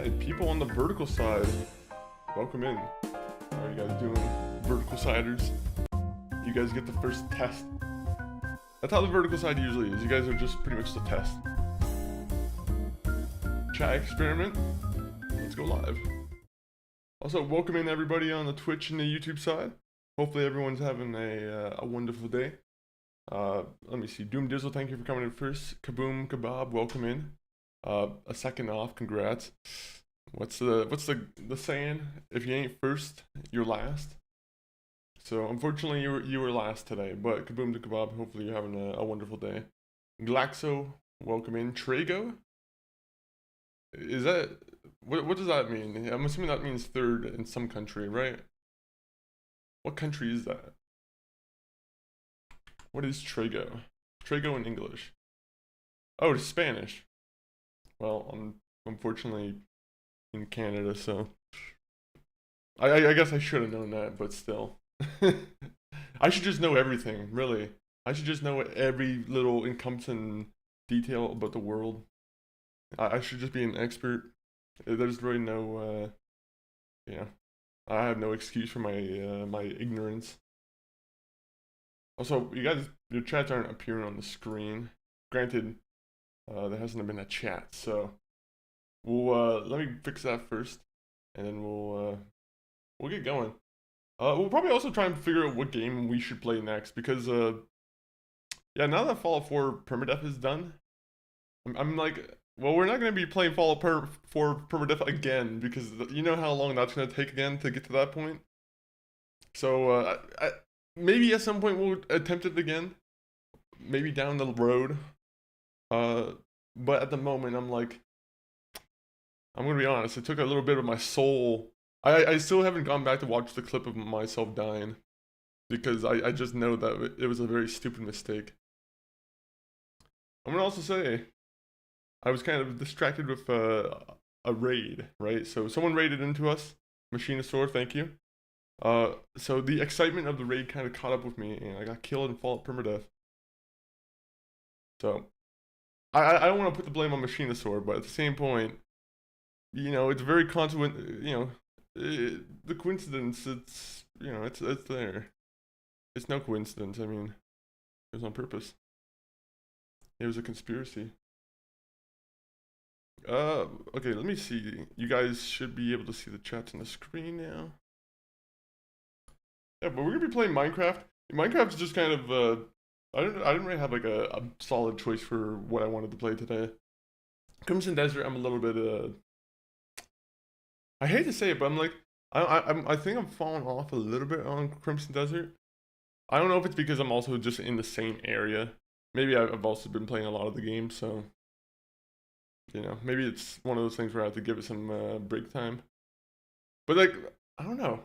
side, people on the vertical side, welcome in. How are you guys doing, vertical siders? You guys get the first test. That's how the vertical side usually is. You guys are just pretty much the test. Chat experiment. Let's go live. Also, welcome in everybody on the Twitch and the YouTube side. Hopefully everyone's having a wonderful day. Let me see. Doom Dizzle, thank you for coming in first. Kaboom Kebab, welcome in. A second off, congrats. What's the saying? If you ain't first, you're last. So unfortunately you were last today, but Kaboom to Kebab, hopefully you're having a wonderful day. Glaxo, welcome in. Trago? Is that what does that mean? I'm assuming that means third in some country, right? What country is that? What is Trago? Trago in English. Oh, it's Spanish. Well, I'm unfortunately in Canada, so I guess I should have known that, but still. I should just know everything, really. I should just know every little encompassing detail about the world. I should just be an expert. There's really no, I have no excuse for my my ignorance. Also, you guys, your chats aren't appearing on the screen. Granted, there hasn't been a chat, so we'll let me fix that first, and then we'll get going. We'll probably also try and figure out what game we should play next because yeah, now that Fallout 4 permadeath is done, I'm like, well, we're not gonna be playing Fallout 4 permadeath again because you know how long that's gonna take again to get to that point. So maybe at some point we'll attempt it again, maybe down the road. But at the moment, I'm like, I'm gonna be honest. It took a little bit of my soul. I still haven't gone back to watch the clip of myself dying because I just know that it was a very stupid mistake. I'm gonna also say I was kind of distracted with a raid, right? So someone raided into us. Machinosaur, thank you. So the excitement of the raid kind of caught up with me, and I got killed in Fallout permadeath. So I don't want to put the blame on Machinosaur, but at the same point, you know, it's very consequent. You know, the coincidence. It's it's there. It's no coincidence. I mean, it was on purpose. It was a conspiracy. Okay, let me see. You guys should be able to see the chats on the screen now. Yeah, but we're gonna be playing Minecraft. Minecraft's just kind of I didn't really have like a solid choice for what I wanted to play today. Crimson Desert, I'm a little bit I hate to say it, but I'm like I think I'm falling off a little bit on Crimson Desert. I don't know if it's because I'm also just in the same area. Maybe I've also been playing a lot of the game, so you know, maybe it's one of those things where I have to give it some break time. But like, I don't know.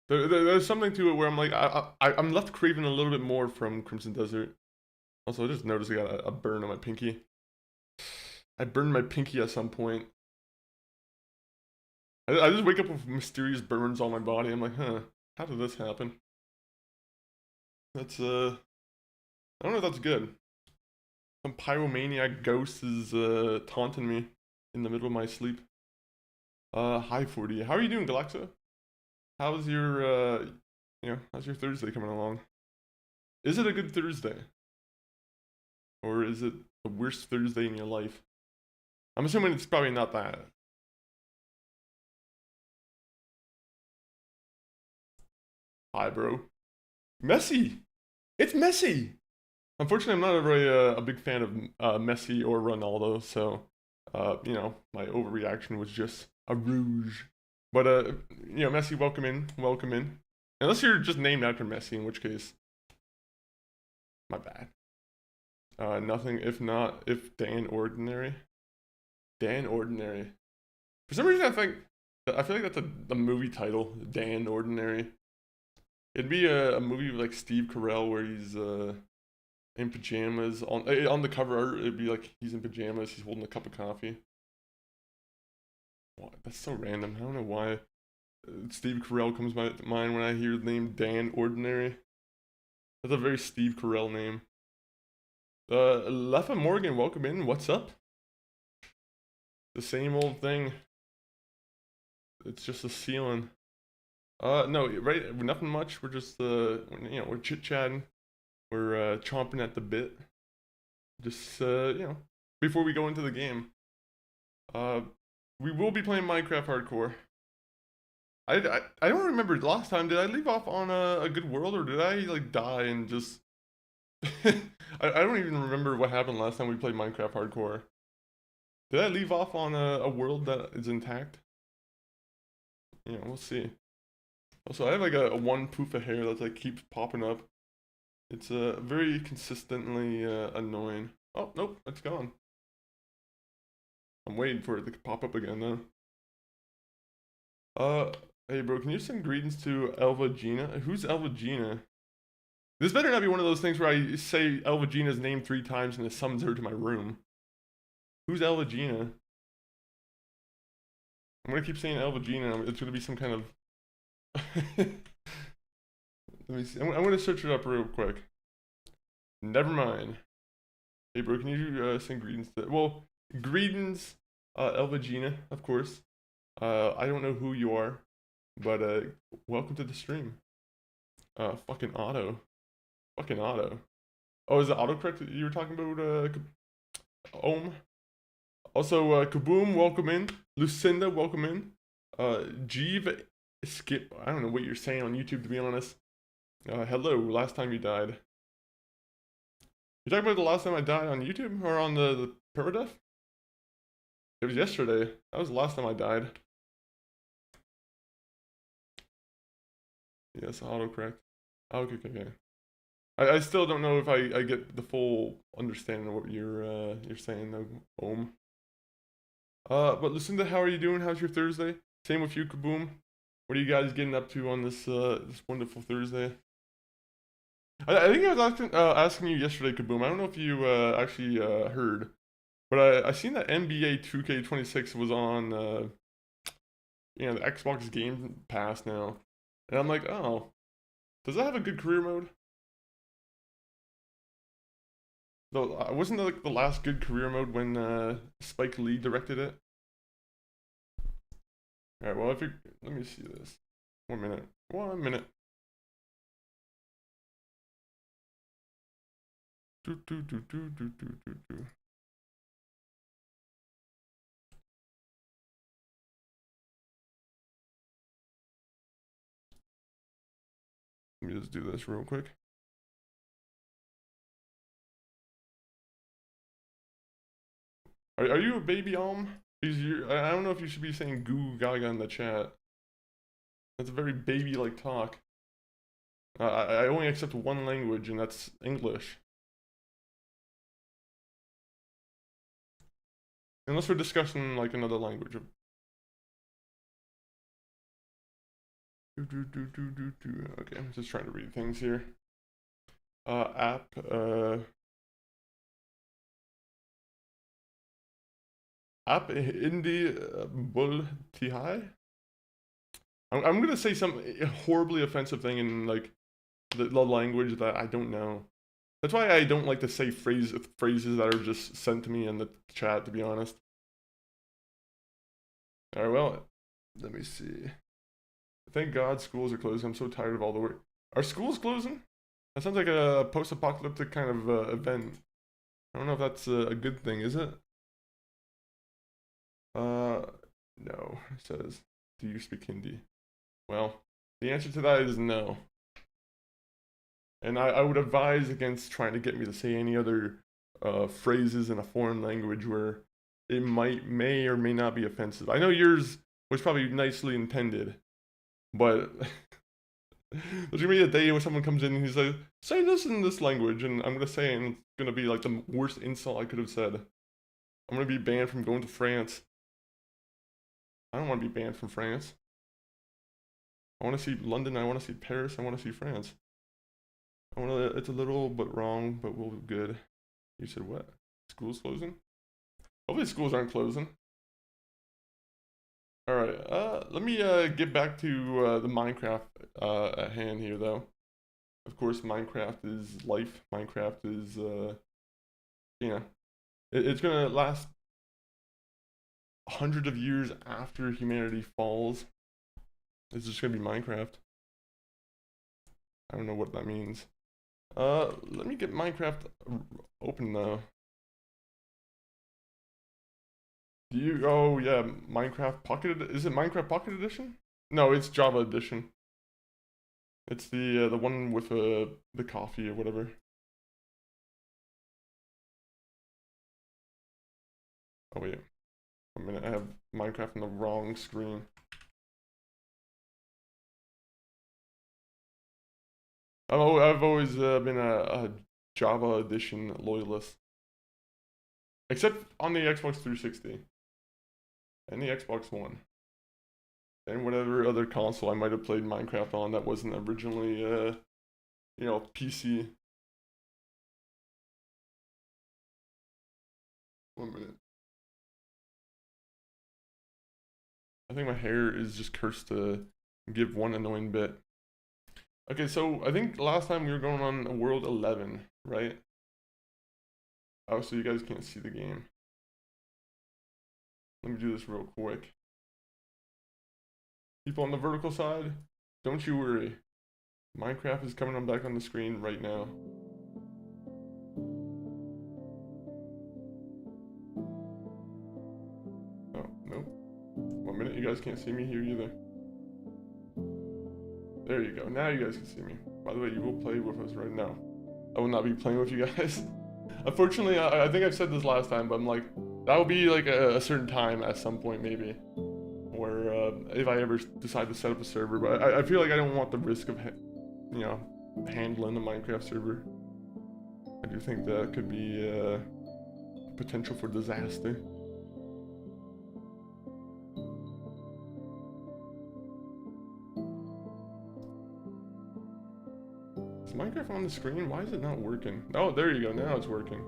There's something to it where I'm like, I'm left craving a little bit more from Crimson Desert. Also, I just noticed I got a burn on my pinky. I burned my pinky at some point. I just wake up with mysterious burns on my body. I'm like, huh, how did this happen? That's, I don't know if that's good. Some pyromaniac ghost is, taunting me in the middle of my sleep. Hi 40. How are you doing, Galaxa? How's your, how's your Thursday coming along? Is it a good Thursday? Or is it the worst Thursday in your life? I'm assuming it's probably not that. Hi, bro. Messi! It's Messi! Unfortunately, I'm not a very a big fan of Messi or Ronaldo, so, you know, my overreaction was just a rouge. But, you know, Messi, welcome in, welcome in. Unless you're just named after Messi, in which case, my bad. Nothing if Dan Ordinary. Dan Ordinary. For some reason, I feel like that's a movie title, Dan Ordinary. It'd be a movie with like Steve Carell where he's in pajamas. On the cover art, it'd be like he's in pajamas, he's holding a cup of coffee. What? That's so random. I don't know why Steve Carell comes to mind when I hear the name Dan Ordinary. That's a very Steve Carell name. Leffa Morgan, welcome in. What's up? The same old thing. It's just a ceiling. No, right, nothing much. We're just, we're chit-chatting. We're, chomping at the bit. Just, before we go into the game. We will be playing Minecraft Hardcore. I don't remember last time. Did I leave off on a good world, or did I, like, die and just... I don't even remember what happened last time we played Minecraft Hardcore. Did I leave off on a world that is intact? Yeah, we'll see. Also, I have like a one poof of hair that like keeps popping up. It's very consistently annoying. Oh, nope, it's gone. I'm waiting for it to pop up again though. Hey bro, can you send greetings to Elva Gina? Who's Elva Gina? This better not be one of those things where I say Elva Gina's name 3 times and it summons her to my room. Who's Elva Gina? I'm gonna keep saying Elva Gina. It's gonna be some kind of... Let me see. I'm gonna search it up real quick. Never mind. Hey bro, can you send greetings to... Well, greetings, Elva Gina, of course. I don't know who you are, but welcome to the stream. Fucking auto. Fucking auto. Oh, is it autocorrect that you were talking about, Ohm? Also, Kaboom, welcome in. Lucinda, welcome in. Jeeve, Skip, I don't know what you're saying on YouTube, to be honest. Hello, last time you died. You talking about the last time I died on YouTube, or on the permadeath? It was yesterday. That was the last time I died. Yes, autocorrect. Okay, okay. I still don't know if I get the full understanding of what you're saying though, Ohm. But Lucinda, how are you doing? How's your Thursday? Same with you, Kaboom. What are you guys getting up to on this this wonderful Thursday? I think I was asking you yesterday, Kaboom. I don't know if you actually heard, but I seen that NBA 2K26 was on the Xbox Game Pass now, and I'm like, oh, does that have a good career mode? Though wasn't that like the last good career mode when Spike Lee directed it? All right, well if you let me see this. 1 minute. 1 minute. Do do do do do do do do. Let me just do this real quick. Are you a baby I don't know if you should be saying goo gaga in the chat. That's a very baby-like talk. I only accept one language, and that's English. Unless we're discussing like another language. Okay, I'm just trying to read things here. App, App Indie Bull Tihai? I'm gonna say some horribly offensive thing in like the language that I don't know. That's why I don't like to say phrases that are just sent to me in the chat, to be honest. Alright, well, let me see. Thank God schools are closing. I'm so tired of all the work. Are schools closing? That sounds like a post-apocalyptic kind of event. I don't know if that's a good thing, is it? No. It says, do you speak Hindi? Well, the answer to that is no. And I would advise against trying to get me to say any other phrases in a foreign language where it may or may not be offensive. I know yours was probably nicely intended, but there's gonna be a day when someone comes in and he's like, say this in this language, and I'm gonna say it, and it's gonna be like the worst insult I could have said. I'm gonna be banned from going to France. I don't want to be banned from France. I want to see London, I want to see Paris, I want to see France. It's a little but wrong, but we'll be good. You said what? School's closing? Hopefully schools aren't closing. Alright, let me get back to the Minecraft at hand here though. Of course, Minecraft is life. Minecraft is, it's gonna last hundreds of years after humanity falls, it's just gonna be Minecraft. I don't know what that means. Let me get Minecraft open though. Do you? Oh yeah, Minecraft Pocket. Is it Minecraft Pocket Edition? No, it's Java Edition. It's the one with the coffee or whatever. Oh wait, a minute. I have Minecraft on the wrong screen. Oh, I've always been a Java Edition loyalist, except on the Xbox 360 and the Xbox One, and whatever other console I might have played Minecraft on that wasn't originally, you know, PC. 1 minute. I think my hair is just cursed to give one annoying bit. Okay, so I think last time we were going on World 11, right? Oh, so you guys can't see the game. Let me do this real quick. People on the vertical side, don't you worry. Minecraft is coming on back on the screen right now. Oh, nope. 1 minute, you guys can't see me here either. There you go, now you guys can see me. By the way, you will play with us right now. I will not be playing with you guys. Unfortunately, I think I've said this last time, but I'm like, that will be like a certain time at some point maybe. Where, if I ever decide to set up a server, but I feel like I don't want the risk of, you know, handling the Minecraft server. I do think that could be potential for disaster. Is Minecraft on the screen? Why is it not working? Oh, there you go. Now it's working.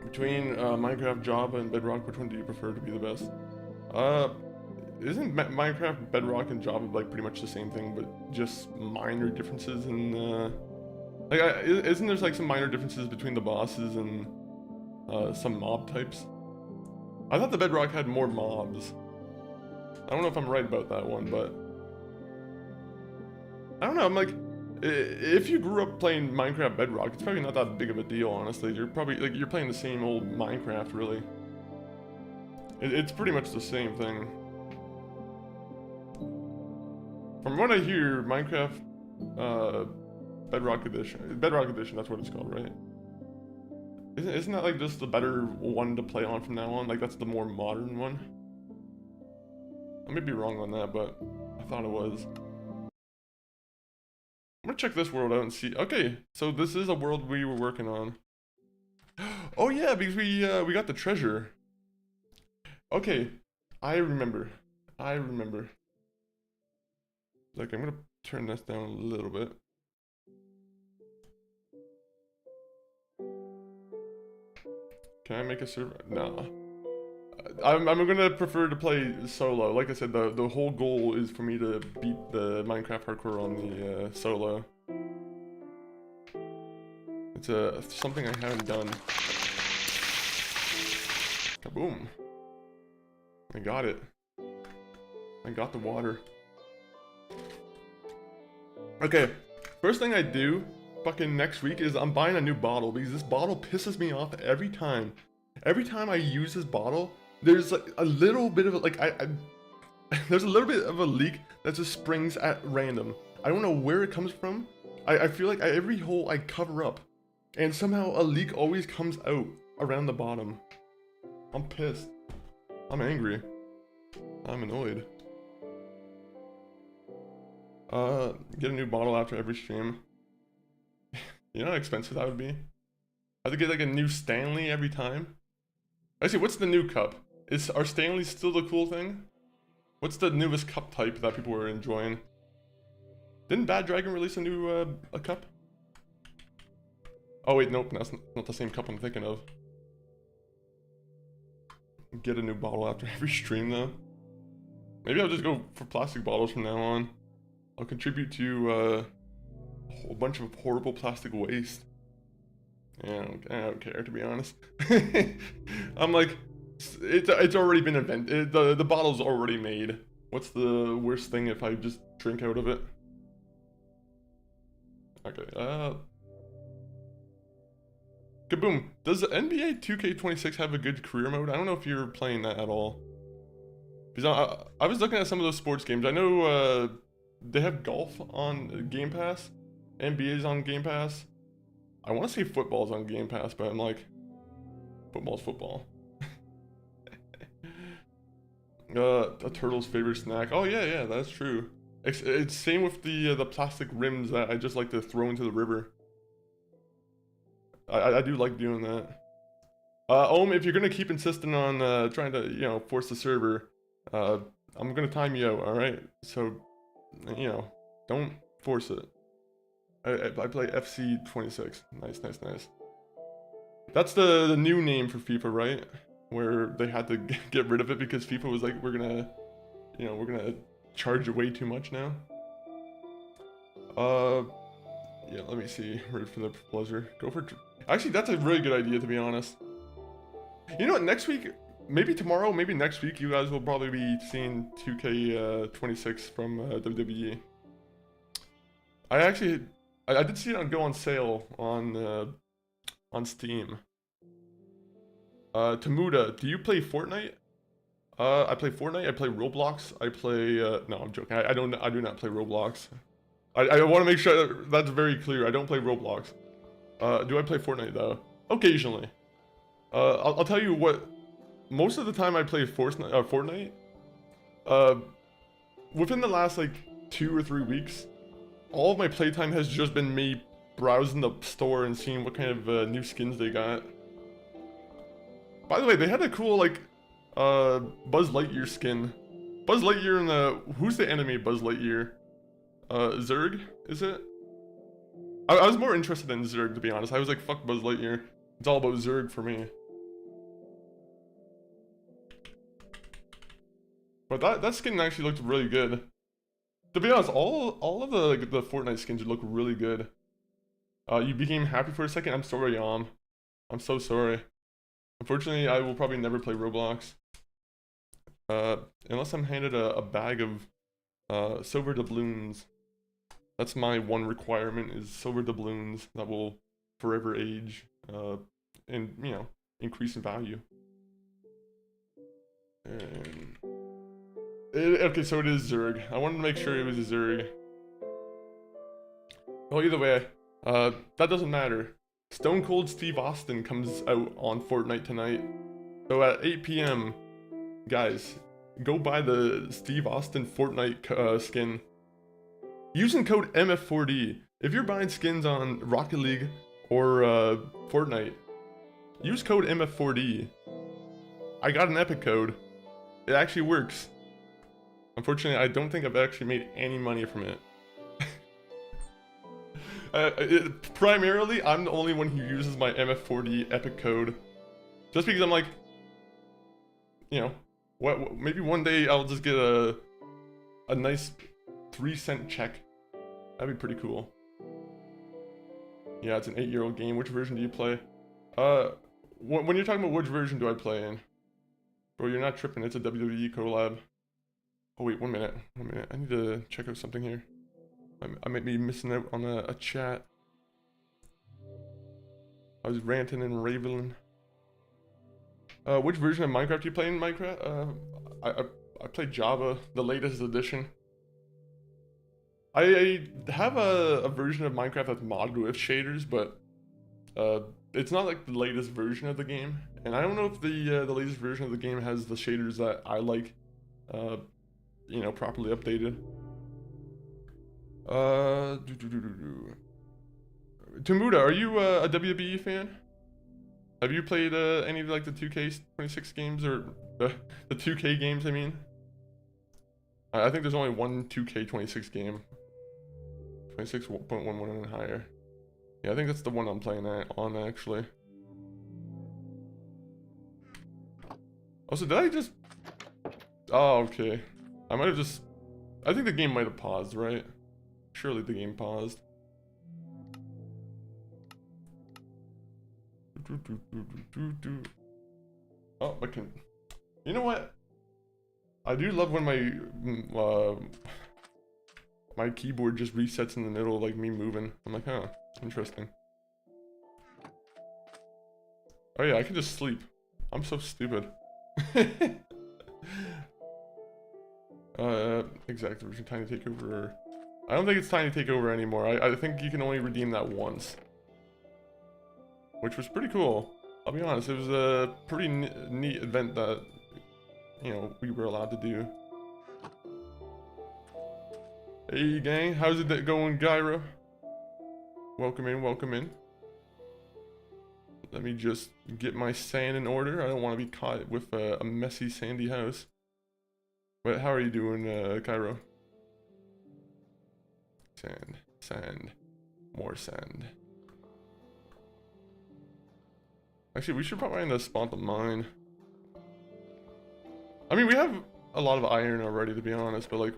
Between Minecraft, Java, and Bedrock, which one do you prefer to be the best? Isn't Minecraft, Bedrock, and Java like pretty much the same thing, but just minor differences in like, isn't there like some minor differences between the bosses and some mob types? I thought the Bedrock had more mobs. I don't know if I'm right about that one, but I don't know. I'm like, if you grew up playing Minecraft Bedrock, it's probably not that big of a deal, honestly. You're probably like you're playing the same old Minecraft, really. It's pretty much the same thing. From what I hear, Minecraft Bedrock Edition, that's what it's called, right? Isn't that like just the better one to play on from now on? Like that's the more modern one? I may be wrong on that, but I thought it was. I'm gonna check this world out and see. Okay, so this is a world we were working on. Oh yeah, because we got the treasure. Okay, I remember. Like, I'm gonna turn this down a little bit. Can I make a server? No. I'm gonna prefer to play solo. Like I said, the whole goal is for me to beat the Minecraft hardcore on the solo. It's something I haven't done. Kaboom. I got it. I got the water. Okay, first thing I do fucking next week is I'm buying a new bottle because this bottle pisses me off every time. Every time I use this bottle, there's like a little bit of a, like there's a little bit of a leak that just springs at random. I don't know where it comes from. I feel like every hole I cover up, and somehow a leak always comes out around the bottom. I'm pissed. I'm angry. I'm annoyed. Get a new bottle after every stream. You know how expensive that would be? I have to get like a new Stanley every time. Actually, what's the new cup? Are Stanleys still the cool thing? What's the newest cup type that people were enjoying? Didn't Bad Dragon release a new a cup? Oh wait, nope, that's not the same cup I'm thinking of. Get a new bottle after every stream though. Maybe I'll just go for plastic bottles from now on. I'll contribute to a whole bunch of horrible plastic waste. Yeah, I don't care, to be honest. I'm like, It's already been invented. The bottle's already made. What's the worst thing if I just drink out of it? Okay, kaboom. Does NBA 2K26 have a good career mode? I don't know if you're playing that at all. Because I was looking at some of those sports games. I know they have golf on Game Pass. NBA's on Game Pass. I want to say football's on Game Pass, but I'm like, football's football. A turtle's favorite snack. Oh yeah, that's true. It's same with the plastic rims that I just like to throw into the river. I do like doing that. If you're gonna keep insisting on trying to force the server, I'm gonna time you out. All right, so don't force it. I play FC26. Nice. That's the new name for FIFA, right? Where they had to get rid of it because FIFA was like, we're gonna charge you way too much now. Yeah, let me see. Root for the pleasure. Go for. Actually, that's a really good idea, to be honest. You know what? Next week, maybe tomorrow, maybe next week, you guys will probably be seeing 2K26 from WWE. I did see it go on sale on Steam. Tamuda, do you play Fortnite? I play Fortnite. I play Roblox. I play. No, I'm joking. I do not play Roblox. I want to make sure that's very clear. I don't play Roblox. Do I play Fortnite though? Occasionally. I'll tell you what. Most of the time I play Fortnite. Within the last like 2 or 3 weeks, all of my playtime has just been me browsing the store and seeing what kind of new skins they got. By the way, they had a cool like Buzz Lightyear skin. Buzz Lightyear and who's the enemy of Buzz Lightyear? Zurg, is it? I was more interested in Zurg, to be honest. I was like, fuck Buzz Lightyear. It's all about Zurg for me. But that skin actually looked really good. To be honest, all of the Fortnite skins look really good. You became happy for a second? I'm sorry, Yom. I'm so sorry. Unfortunately, I will probably never play Roblox. Unless I'm handed a bag of silver doubloons. That's my one requirement, is silver doubloons that will forever age and increase in value. And okay, so it is Zurg. I wanted to make sure it was a Zurg. Well, either way, that doesn't matter. Stone Cold Steve Austin comes out on Fortnite tonight. So at 8 p.m, guys, go buy the Steve Austin Fortnite skin. Using code MF4D. If you're buying skins on Rocket League or Fortnite, use code MF4D. I got an epic code. It actually works. Unfortunately, I don't think I've actually made any money from it. Primarily, I'm the only one who uses my MF4D epic code. Just because I'm like, maybe one day I'll just get a nice 3-cent check. That'd be pretty cool. Yeah, it's an 8-year-old game. Which version do you play? When you're talking about which version do I play in? Bro, you're not tripping. It's a WWE collab. Oh wait, one minute. I need to check out something here. I might be missing out on a chat. I was ranting and raving. Which version of Minecraft do you play in Minecraft? I play Java, the latest edition. I have a version of Minecraft that's modded with shaders, but it's not like the latest version of the game. And I don't know if the latest version of the game has the shaders that I like, properly updated. Tamuda, are you a WWE fan? Have you played any of like the 2K26 games or the 2K games? I mean, I think there's only one 2K26 game, 26.11 and higher. Yeah, I think that's the one I'm playing on actually. Also, did I just? Oh, okay. I might have just. I think the game might have paused, right? Surely the game paused. Oh, You know what? I do love when my keyboard just resets in the middle, like me moving. I'm like, huh, interesting. Oh yeah, I can just sleep. I'm so stupid. Exactly. Tiny takeover. I don't think it's tiny takeover anymore. I think you can only redeem that once, which was pretty cool. I'll be honest, it was a pretty neat event that, you know, we were allowed to do. Hey gang, how's it going, Gyro? Welcome in, welcome in. Let me just get my sand in order. I don't want to be caught with a messy sandy house. But how are you doing, Cairo? Sand, sand, more sand. Actually, we should probably end the spawn the mine. I mean, we have a lot of iron already, to be honest, but like,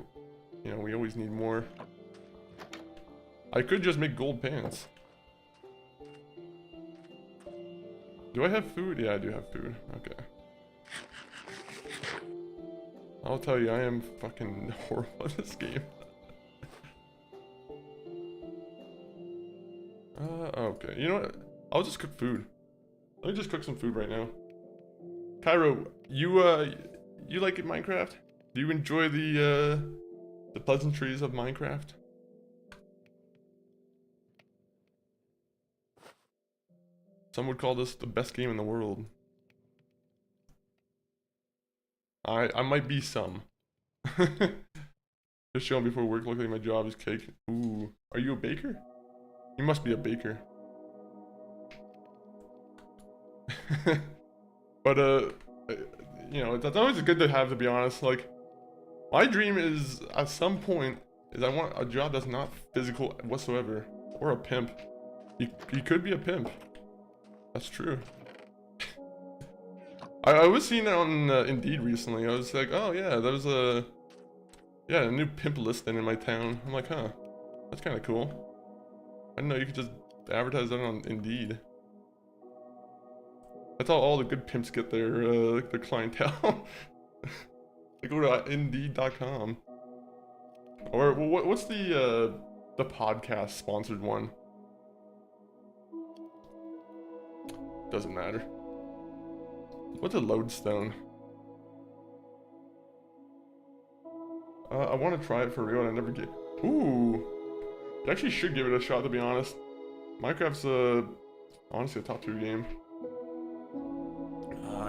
you know, we always need more. I could just make gold pants. Do I have food? Yeah, I do have food. Okay. I'll tell you, I am fucking horrible at this game. Okay. You know what? I'll just cook food. Let me just cook some food right now. Cairo, you like it, Minecraft? Do you enjoy the pleasantries of Minecraft? Some would call this the best game in the world. I might be some. Just showing before work, luckily my job is cake. Ooh, are you a baker? You must be a baker. But you know, that's always good to have, to be honest. Like, my dream is, at some point, is I want a job that's not physical whatsoever. Or a pimp. You could be a pimp. That's true. I was seeing it on Indeed recently. I was like, oh yeah, there was a new pimp listing in my town. I'm like, huh, that's kind of cool. I didn't know you could just advertise that on Indeed. That's how all the good pimps get their clientele. They go to Indeed.com. Or what's the podcast sponsored one? Doesn't matter. What's a lodestone? I want to try it for real, and I never get. Ooh, I actually should give it a shot, to be honest. Minecraft's honestly a top 2 game.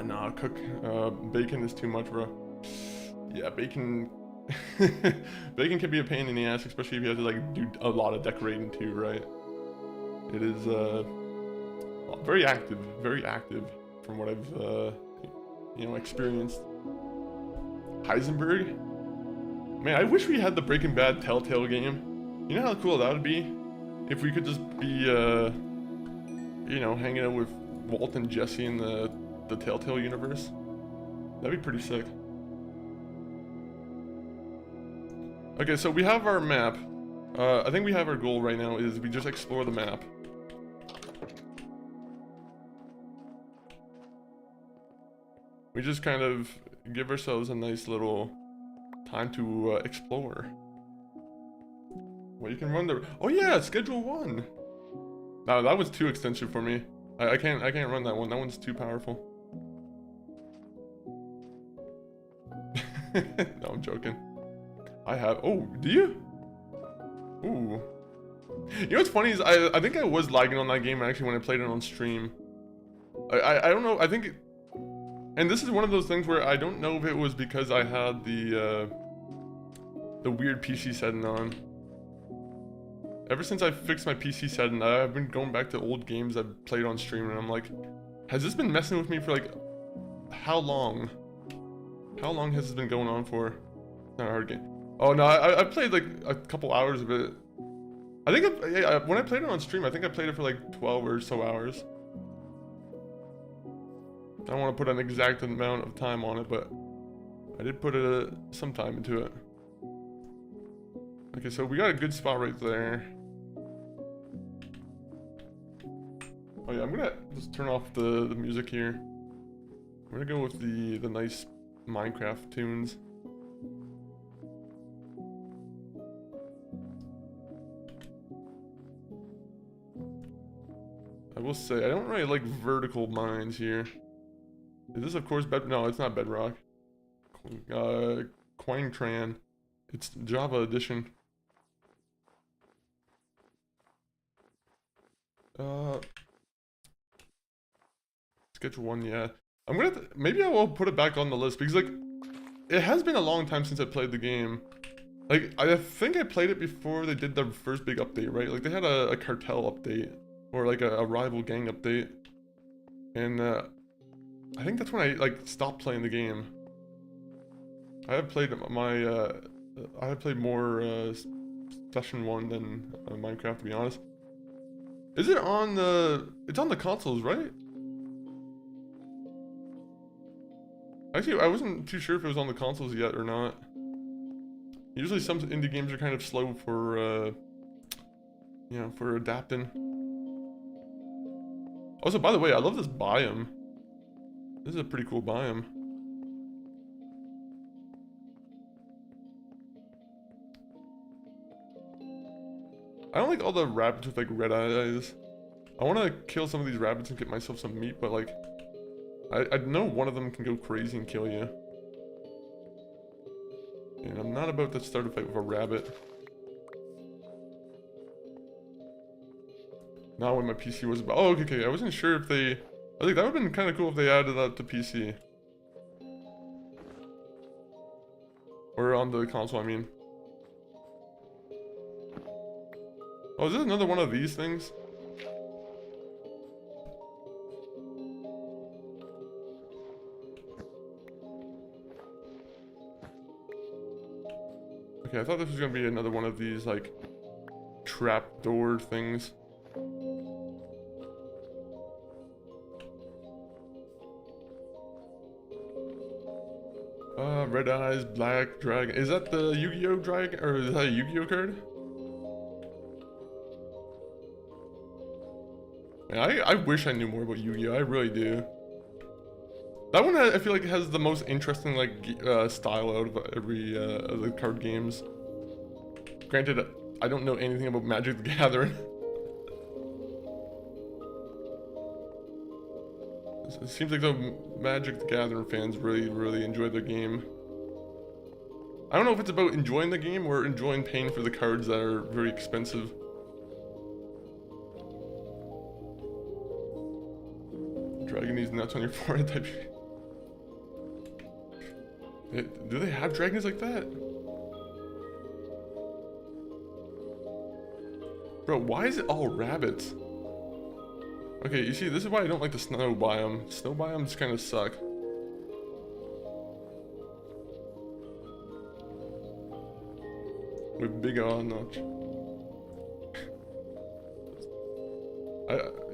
Nah, cook bacon is too much, bro. Yeah, bacon. Bacon can be a pain in the ass, especially if you have to like do a lot of decorating too, right? It is very active from what I've you know, experienced. Heisenberg? Man, I wish we had the Breaking Bad Telltale game. You know how cool that would be? If we could just be, you know, hanging out with Walt and Jesse in the Telltale universe. That'd be pretty sick. Okay, so we have our map. I think we have our goal right now is we just explore the map. We just kind of give ourselves a nice little time to explore. Well, you can run the. Oh yeah, schedule 1. No, that was too extensive for me. I can't run that one. That one's too powerful. No, I'm joking. I have. Oh, do you? Ooh. You know what's funny is I think I was lagging on that game actually when I played it on stream. I don't know. I think. And this is one of those things where I don't know if it was because I had the weird PC setting on. Ever since I fixed my PC setting, I've been going back to old games I've played on stream, and I'm like, has this been messing with me for like, how long? How long has this been going on for? It's not a hard game. Oh no, I played like a couple hours of it. I think when I played it on stream, I think I played it for like 12 or so hours. I don't want to put an exact amount of time on it, but I did put some time into it. Okay, so we got a good spot right there. Oh yeah, I'm gonna just turn off the music here. I'm gonna go with the nice Minecraft tunes. I will say, I don't really like vertical mines here. Is this, of course, no, it's not bedrock. Quangtran. It's Java edition. Sketch 1, yeah. I'm gonna maybe I will put it back on the list because, like, it has been a long time since I played the game. Like, I think I played it before they did the first big update, right? Like, they had a cartel update or like a rival gang update, and I think that's when I like stopped playing the game. I have played I have played more session 1 than Minecraft, to be honest. Is it on the? It's on the consoles, right? Actually, I wasn't too sure if it was on the consoles yet or not. Usually some indie games are kind of slow for, you know, for adapting. Also, by the way, I love this biome. This is a pretty cool biome. I don't like all the rabbits with, like, red eyes. I want to kill some of these rabbits and get myself some meat, but, like, I know one of them can go crazy and kill you. And I'm not about to start a fight with a rabbit. Not when my PC was about. Oh, okay. I wasn't sure if they. I think that would have been kind of cool if they added that to PC. Or on the console, I mean. Oh, is this another one of these things? Okay, I thought this was gonna be another one of these, like, trapdoor things. Red eyes, black dragon. Is that the Yu-Gi-Oh dragon, or is that a Yu-Gi-Oh card? Man, I wish I knew more about Yu-Gi-Oh. I really do. That one, I feel like, has the most interesting, like, style out of every of the card games. Granted, I don't know anything about Magic the Gathering. It seems like the Magic the Gathering fans really enjoy their game. I don't know if it's about enjoying the game or enjoying paying for the cards that are very expensive. Dragging these nuts on your forehead type shit. Do they have dragons like that? Bro, why is it all rabbits? Okay, you see, this is why I don't like the snow biome. Snow biomes kind of suck. With big notch.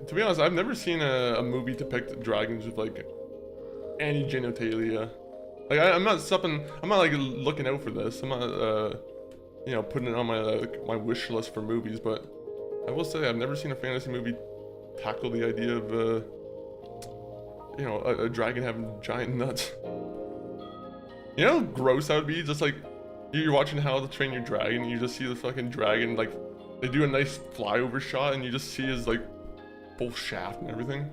To be honest, I've never seen a movie depict dragons with, like, any genitalia. Like, I'm not like looking out for this. I'm not, you know, putting it on my wish list for movies, but I will say I've never seen a fantasy movie tackle the idea of, you know, a dragon having giant nuts. You know how gross that would be? Just like, you're watching How to Train Your Dragon, and you just see the fucking dragon, like, they do a nice flyover shot, and you just see his, like, full shaft and everything.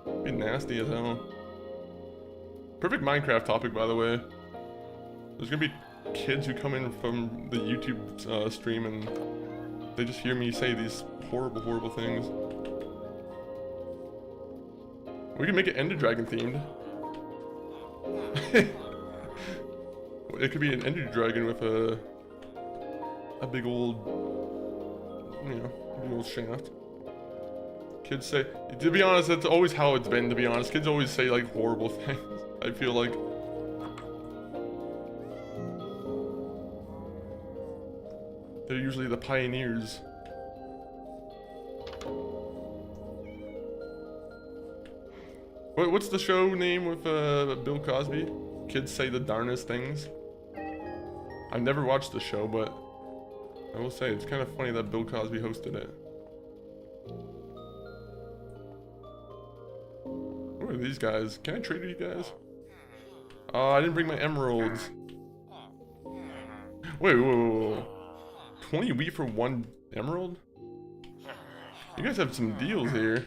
It'd be nasty as hell. Perfect Minecraft topic, by the way. There's gonna be kids who come in from the YouTube stream, and they just hear me say these horrible things. We can make it Ender Dragon themed. It could be an Ender Dragon with a big old, you know, big old shaft. Kids say, to be honest, that's always how it's been, to be honest. Kids always say, like, horrible things, I feel like. They're usually the pioneers. What's the show name with Bill Cosby? Kids say the darnest things. I've never watched the show, but I will say it's kind of funny that Bill Cosby hosted it. Who are these guys? Can I trade with you guys? Oh, I didn't bring my emeralds. Wait, whoa. 20 wheat for 1 emerald? You guys have some deals here.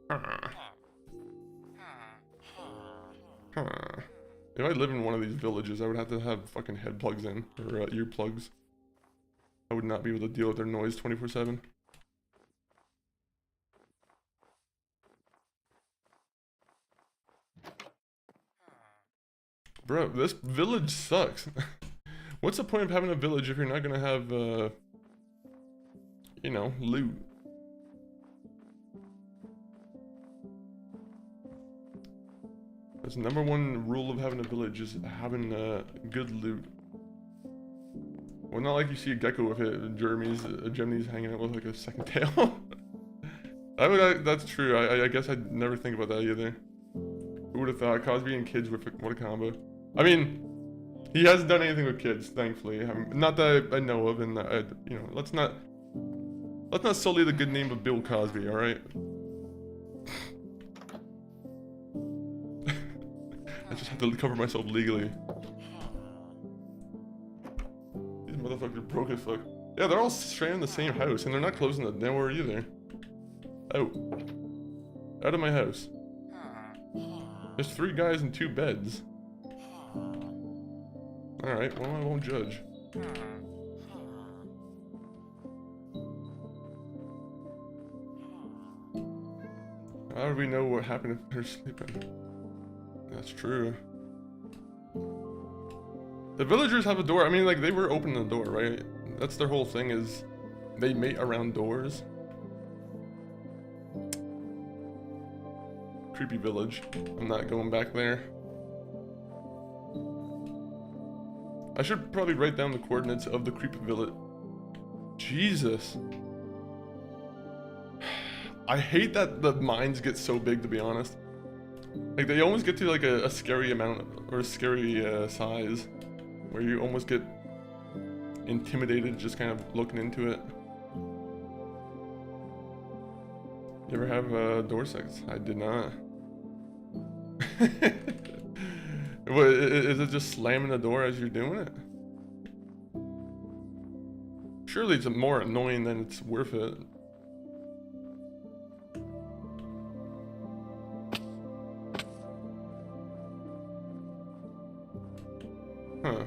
Huh. If I live in one of these villages, I would have to have fucking head plugs in, or earplugs. I would not be able to deal with their noise 24/7. Bro, this village sucks. What's the point of having a village if you're not gonna have, you know, loot? That's the #1 rule of having a village, is having good loot. Well, not like you see a gecko with it, Jeremy's hanging out with like a second tail. That's true. I guess I'd never think about that either. Who would have thought? Cosby and kids with what a combo. I mean, he hasn't done anything with kids, thankfully. Not that I know of, and you know, let's not sully the good name of Bill Cosby. All right. I just have to cover myself legally. These motherfuckers broke as fuck. Yeah, they're all straight in the same house, and they're not closing the door either. Out. Out of my house. There's 3 guys and 2 beds. Alright, well, I won't judge. How do we know what happened if they're sleeping? That's true. The villagers have a door. I mean, like, they were opening the door, right? That's their whole thing, is they mate around doors. Creepy village. I'm not going back there. I should probably write down the coordinates of the creepy village. Jesus. I hate that the mines get so big, to be honest. Like, they almost get to like a scary amount, or a scary size, where you almost get intimidated just kind of looking into it. You ever have door sex? I did not. What, is it just slamming the door as you're doing it? Surely it's more annoying than it's worth it. Huh.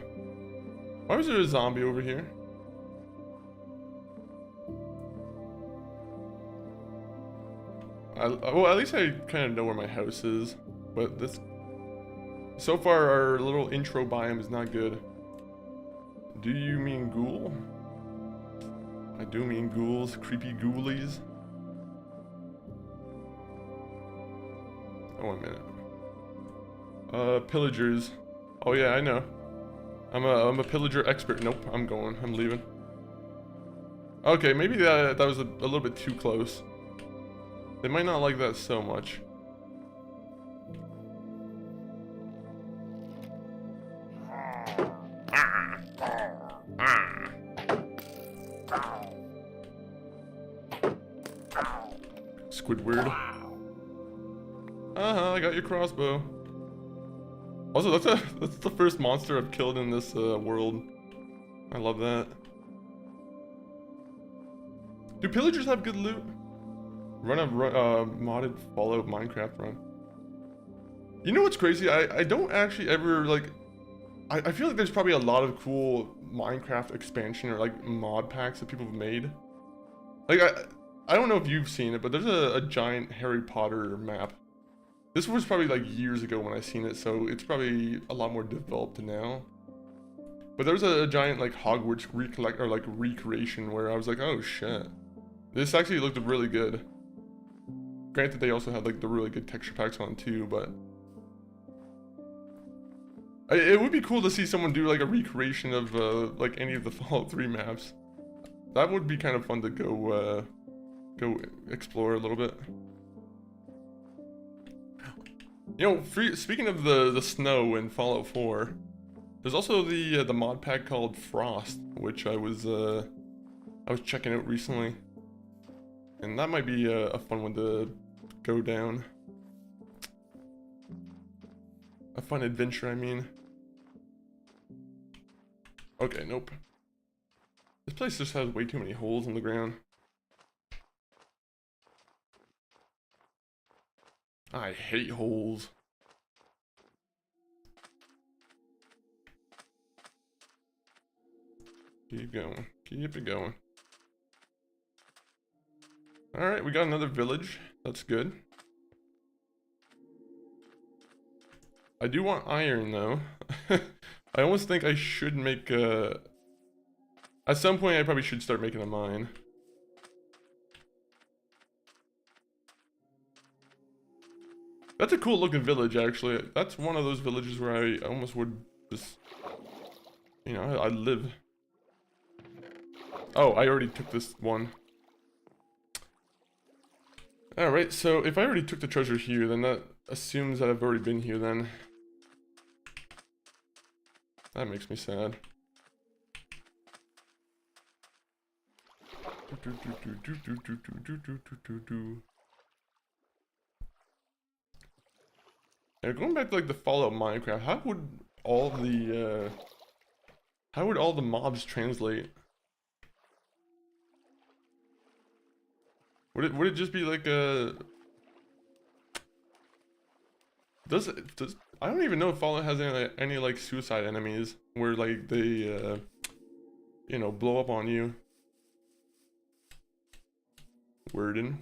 Why was there a zombie over here? Well, at least I kind of know where my house is, but this... So far, our little intro biome is not good. Do you mean ghoul? I do mean ghouls, creepy ghoulies. Oh, 1 minute. Pillagers. Oh yeah, I know. I'm a pillager expert. Nope, I'm going. I'm leaving. Okay, maybe that was a little bit too close. They might not like that so much. Squidward. I got your crossbow. Also, that's the first monster I've killed in this world. I love that. Do pillagers have good loot? Run a modded Fallout Minecraft run. You know what's crazy? I don't actually ever like. I feel like there's probably a lot of cool Minecraft expansion or like mod packs that people have made. Like I don't know if you've seen it, but there's a giant Harry Potter map. This was probably like years ago when I seen it, so it's probably a lot more developed now. But there was a giant like Hogwarts recreation where I was like, oh shit, this actually looked really good. Granted, they also had like the really good texture packs on too, but it would be cool to see someone do like a recreation of like any of the Fallout 3 maps. That would be kind of fun to go explore a little bit. You know, speaking of the snow in Fallout 4, there's also the mod pack called Frost, which I was checking out recently, and that might be a fun one to go down. A fun adventure, I mean. Okay, nope. This place just has way too many holes in the ground. I hate holes. Keep going. Keep it going. Alright, we got another village. That's good. I do want iron, though. I almost think I should make a... At some point, I probably should start making a mine. That's a cool looking village, actually. That's one of those villages where I almost would just... You know, I'd live. Oh, I already took this one. Alright, so if I already took the treasure here, then that assumes that I've already been here then. That makes me sad. Yeah, going back to like the Fallout Minecraft, how would all the mobs translate? Would it just be like a... Does I don't even know if Fallout has any like suicide enemies where like they you know, blow up on you. Wordin.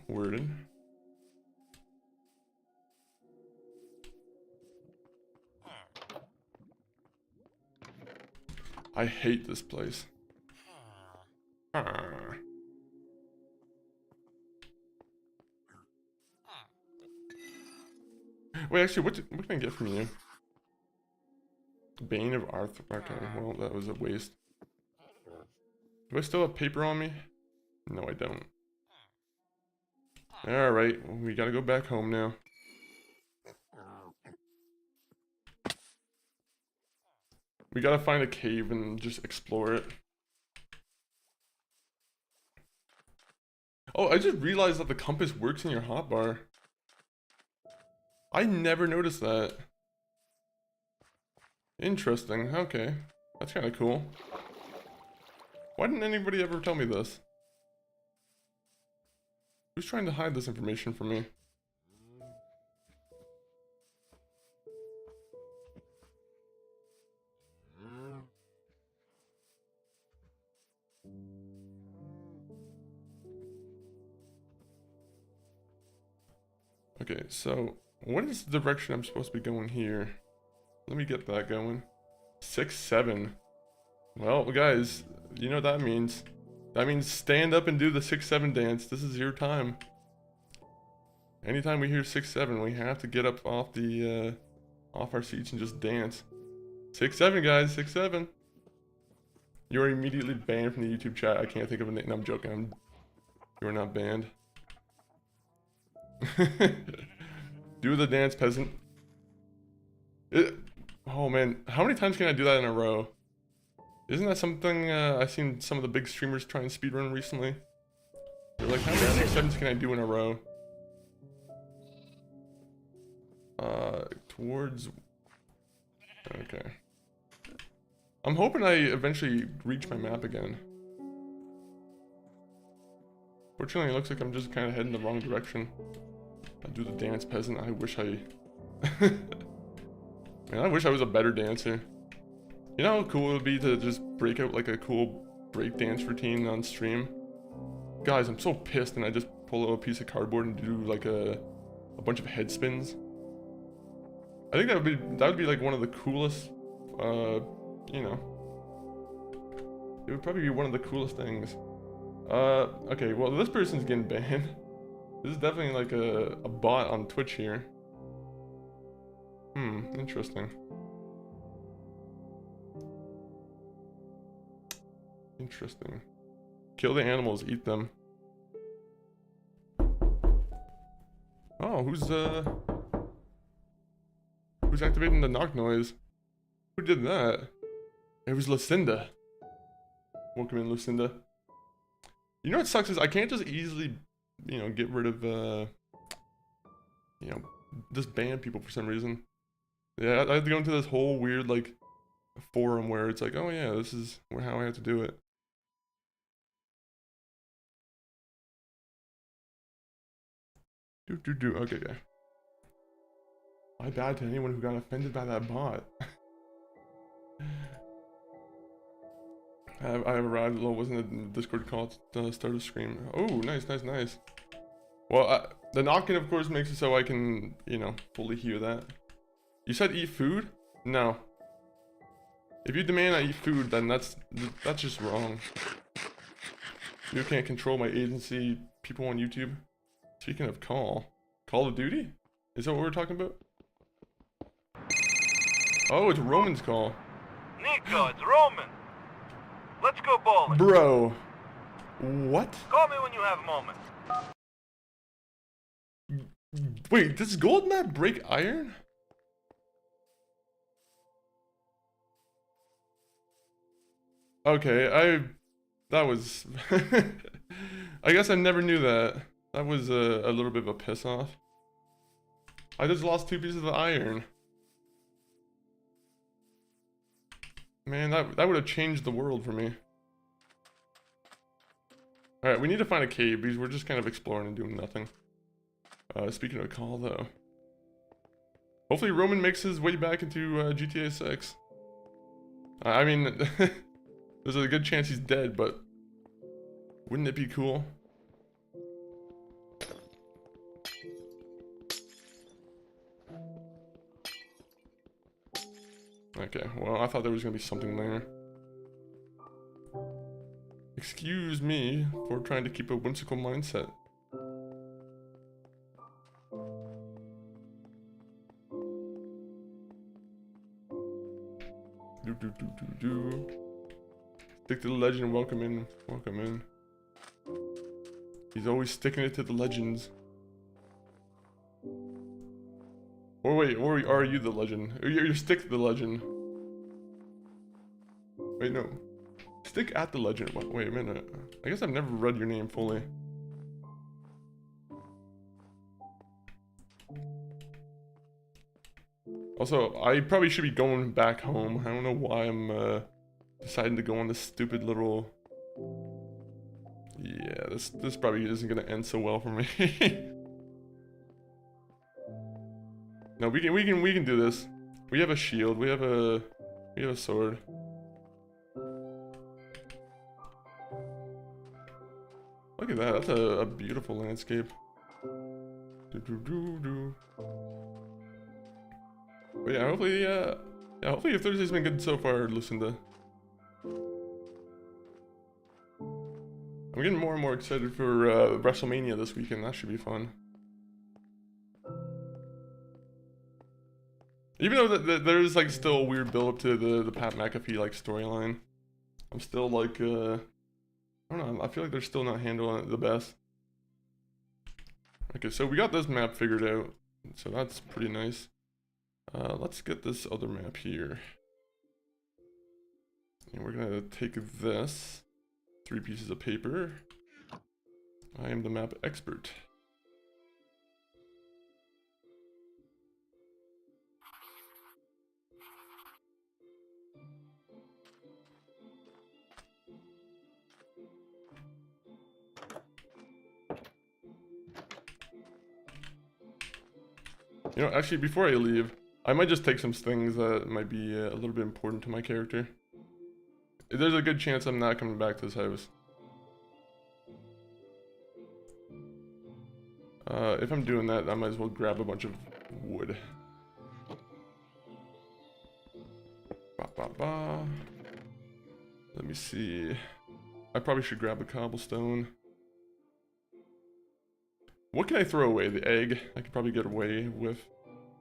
I hate this place. Wait, actually, what can I get from you? Bane of Arthur. Okay, well, that was a waste. Do I still have paper on me? No, I don't. Alright, we gotta go back home now. We gotta find a cave and just explore it. Oh, I just realized that the compass works in your hotbar. I never noticed that. Interesting, okay. That's kinda cool. Why didn't anybody ever tell me this? Who's trying to hide this information from me? Okay, so what is the direction I'm supposed to be going here? Let me get that going. 6, 7. Well, guys, you know what that means. That means stand up and do the 6, 7 dance. This is your time. Anytime we hear 6, 7, we have to get up off the off our seats and just dance. 6, 7, guys, 6, 7. You're immediately banned from the YouTube chat. I can't think of a name. No, I'm joking. You're not banned. Do the dance, peasant. Oh man, how many times can I do that in a row? Isn't that something I've seen some of the big streamers try and speedrun recently? They're like, how many 6, 7s can I do in a row? Towards... Okay. I'm hoping I eventually reach my map again. Fortunately, it looks like I'm just kind of heading the wrong direction. I do the dance, peasant. I wish I... Man, I wish I was a better dancer. You know how cool it would be to just break out like a cool break dance routine on stream? Guys, I'm so pissed and I just pull out a piece of cardboard and do like a bunch of head spins. I think that would be like one of the coolest, you know. It would probably be one of the coolest things. Okay, well this person's getting banned. This is definitely like a bot on Twitch here. Interesting. Interesting. Kill the animals, eat them. Oh, who's activating the knock noise? Who did that? It was Lucinda. Welcome in, Lucinda. You know what sucks is I can't just easily, you know, get rid of, you know, just ban people for some reason. Yeah, I had to go into this whole weird, like, forum where it's like, oh yeah, this is how I have to do it. Okay, okay. My bad to anyone who got offended by that bot. I arrived. Well, wasn't a Discord call to start a stream. Oh, nice, nice, nice. Well, the knocking, of course, makes it so I can, you know, fully hear that. You said eat food? No. If you demand I eat food, then that's just wrong. You can't control my agency people on YouTube. Speaking of Call of Duty? Is that what we're talking about? Oh, it's Roman's call. Nico, it's Roman. Let's go bowling. Bro. What? Call me when you have a moment. Wait, does gold map break iron? Okay, that was I guess I never knew that. That was a little bit of a piss off. I just lost 2 pieces of iron. Man, that would have changed the world for me. Alright, we need to find a cave because we're just kind of exploring and doing nothing. Speaking of Call though. Hopefully Roman makes his way back into GTA 6. I mean, there's a good chance he's dead, but wouldn't it be cool? Okay, well, I thought there was gonna be something there. Excuse me for trying to keep a whimsical mindset. Stick to the legend, welcome in, welcome in. He's always sticking it to the legends. Or wait, or are you the legend? Or you stick to the legend. Wait, no. Stick at the legend. Wait a minute. I guess I've never read your name fully. Also, I probably should be going back home. I don't know why I'm deciding to go on this stupid little... Yeah, this probably isn't gonna end so well for me. No, we can do this. We have a shield. We have a sword. Look at that. That's a beautiful landscape. But yeah, hopefully if Thursday's been good so far, Lucinda. I'm getting more and more excited for WrestleMania this weekend. That should be fun. Even though there's like still a weird build up to the Pat McAfee like storyline, I'm still like I don't know. I feel like they're still not handling it the best. Okay, so we got this map figured out, so that's pretty nice. Let's get this other map here, and we're gonna take this 3 pieces of paper. I am the map expert. You know, actually, before I leave, I might just take some things that might be a little bit important to my character. There's a good chance I'm not coming back to this house. If I'm doing that, I might as well grab a bunch of wood. Let me see. I probably should grab the cobblestone. What can I throw away? The egg. I could probably get away with.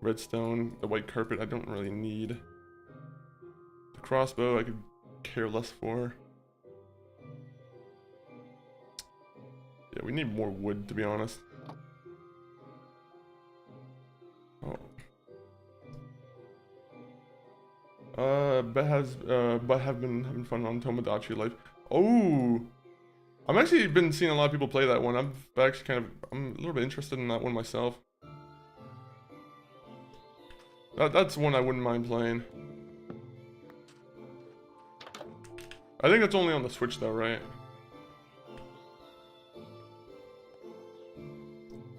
Redstone. The white carpet I don't really need. The crossbow I could care less for. Yeah, we need more wood, to be honest. Oh. But have been having fun on Tomodachi Life. Oh! I've actually been seeing a lot of people play that one. I'm a little bit interested in that one myself. That's one I wouldn't mind playing. I think that's only on the Switch though, right?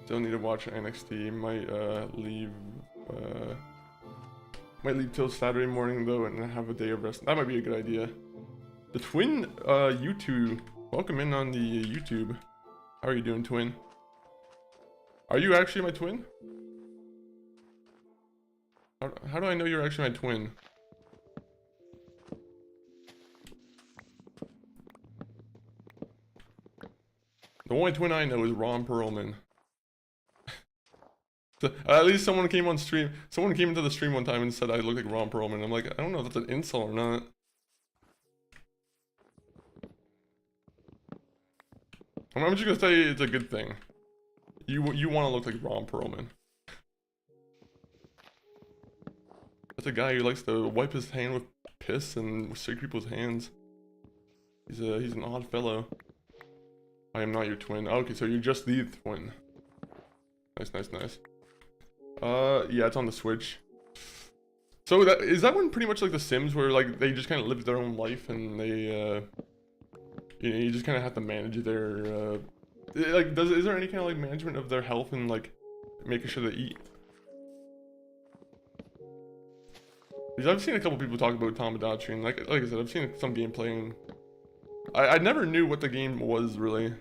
Still need to watch NXT. Might leave till Saturday morning though and have a day of rest. That might be a good idea. The twin, YouTube. Welcome in on the YouTube. How are you doing, twin? Are you actually my twin? How do I know you're actually my twin? The only twin I know is Ron Perlman. So, at least someone came on stream. Someone came into the stream one time and said I look like Ron Perlman. I'm like, I don't know if that's an insult or not. I'm just gonna say it's a good thing. You want to look like Ron Perlman. That's a guy who likes to wipe his hand with piss and shake people's hands. He's an odd fellow. I am not your twin. Oh, okay, so you're just the twin. Nice. Yeah, it's on the Switch. So is that one pretty much like The Sims, where like they just kind of live their own life and they, you know, you just kind of have to manage their, like, is there any kind of like management of their health and like making sure they eat? Because I've seen a couple people talk about Tamagotchi, and like I said, I've seen some gameplay, and I never knew what the game was really.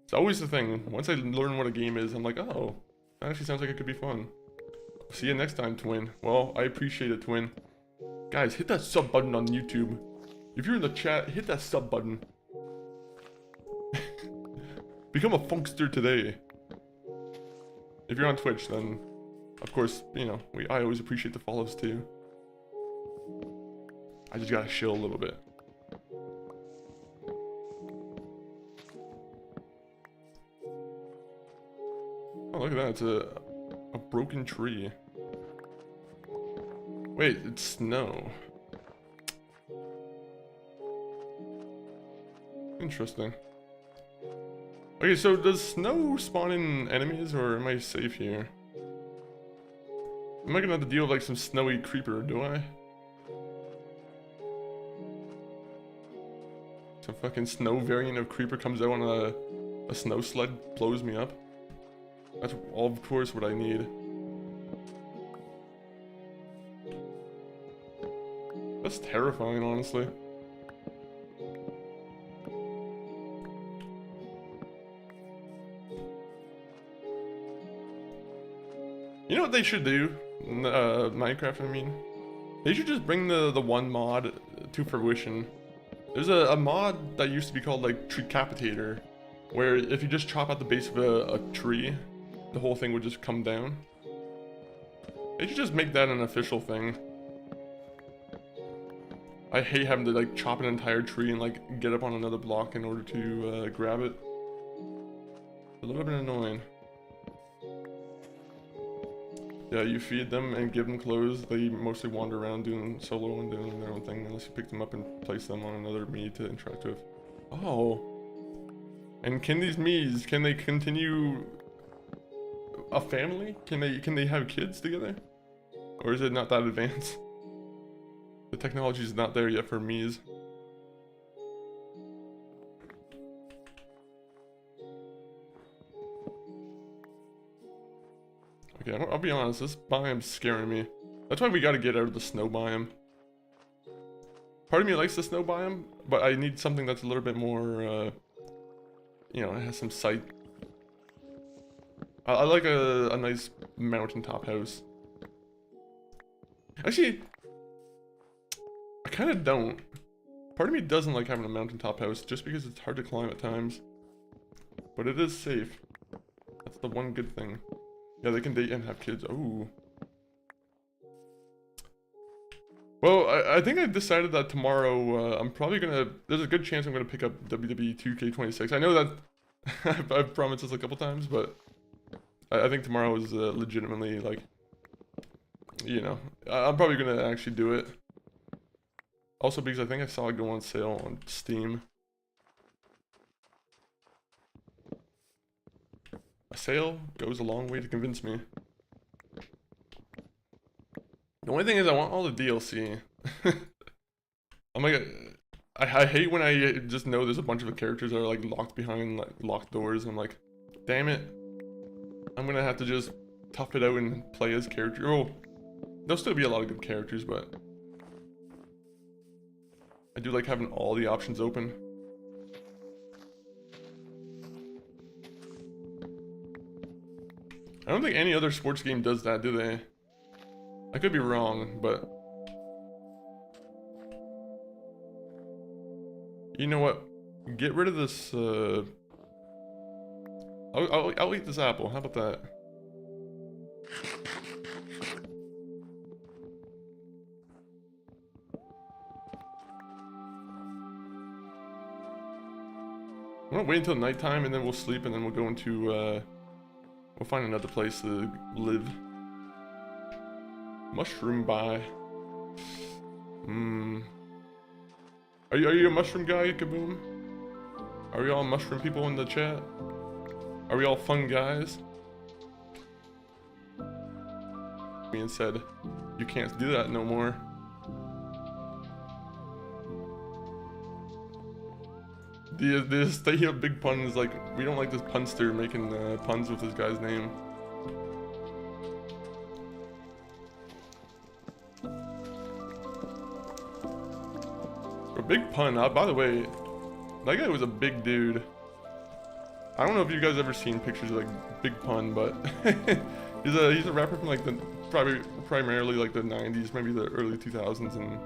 It's always the thing. Once I learn what a game is, I'm like, oh, that actually sounds like it could be fun. See you next time, twin. Well, I appreciate it, twin. Guys, hit that sub button on YouTube. If you're in the chat, hit that sub button. Become a funkster today. If you're on Twitch, then, of course, you know, I always appreciate the follows too. I just gotta chill a little bit. Oh, look at that. It's a broken tree. Wait, it's snow. Interesting. Okay, so does snow spawn in enemies, or am I safe here? Am I gonna have to deal with like some snowy creeper, do I? Some fucking snow variant of creeper comes out on a snow sled, blows me up. That's all, of course, what I need. That's terrifying, honestly. You know what they should do? Minecraft, I mean. They should just bring the one mod to fruition. There's a mod that used to be called, like, Treecapitator, where if you just chop out the base of a tree, the whole thing would just come down. They should just make that an official thing. I hate having to like chop an entire tree and like get up on another block in order to grab it. A little bit annoying. Yeah, you feed them and give them clothes. They mostly wander around doing solo and doing their own thing unless you pick them up and place them on another me to interact with. Oh. And can these me's, can they continue a family? Can they have kids together? Or is it not that advanced? The technology is not there yet for me's. Okay, I'll be honest, this biome's scaring me. That's why we gotta get out of the snow biome. Part of me likes the snow biome, but I need something that's a little bit more, you know, it has some sight. I like a nice mountaintop house. Actually, I kind of don't. Part of me doesn't like having a mountaintop house just because it's hard to climb at times. But it is safe. That's the one good thing. Yeah, they can date and have kids. Ooh. Well, I think I decided that tomorrow, I'm probably gonna, there's a good chance I'm gonna pick up WWE 2K26. I know that I've promised this a couple times, but I think tomorrow is legitimately, like, you know, I'm probably gonna actually do it. Also because I think I saw it go on sale on Steam. A sale goes a long way to convince me. The only thing is I want all the DLC. I'm like, I hate when I just know there's a bunch of characters that are like locked behind like locked doors. And I'm like, damn it. I'm gonna have to just tough it out and play as character. Oh, there'll still be a lot of good characters, but I do like having all the options open. I don't think any other sports game does that, do they? I could be wrong, but you know what? Get rid of this. I'll eat this apple. How about that? I'm gonna wait until nighttime and then we'll sleep and then we'll go into we'll find another place to live. Mushroom buy. Are you a mushroom guy, Kaboom? Are we all mushroom people in the chat? Are we all fun guys? Being said, you can't do that no more. The stay of big pun is like, we don't like this punster making puns with this guy's name. A big pun, by the way, that guy was a big dude. I don't know if you guys ever seen pictures of like Big Pun, but he's a rapper from like the primarily like the 90s, maybe the early 2000s, and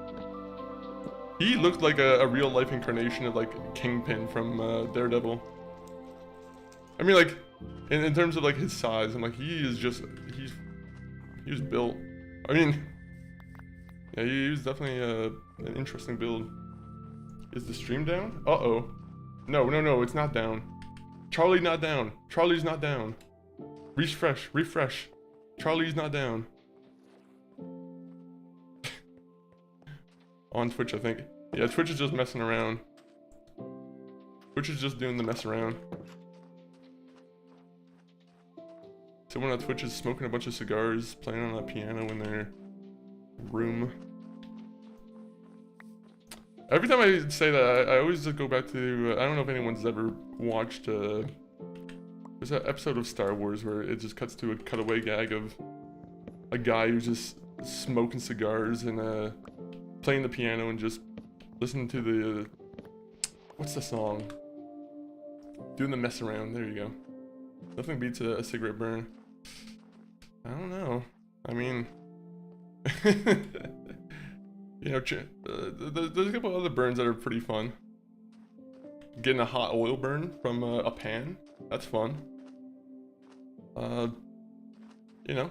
he looked like a real life incarnation of like Kingpin from Daredevil. I mean, like in terms of like his size, I'm like he was built. I mean, yeah, he was definitely an interesting build. Is the stream down? Uh-oh. No, it's not down. Charlie not down. Charlie's not down. Refresh. Charlie's not down. On Twitch, I think. Yeah, Twitch is just messing around. Twitch is just doing the mess around. Someone on Twitch is smoking a bunch of cigars, playing on a piano in their room. Every time I say that, I always just go back to, I don't know if anyone's ever watched, there's that episode of Star Wars where it just cuts to a cutaway gag of a guy who's just smoking cigars and playing the piano and just listening to the, what's the song? Doing the mess around, there you go. Nothing beats a cigarette burn. I don't know, I mean... You know, there's a couple other burns that are pretty fun. Getting a hot oil burn from a pan, that's fun. You know,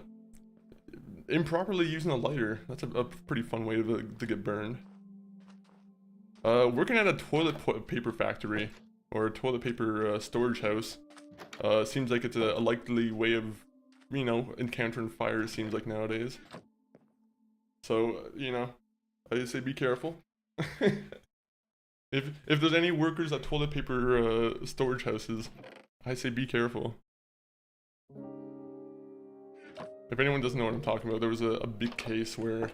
improperly using a lighter, that's a pretty fun way to get burned. Working at a toilet paper factory or a toilet paper storage house seems like it's a likely way of, you know, encountering fire, it seems like nowadays. So, you know, I say be careful. If there's any workers at toilet paper storage houses, I say be careful. If anyone doesn't know what I'm talking about, there was a big case where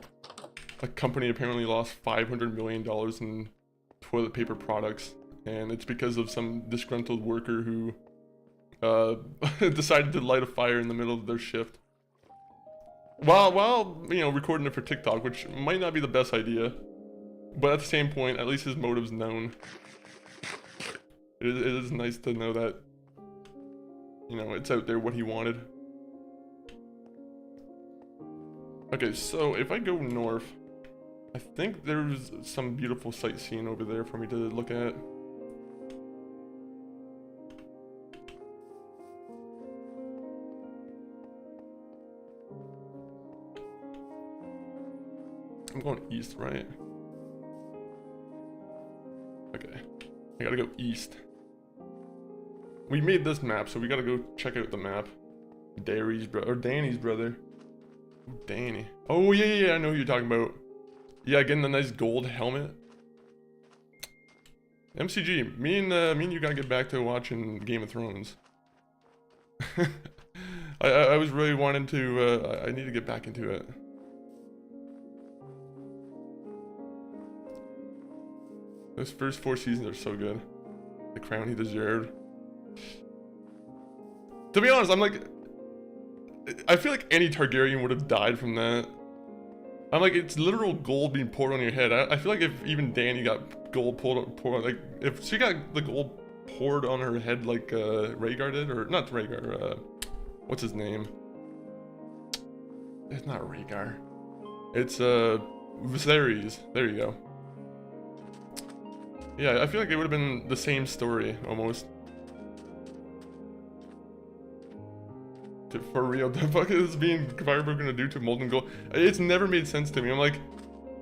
a company apparently lost $500 million in toilet paper products, and it's because of some disgruntled worker who decided to light a fire in the middle of their shift. While you know, recording it for TikTok, which might not be the best idea, but at the same point, at least his motive's known. It is nice to know that, you know, it's out there what he wanted. Okay, so if I go north, I think there's some beautiful sightseeing over there for me to look at. I'm going east, right? Okay. I gotta go east. We made this map, so we gotta go check out the map. Danny's brother. Ooh, Danny. Oh, yeah, I know who you're talking about. Yeah, getting the nice gold helmet. MCG, me and you gotta get back to watching Game of Thrones. I was really wanting to, I need to get back into it. Those first 4 seasons are so good. The crown he deserved. To be honest, I'm like, I feel like any Targaryen would have died from that. I'm like, it's literal gold being poured on your head. I feel like if even Dany got gold poured, like, if she got the gold poured on her head like Rhaegar did, or not Rhaegar, what's his name? It's not Rhaegar. It's Viserys. There you go. Yeah, I feel like it would have been the same story almost. For real, the fuck is being Firebird gonna do to Molten Gold? It's never made sense to me. I'm like,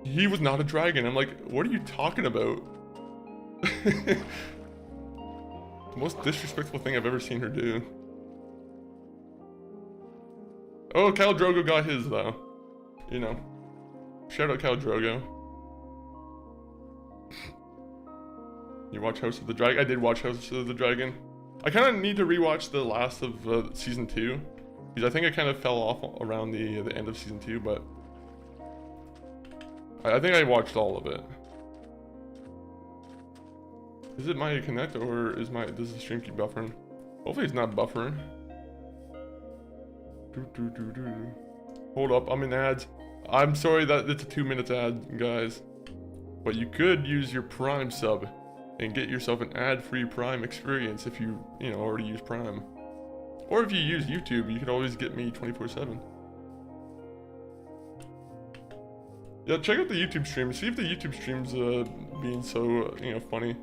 he was not a dragon. I'm like, what are you talking about? The most disrespectful thing I've ever seen her do. Oh, Khal Drogo got his though. You know. Shout out Khal Drogo. You watch House of the Dragon? I did watch House of the Dragon. I kind of need to rewatch the last of season 2. Because I think I kind of fell off around the end of season 2, but I think I watched all of it. Is it my connect or is does the stream keep buffering? Hopefully it's not buffering. Hold up, I'm in ads. I'm sorry that it's a 2-minute ad, guys. But you could use your Prime sub and get yourself an ad-free Prime experience if you already use Prime. Or if you use YouTube, you can always get me 24/7. Yeah, check out the YouTube stream. See if the YouTube stream's being so, funny.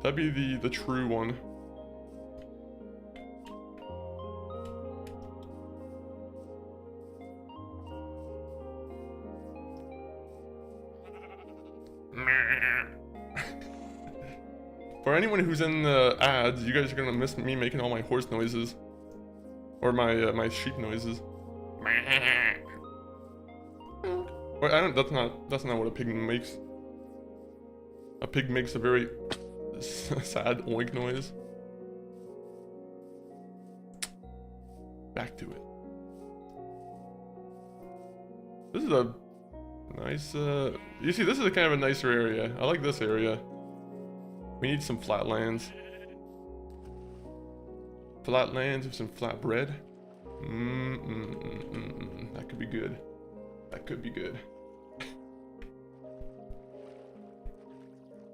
That'd be the true one. For anyone who's in the ads, you guys are gonna miss me making all my horse noises. Or my sheep noises. Wait, that's not what a pig makes. A pig makes a very sad oink noise. Back to it. This is a nice, you see, this is a kind of a nicer area. I like this area. We need some flatlands. Flatlands with some flat bread. That could be good. That could be good.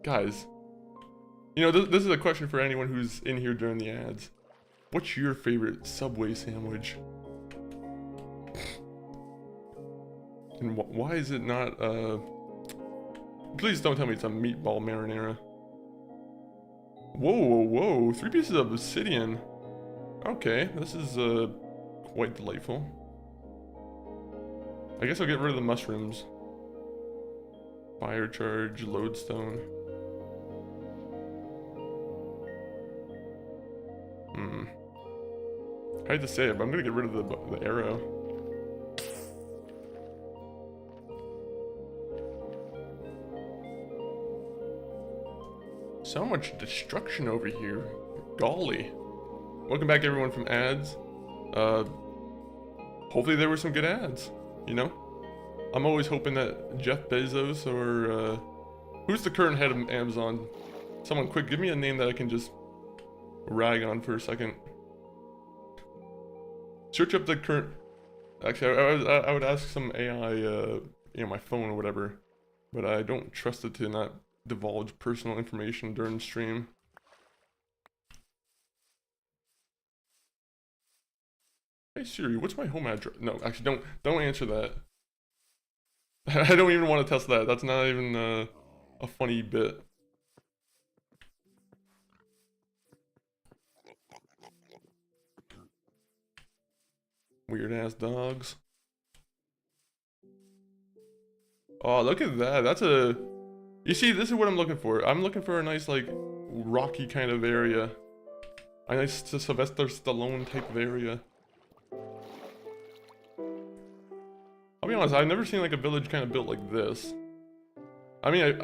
Guys, this is a question for anyone who's in here during the ads. What's your favorite Subway sandwich? And why is it not, please don't tell me it's a meatball marinara. Whoa, 3 pieces of obsidian. Okay, this is, quite delightful. I guess I'll get rid of the mushrooms. Fire charge, lodestone. I hate to say it, but I'm gonna get rid of the arrow. So much destruction over here. Golly. Welcome back everyone from ads. Hopefully there were some good ads, I'm always hoping that Jeff Bezos or, who's the current head of Amazon? Someone quick, give me a name that I can just rag on for a second. Search up the current, actually I would ask some AI, my phone or whatever, but I don't trust it to not divulge personal information during the stream. Hey Siri, what's my home address? No, actually don't answer that. I don't even want to test that. That's not even a funny bit. Weird ass dogs. Oh, look at that. That's a... You see, this is what I'm looking for. I'm looking for a nice, like, rocky kind of area. A nice Sylvester Stallone type of area. I'll be honest, I've never seen like a village kind of built like this. I mean,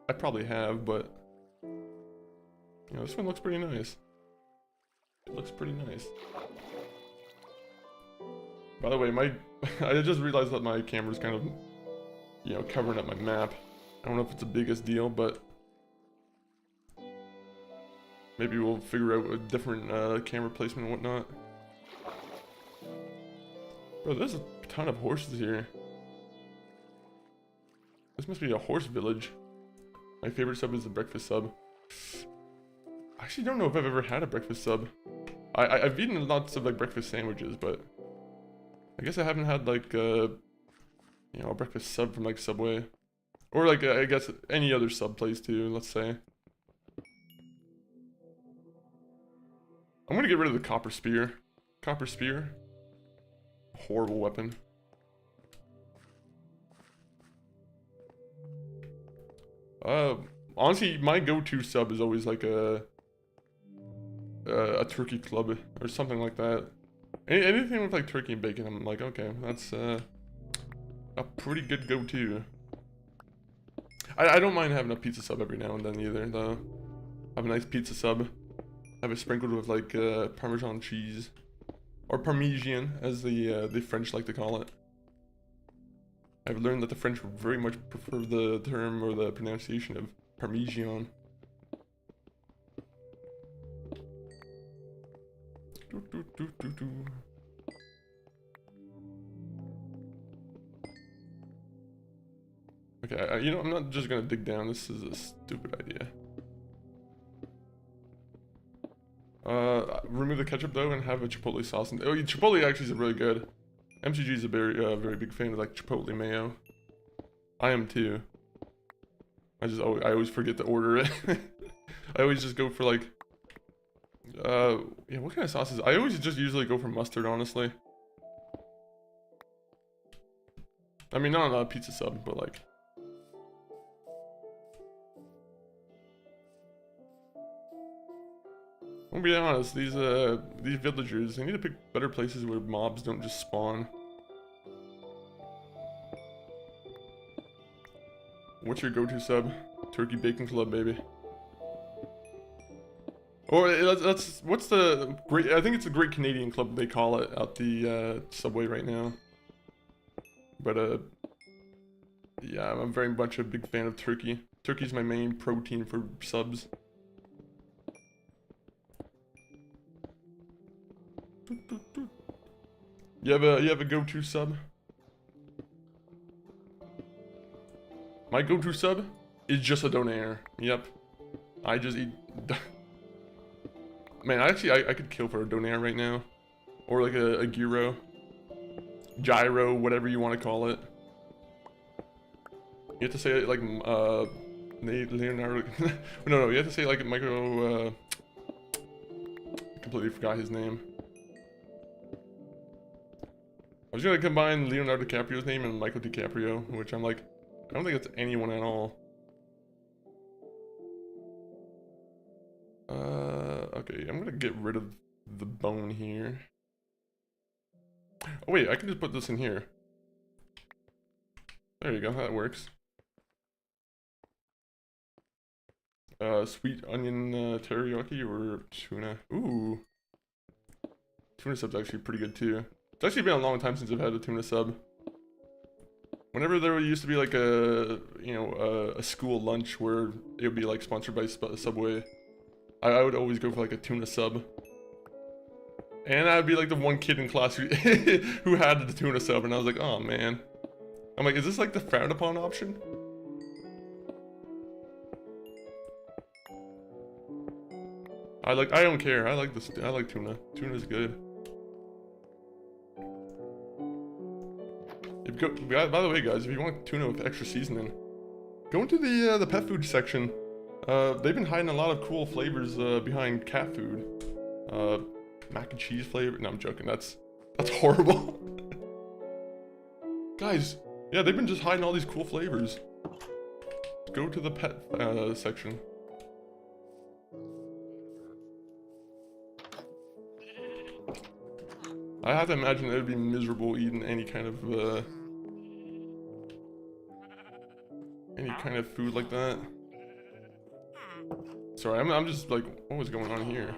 I probably have, but... this one looks pretty nice. It looks pretty nice. By the way, I just realized that my camera's kind of, covering up my map. I don't know if it's the biggest deal, but Maybe we'll figure out a different camera placement and whatnot. Bro, there's a ton of horses here. This must be a horse village. My favorite sub is the breakfast sub. I actually don't know if I've ever had a breakfast sub. I've eaten lots of like breakfast sandwiches, but I guess I haven't had like you know, a breakfast sub from like Subway, or like I guess any other sub place too. Let's say I'm gonna get rid of the copper spear. Copper spear, horrible weapon. Honestly, my go-to sub is always like a turkey club or something like that. Anything with like turkey and bacon, I'm like, okay, that's a pretty good go-to. I don't mind having a pizza sub every now and then either, though. Have a nice pizza sub. Have it sprinkled with like Parmesan cheese, or Parmesan, as the French like to call it. I've learned that the French very much prefer the term or the pronunciation of Parmesan. Okay, you know, I'm not just gonna dig down. This is a stupid idea. Remove the ketchup though and have a chipotle sauce. Oh, chipotle actually is really good. MCG is a very big fan of like chipotle mayo. I am too. I always forget to order it. I always just go for like, yeah, what kind of sauces? I always just usually go for mustard, honestly. I mean, not on a pizza sub, but like. I'm gonna be honest, these villagers, they need to pick better places where mobs don't just spawn. What's your go-to sub? Turkey Bacon Club, baby. Or what's the great? I think it's a Great Canadian Club they call it out the subway right now. But yeah, I'm very much a big fan of turkey. Turkey's my main protein for subs. You have a go-to sub? My go-to sub is just a donair. Yep. I just eat. Man, I could kill for a donair right now, or like a gyro, gyro, whatever you want to call it. You have to say it like Leonardo. No, you have to say it like Michael. Completely forgot his name. I was gonna combine Leonardo DiCaprio's name and Michael DiCaprio, which I'm like, I don't think that's anyone at all. Okay, I'm gonna get rid of the bone here. Oh wait, I can just put this in here. There you go, that works. Sweet onion teriyaki or tuna. Ooh. Tuna sub's actually pretty good too. It's actually been a long time since I've had a tuna sub. Whenever there used to be like a, you know, a school lunch where it would be like sponsored by Subway, I would always go for like a tuna sub. And I'd be like the one kid in class who, who had the tuna sub, and I was like, oh man. I'm like, is this like the frowned upon option? I don't care. I like this. I like tuna. Tuna's good. By the way, guys, if you want tuna with extra seasoning, go into the pet food section. They've been hiding a lot of cool flavors behind cat food. Mac and cheese flavor. No, I'm joking. That's horrible. Guys, yeah, they've been just hiding all these cool flavors. Go to the pet section. I have to imagine it would be miserable eating any kind of food like that. Sorry, I'm just like, what was going on here?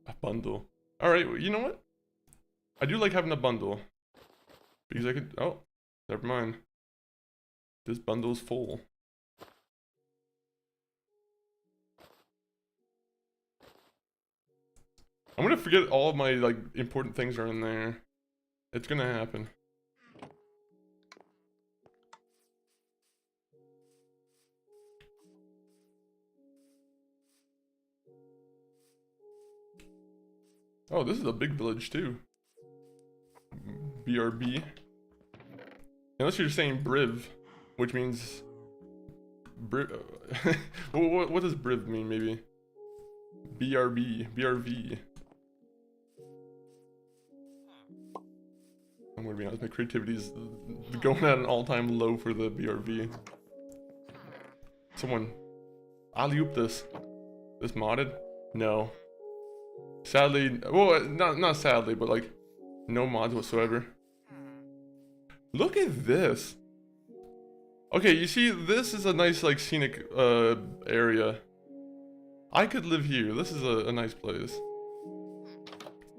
A bundle. All right, well, you know what? I do like having a bundle. Because I could, oh, never mind. This bundle's full. I'm gonna forget all of my, like, important things are in there. It's gonna happen. Oh, this is a big village too. BRB. Unless you're saying Briv, which means Briv. what does Briv mean? Maybe BRV. I'm gonna be honest, my creativity's going at an all-time low for the BRV. Someone alley-oop this. This modded? No. Sadly, well, not sadly, but like, no mods whatsoever. Look at this. Okay, you see, this is a nice, like, scenic area. I could live here. This is a nice place.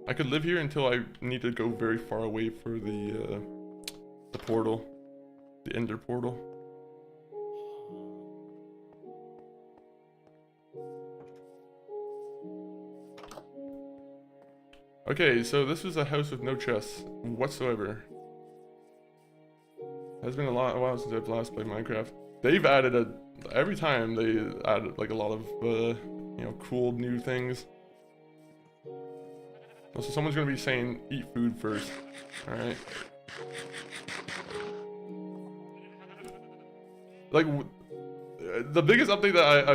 I could live here until I need to go very far away for the portal, the Ender portal. Okay, so this was a house with no chests whatsoever. It's been a while since I've last played Minecraft. They've added every time they add like a lot of you know, cool new things. Also, someone's gonna be saying eat food first. All right. Like the biggest update that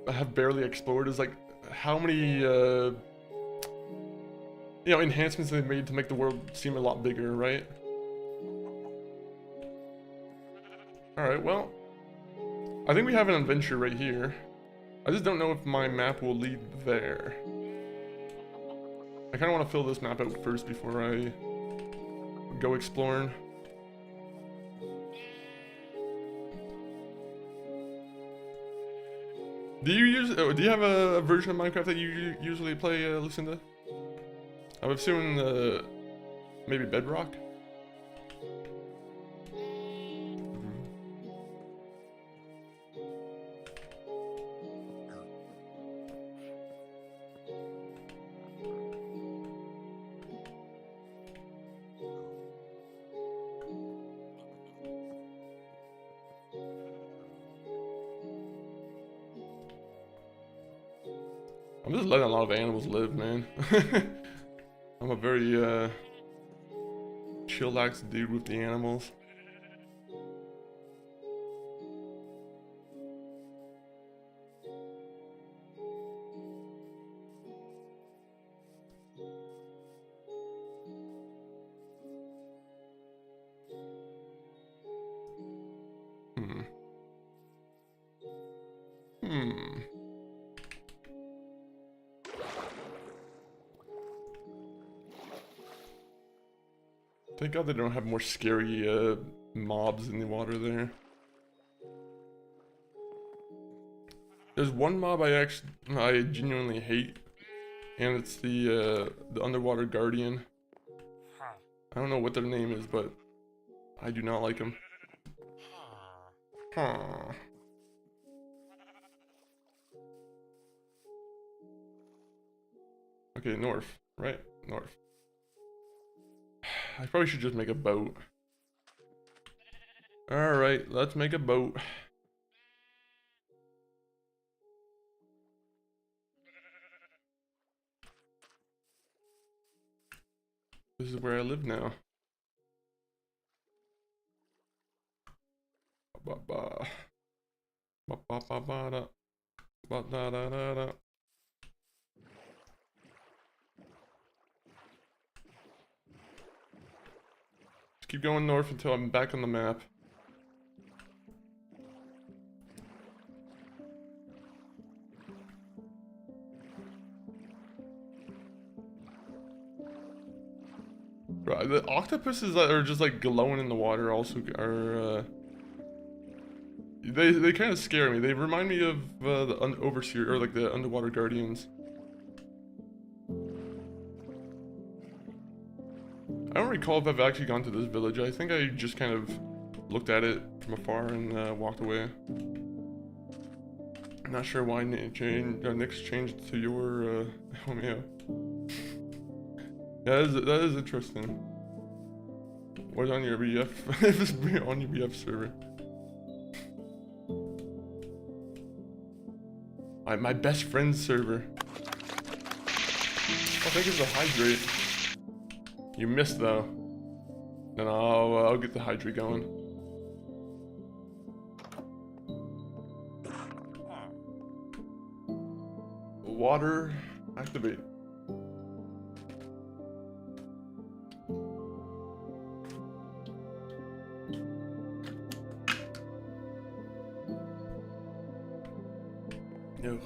I have barely explored is like how many you know, enhancements they've made to make the world seem a lot bigger, right? Alright, well, I think we have an adventure right here. I just don't know if my map will lead there. I kind of want to fill this map out first before I go exploring. Do you have a version of Minecraft that you usually play, Lucinda? I'm assuming maybe Bedrock? I'm just letting a lot of animals live, man. I'm a very chillax dude with the animals. Thank God they don't have more scary mobs in the water there. There's one mob I genuinely hate, and it's the underwater guardian. I don't know what their name is, but I do not like them. Huh. Okay, north, right? North. I probably should just make a boat. Alright, let's make a boat. This is where I live now. Ba ba ba ba ba ba da ba da da da da. Just keep going north until I'm back on the map. Right, the octopuses that are just like glowing in the water also are they kind of scare me. They remind me of the overseer, or like the underwater guardians. I don't recall if I've actually gone to this village. I think I just kind of looked at it from afar and walked away. I'm not sure why Nick's changed to your Romeo. That is interesting. What's on your BF? If it's on your BF server. My best friend's server. I think it's a hydrate. You missed though. Then I'll get the hydrate going. Water activate. No.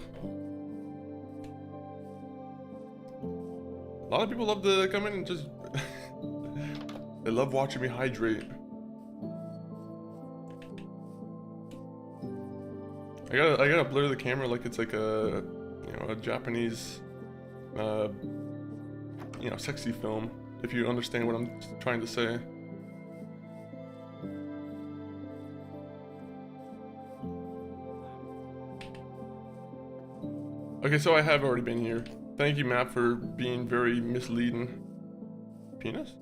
A lot of people love to come in and just they love watching me hydrate. I gotta blur the camera like it's like a a Japanese sexy film, if you understand what I'm trying to say. Okay, so I have already been here. Thank you, map, for being very misleading. Penis?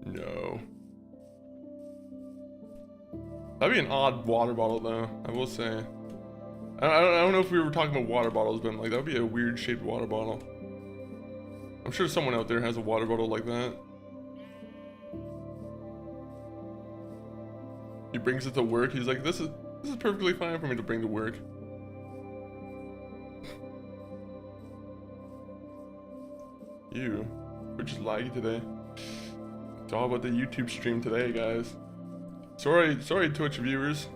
No. That'd be an odd water bottle, though, I will say. I don't know if we were talking about water bottles, but like, that would be a weird shaped water bottle. I'm sure someone out there has a water bottle like that. He brings it to work. He's like, this is perfectly fine for me to bring to work. You, we're just laggy today. It's all about the YouTube stream today, guys. Sorry, Twitch viewers.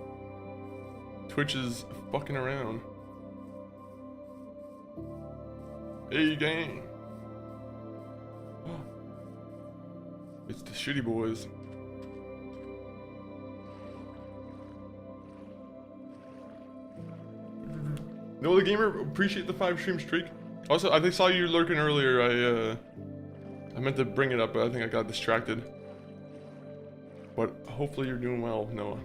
Twitch is fucking around. Hey, gang. It's the shitty boys. No, the gamer, appreciate the 5 stream streak. Also, I saw you lurking earlier. I meant to bring it up, but I think I got distracted. But hopefully you're doing well, Noah.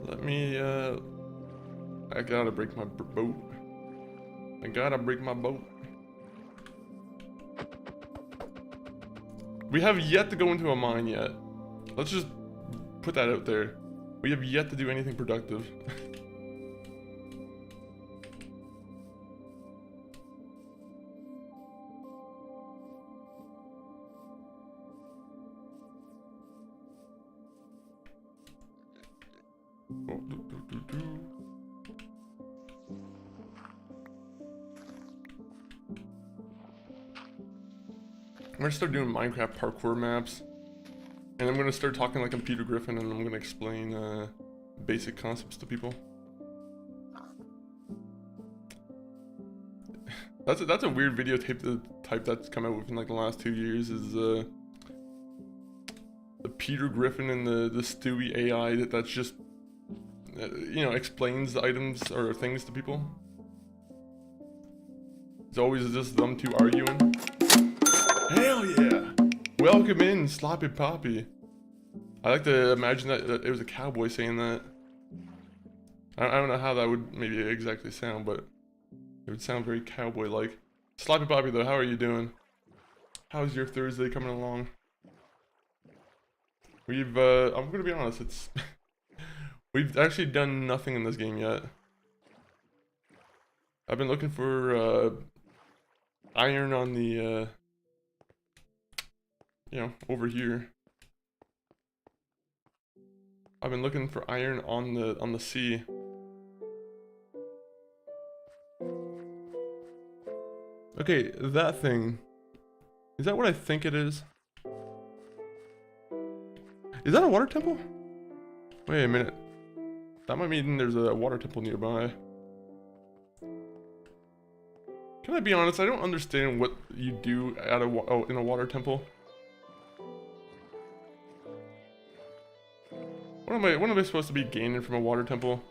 Let me, I gotta break my boat. I gotta break my boat. We have yet to go into a mine yet. Let's just put that out there. We have yet to do anything productive. I'm gonna start doing Minecraft parkour maps, and I'm gonna start talking like Computer Griffin, and I'm gonna explain basic concepts to people. That's a weird videotape type that's come out within like the last 2 years. Is the Peter Griffin and the Stewie AI that's just explains the items or things to people. It's always just them two arguing. Hell yeah! Welcome in, Sloppy Poppy. I like to imagine that it was a cowboy saying that. I don't know how that would maybe exactly sound, but it would sound very cowboy-like. Sloppy Poppy, though, how are you doing? How's your Thursday coming along? I'm gonna be honest, it's... We've actually done nothing in this game yet. I've been looking for, iron on the, over here. I've been looking for iron on the sea. Okay, that thing. Is that what I think it is? Is that a water temple? Wait a minute. That might mean there's a water temple nearby. Can I be honest? I don't understand what you do at in a water temple. What am I supposed to be gaining from a water temple?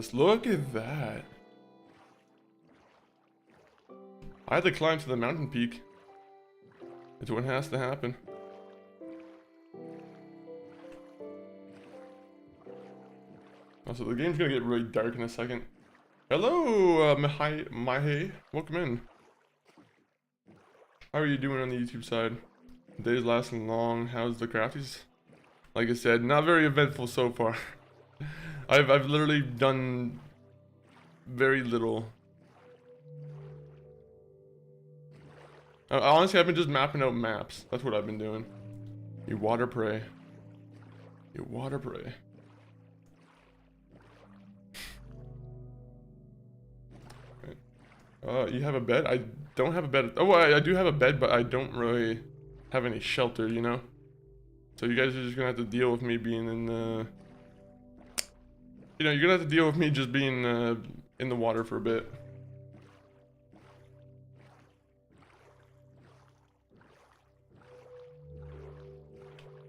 this. Look at that. I had to climb to the mountain peak. It's what has to happen. Also, the game's gonna get really dark in a second. Hello, Mahe. Welcome in. How are you doing on the YouTube side? Days lasting long. How's the crafties? Like I said, not very eventful so far. I've literally done very little. Honestly, I've been just mapping out maps. That's what I've been doing. You water prey. You water prey. You have a bed? I don't have a bed. Oh, I do have a bed, but I don't really have any shelter, you know? So you guys are just gonna have to deal with me being in the... You know, you're gonna have to deal with me just being in the water for a bit.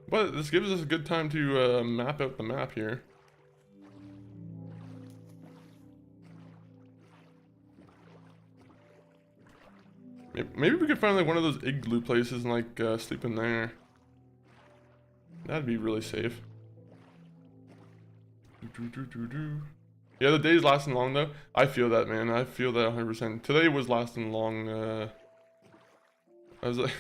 But this gives us a good time to map out the map here. Maybe we could find like one of those igloo places and like sleep in there. That'd be really safe. Yeah, the day's lasting long though. I feel that, man. I feel that 100%. Today was lasting long. I was like,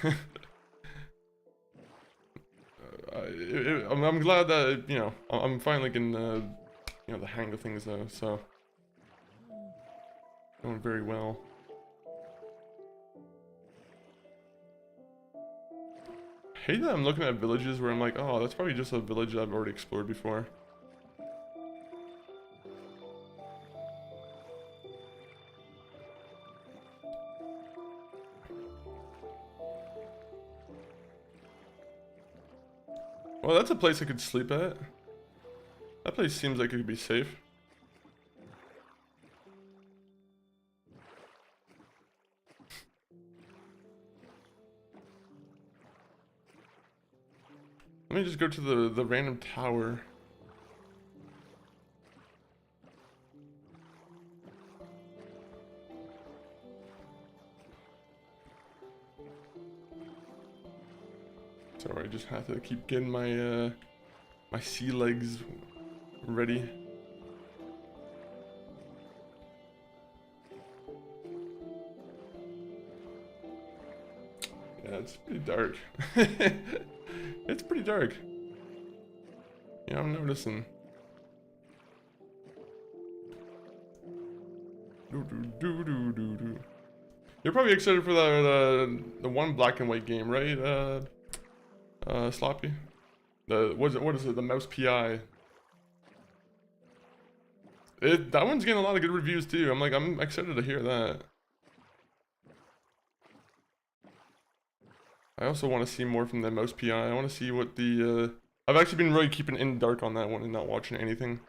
I'm glad that you know I'm finally getting you know the hang of things though. So going very well. I hate that I'm looking at villages where I'm like, oh, that's probably just a village I've already explored before. Well, that's a place I could sleep at. That place seems like it could be safe. Let me just go to the random tower. Sorry, I just have to keep getting my my sea legs ready. Yeah, it's pretty dark. It's pretty dark. Yeah, I'm noticing. You're probably excited for the one black and white game, right? Sloppy. What is it? The mouse PI. That one's getting a lot of good reviews too. I'm excited to hear that. I also want to see more from the mouse PI. I want to see what the I've actually been really keeping in dark on that one and not watching anything.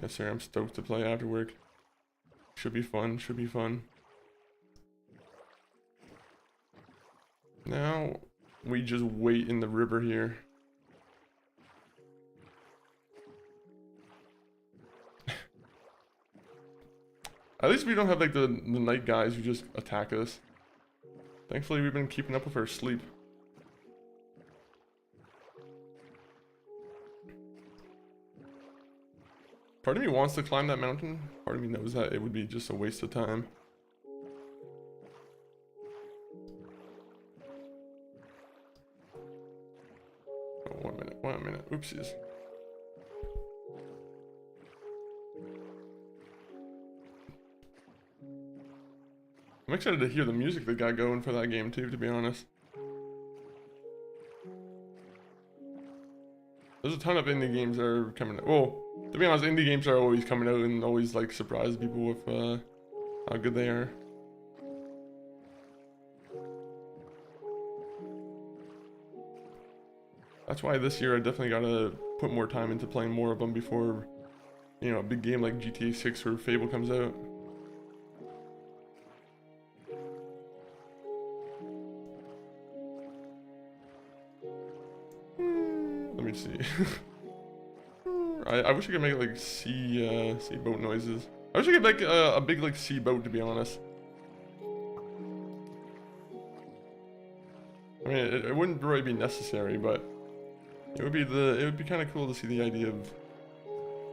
Yes, sir. I'm stoked to play after work. Should be fun. Should be fun. Now we just wait in the river here. At least we don't have like the night guys who just attack us. Thankfully, we've been keeping up with our sleep. Part of me wants to climb that mountain. Part of me knows that it would be just a waste of time. Oh, 1 minute, 1 minute. Oopsies. I'm excited to hear the music they got going for that game too, to be honest. There's a ton of indie games that are coming out. Well, to be honest, indie games are always coming out and always like surprise people with how good they are. That's why this year I definitely gotta put more time into playing more of them before, you know, a big game like GTA 6 or Fable comes out. Let me see. I wish I could make like sea boat noises. I wish I could make a big like sea boat, to be honest. I mean, it wouldn't really be necessary, but it would be kind of cool to see the idea of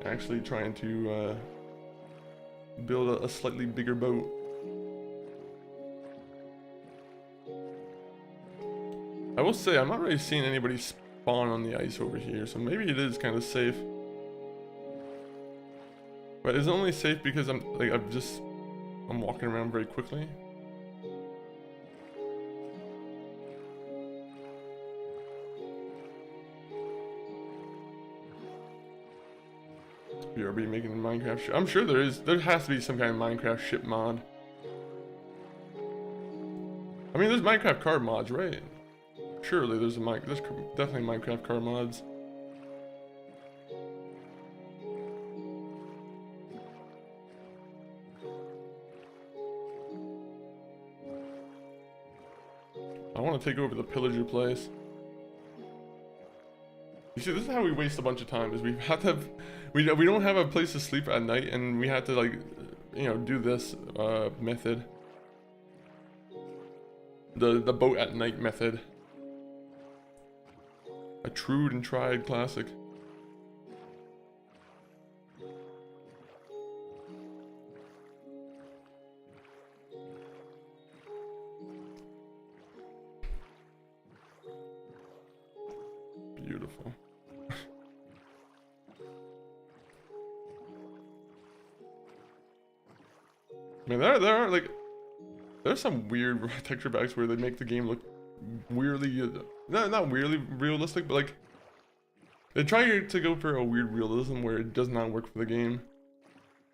actually trying to build a slightly bigger boat. I will say I'm not really seeing anybody spawn on the ice over here, so maybe it is kind of safe. But is it only safe because I'm walking around very quickly? BRB making a Minecraft ship. I'm sure there has to be some kind of Minecraft ship mod. I mean, there's Minecraft car mods, right? Surely there's definitely Minecraft car mods. I want to take over the pillager place. You see, this is how we waste a bunch of time. Is we have to have, we don't have a place to sleep at night, and we have to like, you know, do this method. The boat at night method. A true and tried classic. Beautiful. Man, there are like, there's some weird texture packs where they make the game look weirdly, not weirdly realistic, but like they try to go for a weird realism where it does not work for the game.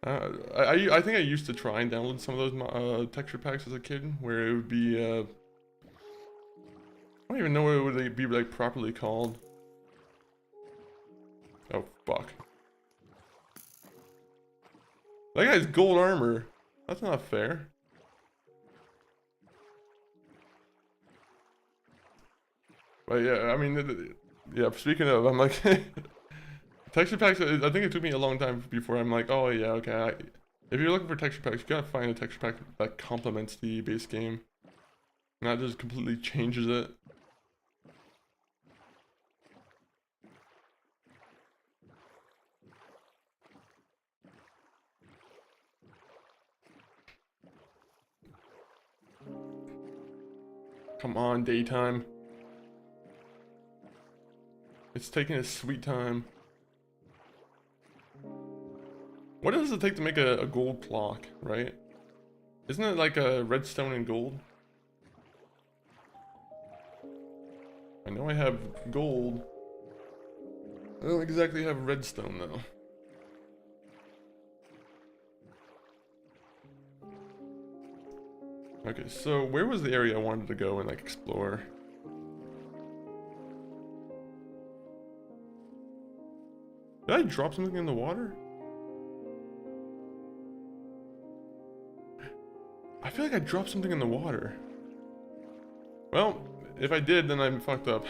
I think I used to try and download some of those texture packs as a kid, where it would be I don't even know what it would be like properly called. Oh fuck! That guy's gold armor. That's not fair. But yeah, I mean, yeah, speaking of, I'm like, texture packs, I think it took me a long time before I'm like, oh yeah, okay, if you're looking for texture packs, you gotta find a texture pack that complements the base game. Not just completely changes it. Come on, daytime. It's taking its sweet time. What does it take to make a gold clock, right? Isn't it like a redstone and gold? I know I have gold. I don't exactly have redstone though. Okay, so where was the area I wanted to go and like explore? Did I drop something in the water? I feel like I dropped something in the water. Well, if I did, then I'm fucked up.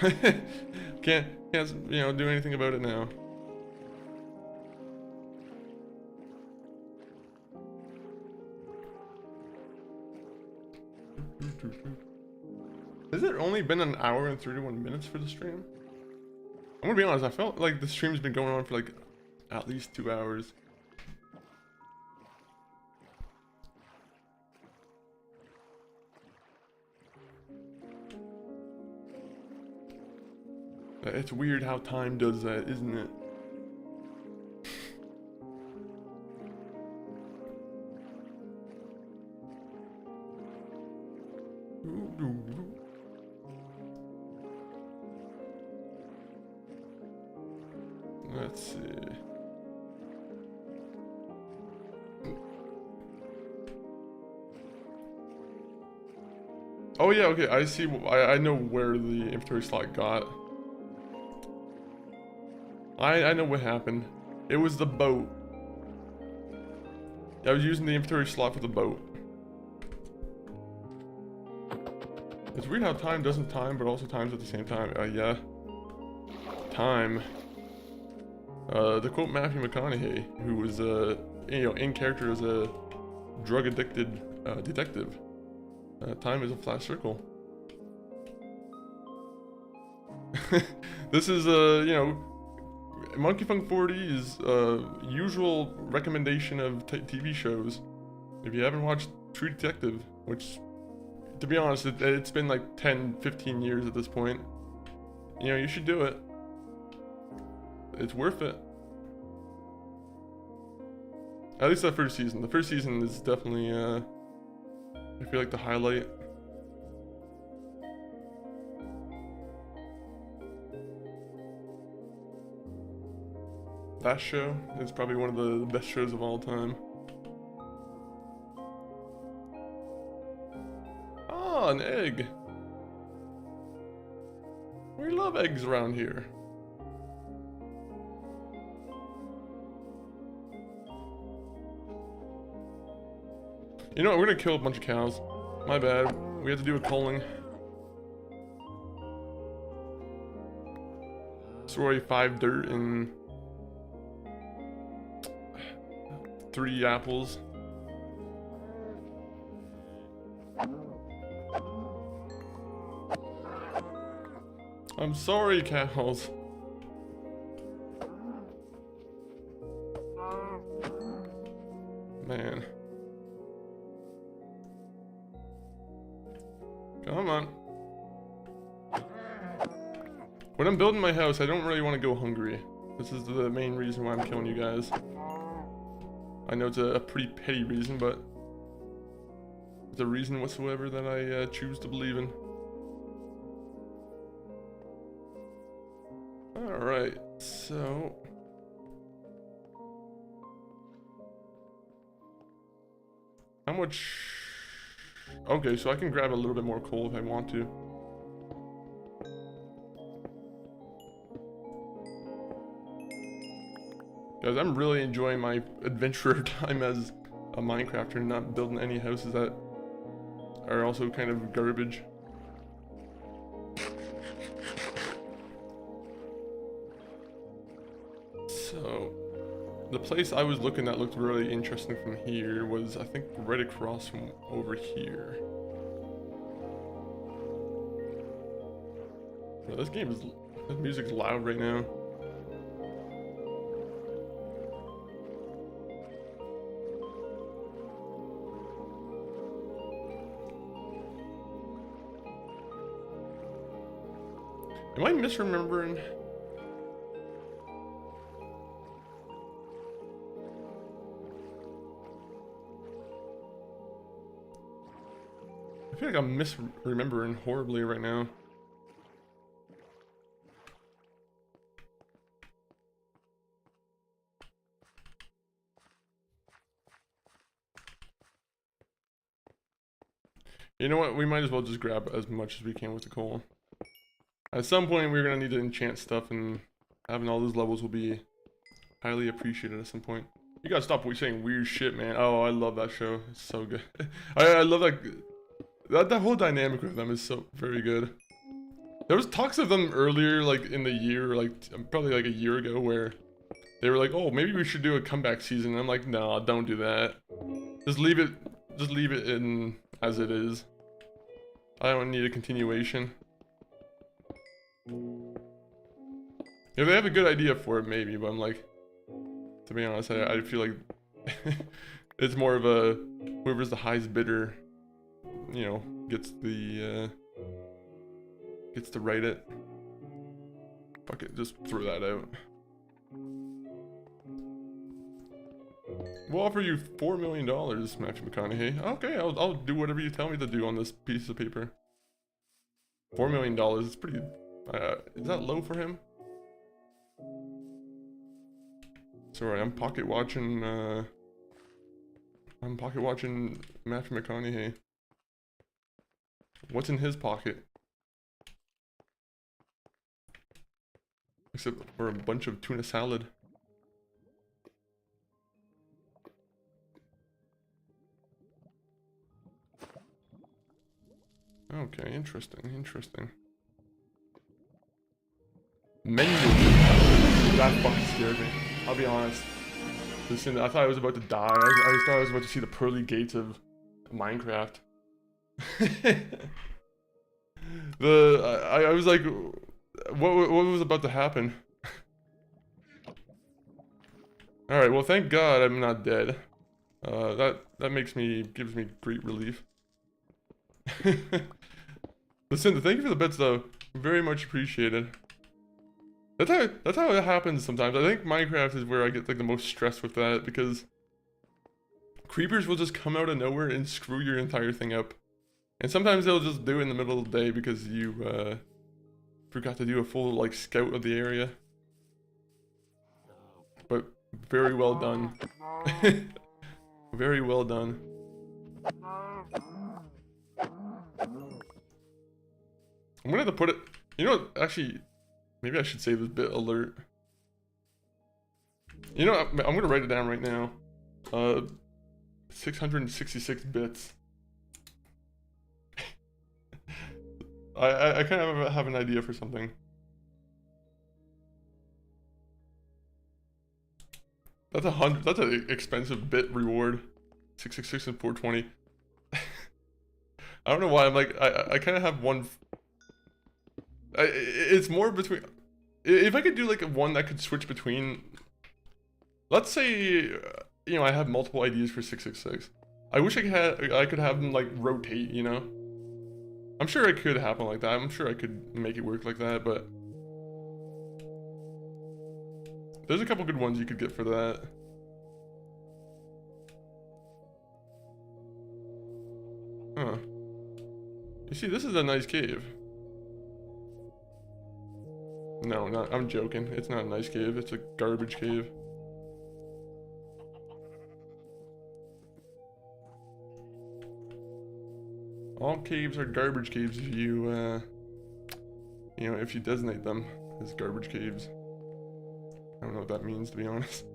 Can't, you know, do anything about it now. Has it only been an hour and 31 minutes for the stream? I'm gonna be honest, I felt like the stream's been going on for like at least 2 hours. It's weird how time does that, isn't it? Let's see. Oh yeah, okay, I see. I know where the inventory slot got. I know what happened. It was the boat. I was using the inventory slot for the boat. It's weird how time doesn't time, but also times at the same time. Yeah. Time. To quote Matthew McConaughey, who was in character as a drug-addicted detective, time is a flat circle. This is Monkey Funk 40 is usual recommendation of TV shows. If you haven't watched True Detective, which, to be honest, it's been like 10-15 years at this point, you should do it. It's worth it. At least that first season. The first season is definitely, I feel like, the highlight. That show is probably one of the best shows of all time. Ah, an egg. We love eggs around here. You know what, we're gonna kill a bunch of cows. My bad, we have to do a culling. Destroy 5 dirt and 3 apples. I'm sorry, cows. Man. Come on. When I'm building my house, I don't really want to go hungry. This is the main reason why I'm killing you guys. I know it's a pretty petty reason, but it's a reason whatsoever that I choose to believe in. Alright, so... how much... okay, so I can grab a little bit more coal if I want to. Guys, I'm really enjoying my adventurer time as a Minecrafter and not building any houses that are also kind of garbage. So, the place I was looking at looked really interesting from here was, I think, right across from over here. Bro, this music's loud right now. Am I misremembering? I feel like I'm misremembering horribly right now. You know what? We might as well just grab as much as we can with the coal. At some point, we're gonna need to enchant stuff, and having all those levels will be highly appreciated at some point. You gotta stop saying weird shit, man. Oh, I love that show. It's so good. I love that whole dynamic with them is so very good. There was talks of them earlier, like in the year, like probably like a year ago, where they were like, "Oh, maybe we should do a comeback season." And I'm like, "No, don't do that. Just leave it in as it is. I don't need a continuation." If they have a good idea for it, maybe, but I'm like, to be honest, I feel like it's more of a whoever's the highest bidder, gets to write it. Fuck it, just throw that out. We'll offer you $4 million, Matthew McConaughey. Okay, I'll do whatever you tell me to do on this piece of paper. $4 million is pretty... is that low for him? Sorry, I'm pocket watching Matthew McConaughey. What's in his pocket? Except for a bunch of tuna salad. Okay, interesting. Menu. that fucking scared me. I'll be honest. Listen, I thought I was about to die. I thought I was about to see the pearly gates of Minecraft. I was like, what was about to happen? All right, well, thank God I'm not dead. That gives me great relief. Listen, thank you for the bits though. Very much appreciated. That's how it happens sometimes. I think Minecraft is where I get like the most stressed with that, because creepers will just come out of nowhere and screw your entire thing up. And sometimes they'll just do it in the middle of the day because you forgot to do a full like scout of the area. But very well done. Very well done. I'm gonna have to put it, you know, actually, maybe I should save this bit alert. You know, I'm gonna write it down right now. 666 bits. I kind of have an idea for something. That's an expensive bit reward. 666 and 420. I don't know why, I'm like, I kind of have one. It's more between, if I could do like one that could switch between, let's say, you know, I have multiple ideas for 666. I wish I could have them like rotate, you know? I'm sure it could happen like that. I'm sure I could make it work like that, but there's a couple good ones you could get for that. Huh. You see, this is a nice cave. No, I'm joking. It's not a nice cave. It's a garbage cave. All caves are garbage caves if you, you know, if you designate them as garbage caves. I don't know what that means, to be honest.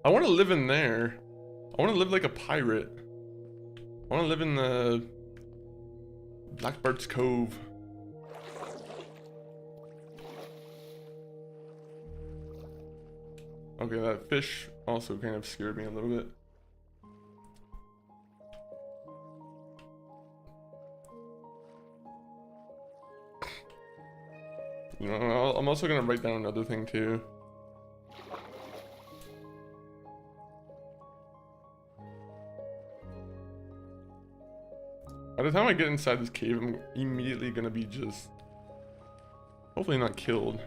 I want to live in there. I want to live like a pirate. I want to live in the Blackbird's Cove. Okay, that fish also kind of scared me a little bit. You know, I'm also gonna write down another thing too. By the time I get inside this cave, I'm immediately gonna be just, hopefully not killed.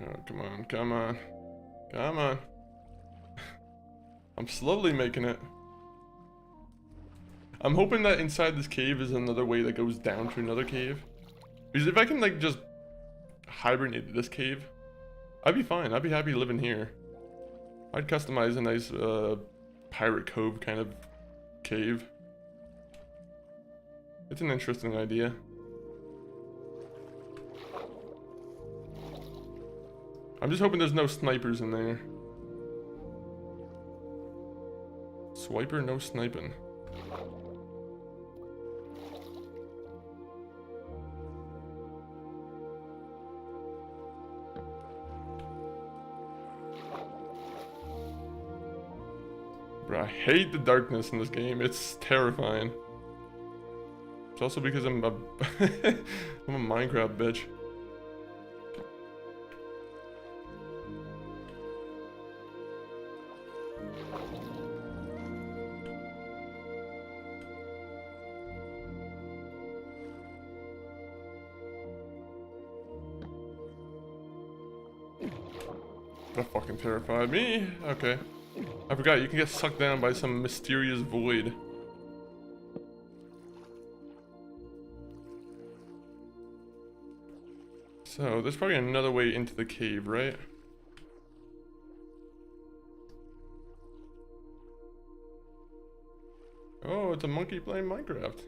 Oh, come on, come on, come on. I'm slowly making it. I'm hoping that inside this cave is another way that goes down to another cave. Because if I can like just hibernate this cave, I'd be fine. I'd be happy living here. I'd customize a nice pirate cove kind of cave. It's an interesting idea. I'm just hoping there's no snipers in there. Swiper, no sniping. Bro, I hate the darkness in this game. It's terrifying. It's also because I'm a I'm a Minecraft bitch. That fucking terrified me. Okay. I forgot, you can get sucked down by some mysterious void. So, there's probably another way into the cave, right? Oh, it's a monkey playing Minecraft.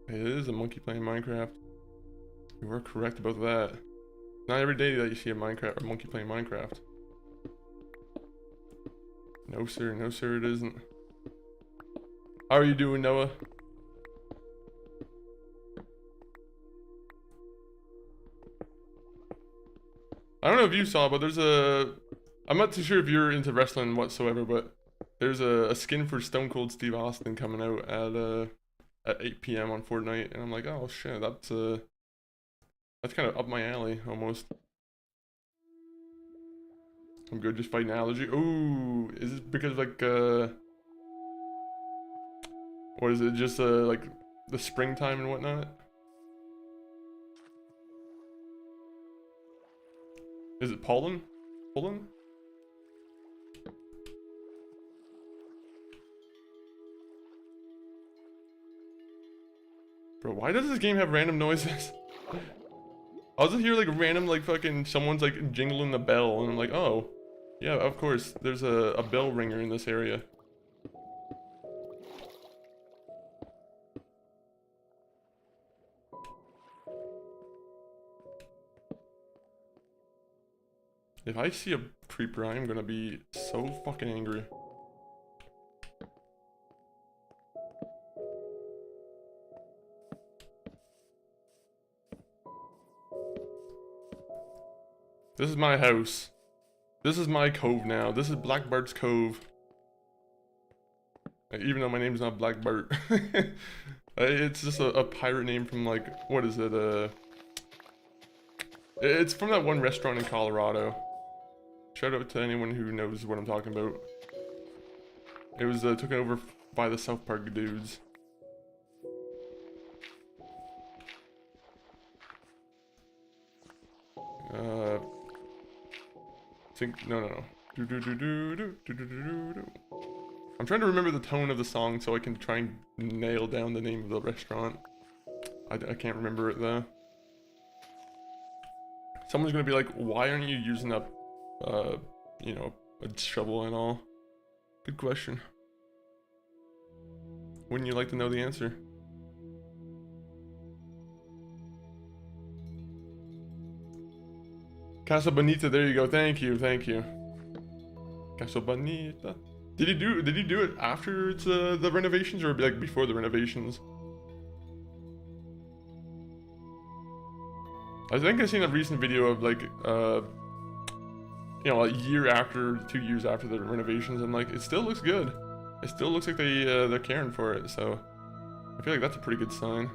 It is a monkey playing Minecraft. You are correct about that. Not every day that you see a Minecraft or monkey playing Minecraft. No sir, it isn't. How are you doing, Noah? I don't know if you saw, but there's a... I'm not too sure if you're into wrestling whatsoever, but there's a skin for Stone Cold Steve Austin coming out at 8 p.m. on Fortnite, and I'm like, oh shit, that's kind of up my alley almost. I'm good, just fighting allergy. Ooh, is it because like what is it? Just like the springtime and whatnot? Is it pollen? Pollen? Bro, why does this game have random noises? I'll just hear like random like fucking someone's like jingling the bell and I'm like, oh, yeah, of course, there's a bell ringer in this area. If I see a creeper, I am gonna be so fucking angry. This is my house. This is my cove now. This is Black Bart's Cove. Even though my name's not Black Bart. It's just a pirate name from like, what is it? It's from that one restaurant in Colorado. Shout out to anyone who knows what I'm talking about. It was taken over by the South Park dudes. No. I'm trying to remember the tone of the song so I can try and nail down the name of the restaurant. I can't remember it though. Someone's gonna be like, why aren't you using up, you know, a shovel and all? Good question. Wouldn't you like to know the answer? Casa Bonita, there you go. Thank you. Casa Bonita. Did he do it after the renovations or like before the renovations? I think I seen a recent video of like you know, a year after, 2 years after the renovations. I'm like, it still looks good. It still looks like they're caring for it. So I feel like that's a pretty good sign.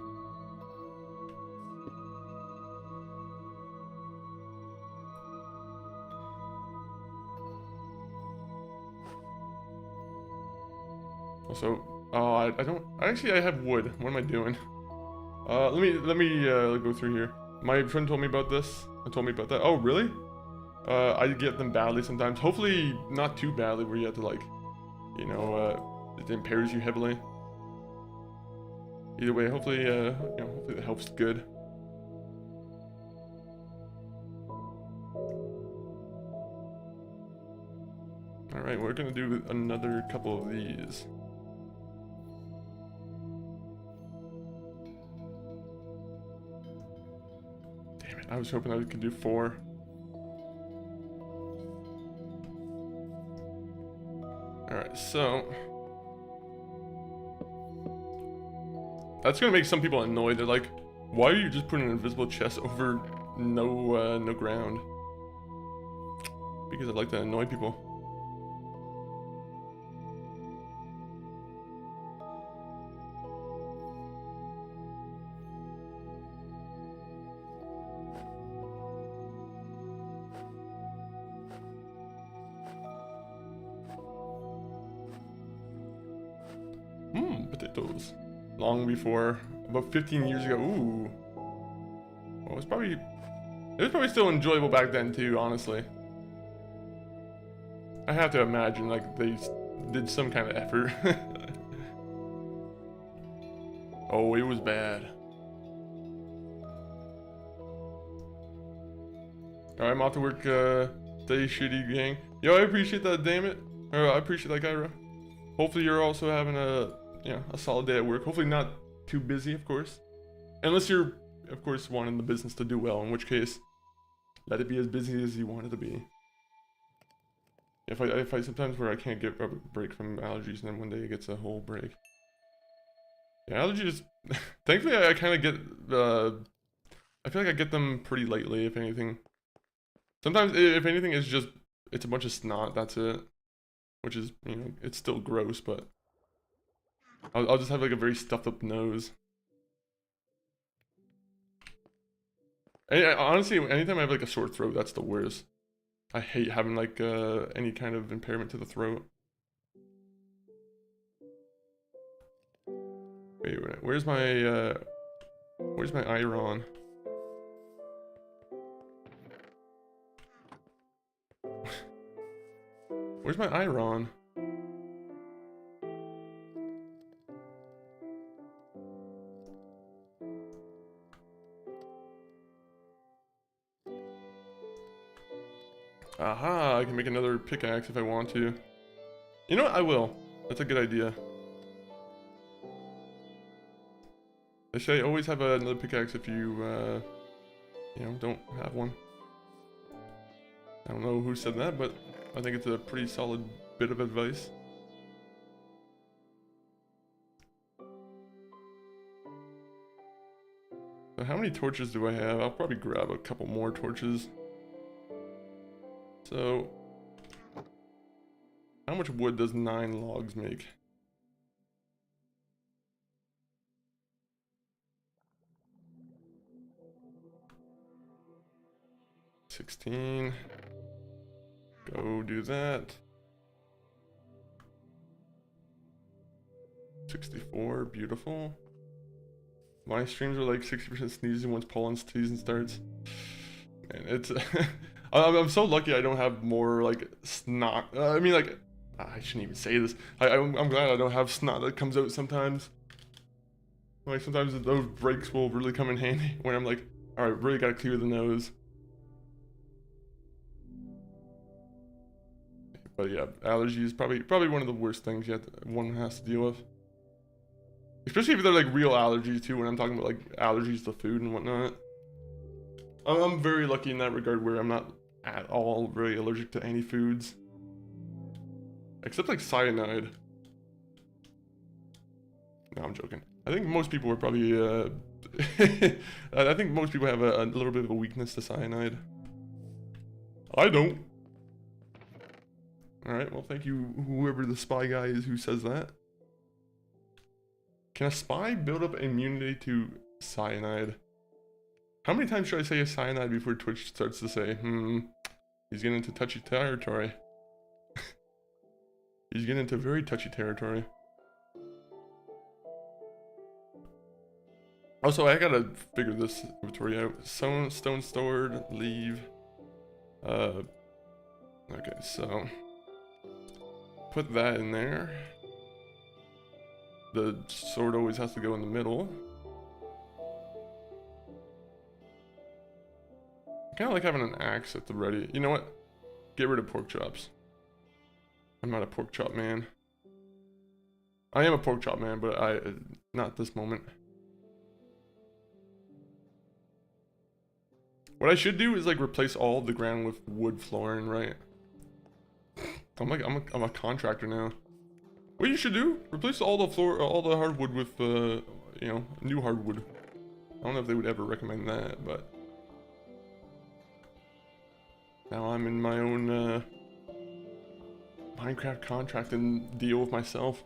Also, oh, I don't. Actually, I have wood. What am I doing? Let me go through here. My friend told me about this. And told me about that. Oh, really? I get them badly sometimes. Hopefully, not too badly, where you have to like, you know, it impairs you heavily. Either way, hopefully, you know, hopefully the help's good. All right, we're gonna do another couple of these. I was hoping I could do 4. Alright, so that's gonna make some people annoyed. They're like, why are you just putting an invisible chest over no ground? Because I like to annoy people. Potatoes. Long before, about 15 years ago. Ooh. Well, it was probably still enjoyable back then too, honestly. I have to imagine like they did some kind of effort. Oh, it was bad. Alright, I'm off to work, stay shitty, gang. Yo, I appreciate that, damn it. I appreciate that, Gyro. Hopefully you're also having a solid day at work. Hopefully not too busy, of course. Unless you're of course, wanting the business to do well, in which case, let it be as busy as you want it to be. If I sometimes where I can't get a break from allergies, and then one day it gets a whole break. Yeah, allergies, thankfully I kind of get, I feel like I get them pretty lately, if anything. Sometimes, if anything, it's a bunch of snot, that's it. Which is, you know, it's still gross, but I'll just have like a very stuffed up nose. Honestly, anytime I have like a sore throat, that's the worst. I hate having like any kind of impairment to the throat. Wait, where's my iron? Where's my iron? Aha, I can make another pickaxe if I want to. You know what? I will. That's a good idea. They say always have another pickaxe if you, you know, don't have one. I don't know who said that, but I think it's a pretty solid bit of advice. So how many torches do I have? I'll probably grab a couple more torches. So, how much wood does 9 logs make? $16. Go do that. 64, beautiful. My streams are like 60% sneezing once pollen season starts. And it's I'm so lucky I don't have more like snot. I mean, like, I shouldn't even say this. I'm glad I don't have snot that comes out sometimes. Like sometimes those breaks will really come in handy when I'm like, all right, really gotta clear the nose. But yeah, allergy is probably one of the worst things one has to deal with. Especially if they're like real allergies too, when I'm talking about like allergies to food and whatnot. I'm very lucky in that regard where I'm not at all really allergic to any foods. Except like cyanide. No, I'm joking. I think most people are probably, I think most people have a little bit of a weakness to cyanide. I don't. Alright, well thank you, whoever the spy guy is who says that. Can a spy build up immunity to cyanide? How many times should I say a cyanide before Twitch starts to say, he's getting into touchy territory. He's getting into very touchy territory. Also, I gotta figure this inventory out. Stone stored, leave. Okay, so put that in there. The sword always has to go in the middle. I kind of like having an axe at the ready. You know what? Get rid of pork chops. I'm not a pork chop man. I am a pork chop man, but not at this moment. What I should do is like replace all of the ground with wood flooring, right? I'm a contractor now. What you should do? Replace all the hardwood with you know, new hardwood. I don't know if they would ever recommend that, but now I'm in my own Minecraft contracting deal with myself.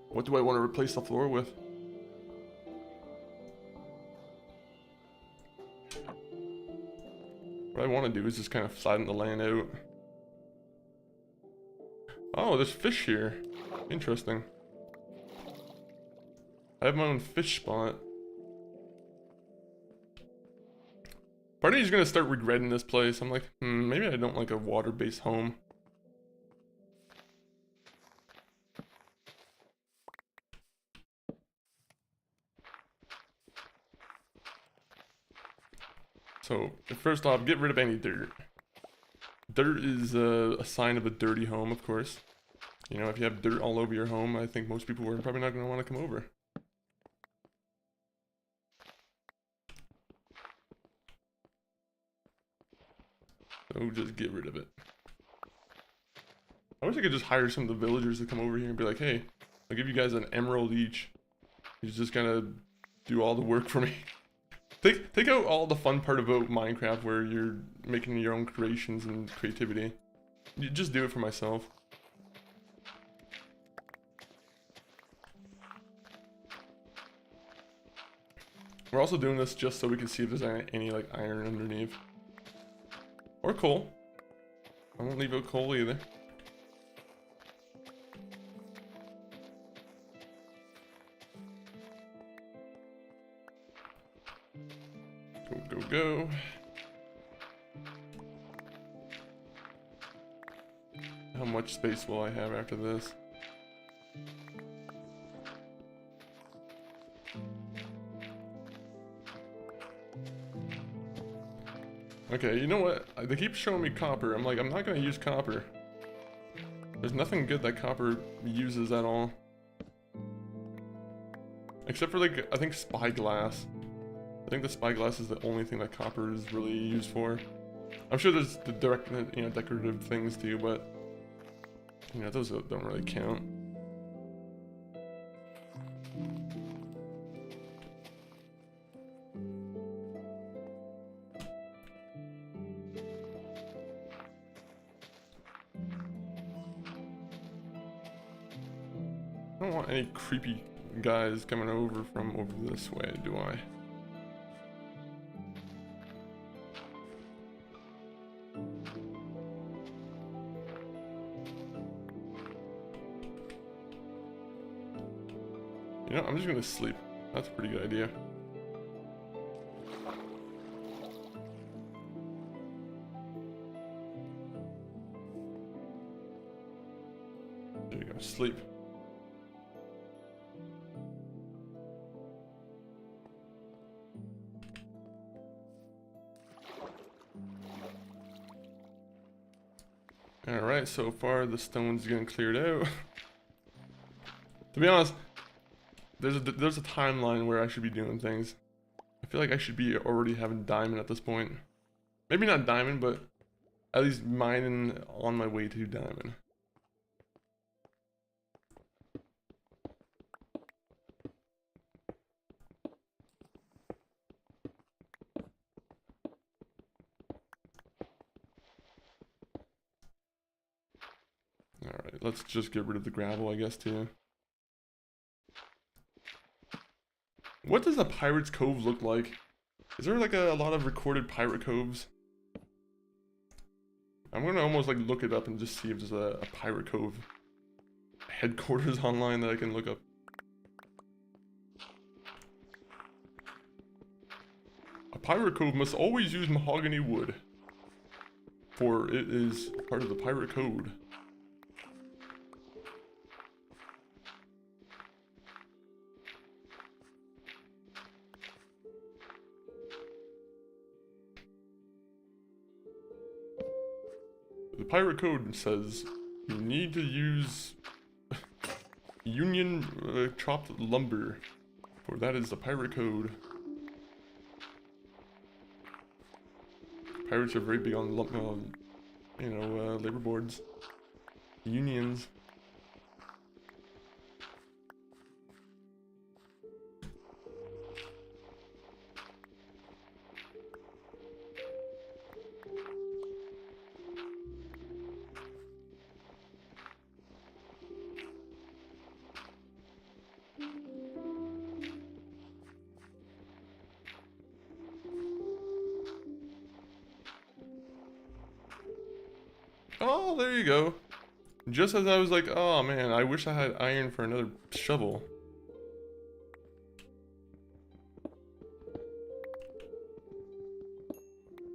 What do I want to replace the floor with? What I want to do is just kind of flatten the land out. Oh, there's fish here. Interesting. I have my own fish spot. Part of me's gonna start regretting this place. I'm like, maybe I don't like a water-based home. So, first off, get rid of any dirt. Dirt is a sign of a dirty home, of course. You know, if you have dirt all over your home, I think most people are probably not going to want to come over. So just get rid of it. I wish I could just hire some of the villagers to come over here and be like, hey, I'll give you guys an emerald each. You just gonna do all the work for me. Take out all the fun part about Minecraft where you're making your own creations and creativity. You just do it for myself. We're also doing this just so we can see if there's any like iron underneath. Or coal. I won't leave out coal either. Go. How much space will I have after this? Okay, you know what? They keep showing me copper. I'm like, I'm not gonna use copper. There's nothing good that copper uses at all. Except for like, I think spyglass. I think the spyglass is the only thing that copper is really used for. I'm sure there's the direct, you know, decorative things too, but you know, those don't really count. I don't want any creepy guys coming over from over this way, do I? You know, I'm just gonna sleep. That's a pretty good idea. There you go, sleep. Alright, so far the stone's getting cleared out. To be honest, there's a timeline where I should be doing things. I feel like I should be already having diamond at this point. Maybe not diamond, but at least mining on my way to diamond. Alright, let's just get rid of the gravel, I guess, too. What does a pirate's cove look like? Is there like a lot of recorded pirate coves? I'm gonna almost like look it up and just see if there's a pirate cove headquarters online that I can look up. A pirate cove must always use mahogany wood, for it is part of the pirate code. The pirate code says you need to use union chopped lumber, for that is the pirate code. Pirates are very big on labor boards, unions. Oh, there you go. Just as I was like, oh man, I wish I had iron for another shovel.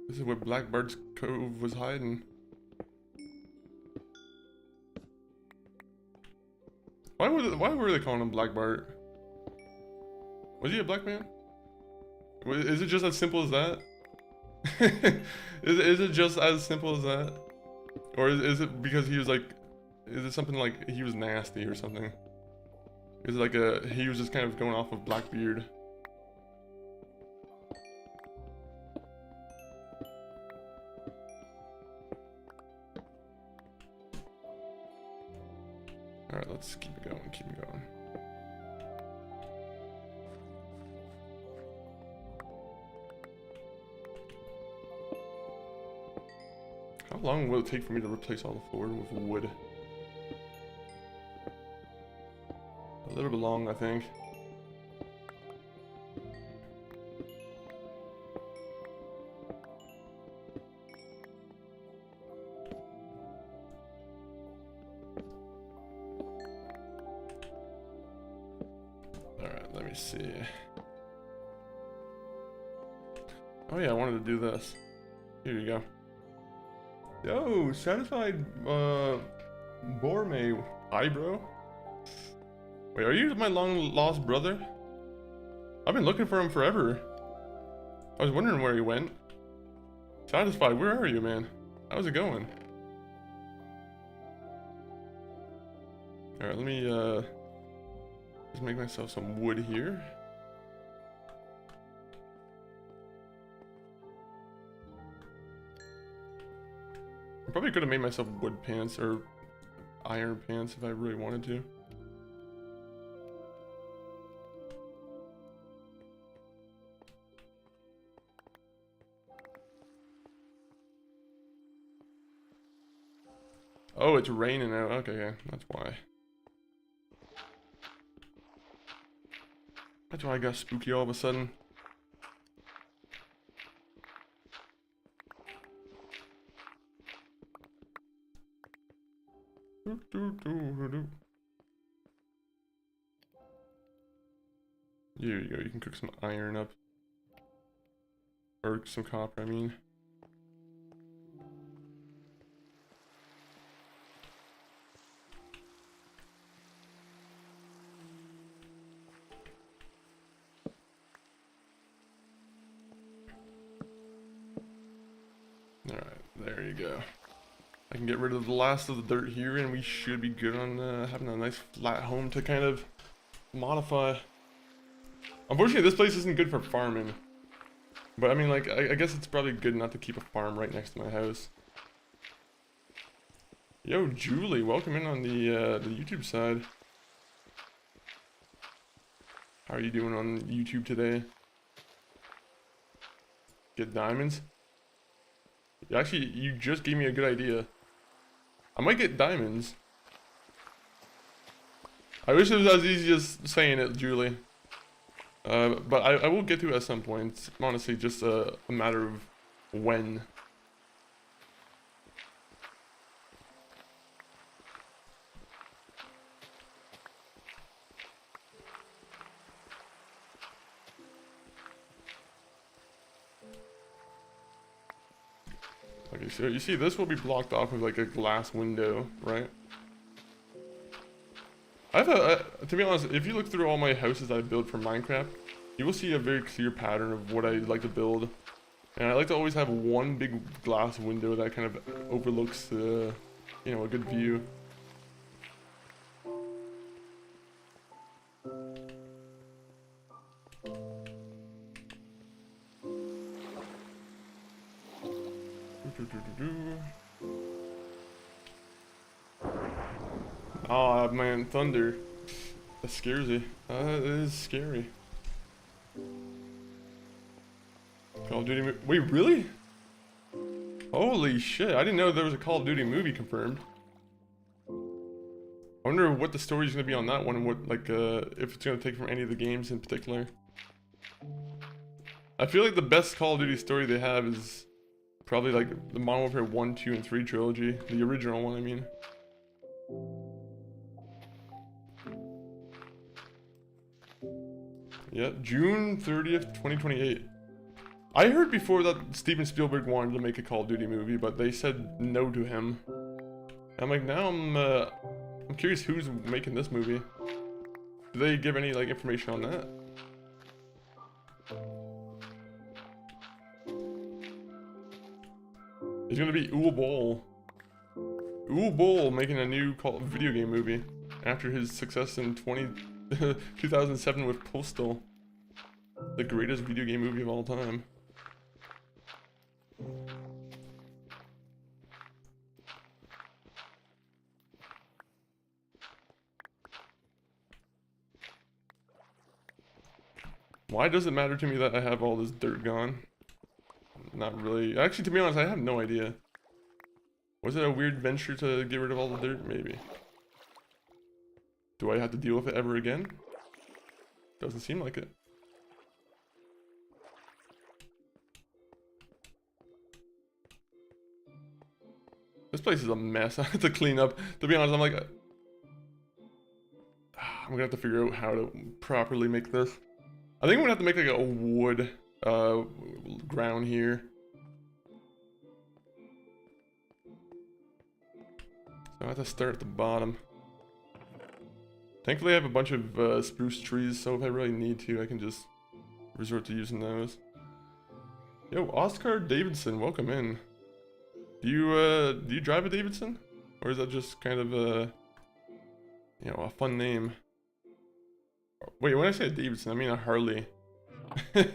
This is where Blackbird's Cove was hiding. Why were they calling him Black Bart? Was he a black man? Is it just as simple as that? is it just as simple as that? Or is it because he was like, is it something like he was nasty or something? Is it like he was just kind of going off of Blackbeard? Alright, let's keep it going, keep it going. How long will it take for me to replace all the floor with wood? A little bit long, I think. Alright, let me see. Oh yeah, I wanted to do this. Here you go. Yo, satisfied Borme. Hi, bro. Wait, are you my long lost brother? I've been looking for him forever. I was wondering where he went. Satisfied, where are you, man? How's it going? Alright, let me just make myself some wood here. I probably could have made myself wood pants or iron pants if I really wanted to. Oh, it's raining out. Okay, yeah, that's why. That's why I got spooky all of a sudden. Here you go, you can cook some iron up. Or some copper, I mean. Alright, there you go. I can get rid of the last of the dirt here and we should be good on having a nice flat home to kind of modify. Unfortunately, this place isn't good for farming. But I mean, like, I guess it's probably good not to keep a farm right next to my house. Yo, Julie, welcome in on the YouTube side. How are you doing on YouTube today? Get diamonds? Actually, you just gave me a good idea. I might get diamonds. I wish it was as easy as saying it, Julie. But I will get to it at some point. It's honestly just a matter of when. Okay, so you see this will be blocked off with like a glass window, right? To be honest, if you look through all my houses I built for Minecraft, you will see a very clear pattern of what I like to build. And I like to always have one big glass window that kind of overlooks the, you know, a good view. Oh man, thunder. That scares you. That is scary. Call of Duty wait, really? Holy shit, I didn't know there was a Call of Duty movie confirmed. I wonder what the story's gonna be on that one and what, like, if it's gonna take from any of the games in particular. I feel like the best Call of Duty story they have is probably like the Modern Warfare 1, 2, and 3 trilogy. The original one, I mean. Yeah, June 30th, 2028. I heard before that Steven Spielberg wanted to make a Call of Duty movie, but they said no to him. I'm like, now I'm curious who's making this movie. Do they give any like information on that? It's gonna be Uwe Boll. Uwe Boll making a new video game movie after his success in 2007 with Postal, the greatest video game movie of all time. Why does it matter to me that I have all this dirt gone? Not really. Actually, to be honest, I have no idea. Was it a weird venture to get rid of all the dirt? Maybe. Do I have to deal with it ever again? Doesn't seem like it. This place is a mess. I have to clean up. To be honest, I'm like... I'm gonna have to figure out how to properly make this. I think I'm gonna have to make like a wood ground here. So I have to start at the bottom. Thankfully I have a bunch of spruce trees, so if I really need to, I can just resort to using those. Yo, Oscar Davidson, welcome in. Do you drive a Davidson? Or is that just kind of a, you know, a fun name? Wait, when I say a Davidson, I mean a Harley. I'm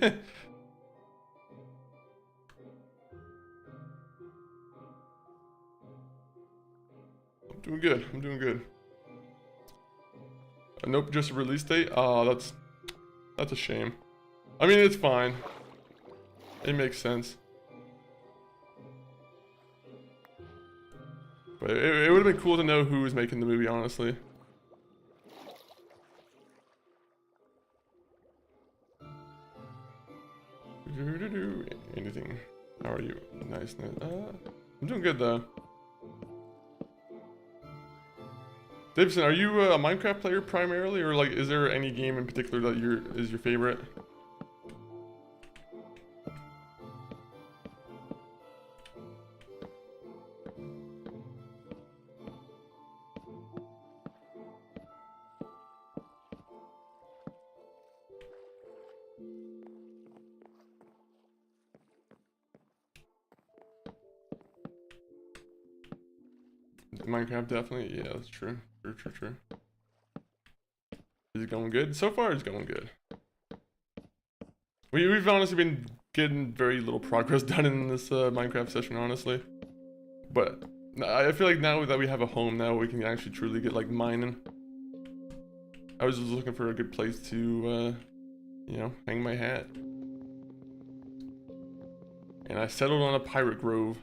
doing good, I'm doing good. Nope, just a release date? Oh, that's a shame. I mean, it's fine. It makes sense. But it would have been cool to know who was making the movie, honestly. Anything. How are you? Nice, nice. I'm doing good, though. Davidson, are you a Minecraft player primarily, or like, is there any game in particular that is your favorite? Minecraft, definitely. Yeah, that's true. True. Is it going good? So far, it's going good. We've honestly been getting very little progress done in this Minecraft session, honestly. But I feel like now that we have a home, now we can actually truly get like mining. I was just looking for a good place to, you know, hang my hat. And I settled on a pirate grove.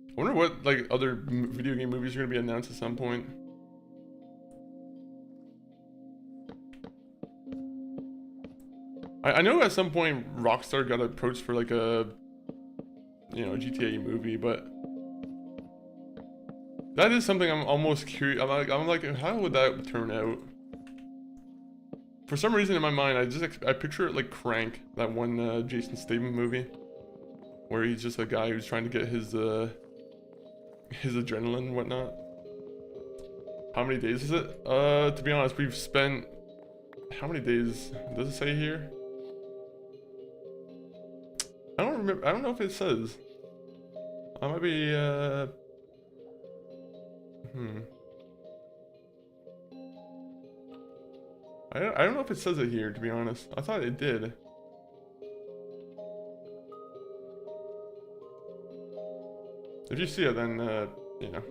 I wonder what like other video game movies are gonna be announced at some point. I know at some point Rockstar got approached for like a, you know, GTA movie, but that is something I'm almost curious. I'm like, how would that turn out? For some reason in my mind, I picture it like Crank, that one Jason Statham movie, where he's just a guy who's trying to get his adrenaline and whatnot. How many days is it? To be honest, we've spent... How many days? Does it say here? I don't remember. I don't know if it says. I might be, I don't know if it says it here, to be honest. I thought it did. If you see it, then, you know,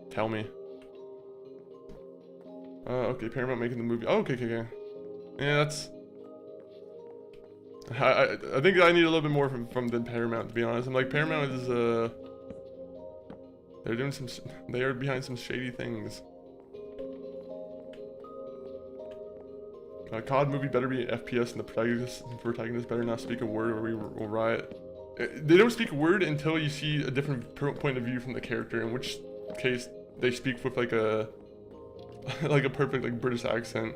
tell me. Okay, Paramount making the movie. Oh, okay. Yeah, that's... I think I need a little bit more from the Paramount, to be honest. I'm like, Paramount is, they're doing some... They are behind some shady things. COD movie better be an FPS and the protagonist better not speak a word or we will riot. They don't speak a word until you see a different point of view from the character, in which case they speak with like a like a perfect like British accent.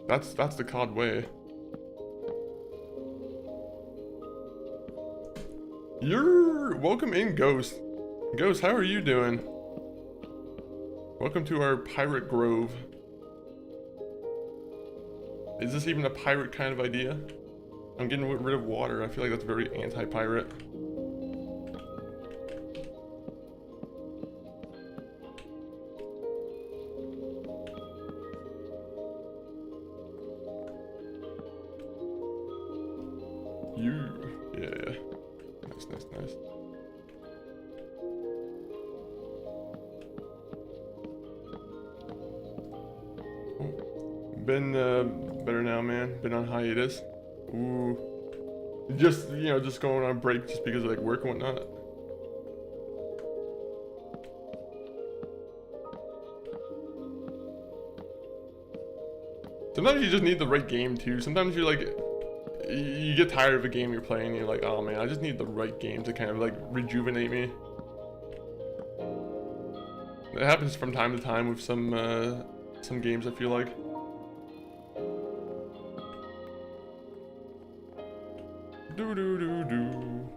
That's the COD way. You're welcome in, Ghost. Ghost, how are you doing? Welcome to our pirate grove. Is this even a pirate kind of idea? I'm getting rid of water. I feel like that's very anti-pirate. Yeah. Nice. Been better now, man. Been on hiatus. Ooh. Just, you know, just going on break just because of like work and whatnot. Sometimes you just need the right game too. Sometimes you're like, you get tired of a game you're playing and you're like, oh man, I just need the right game to kind of like rejuvenate me. It happens from time to time with some games, I feel like. Do do do do.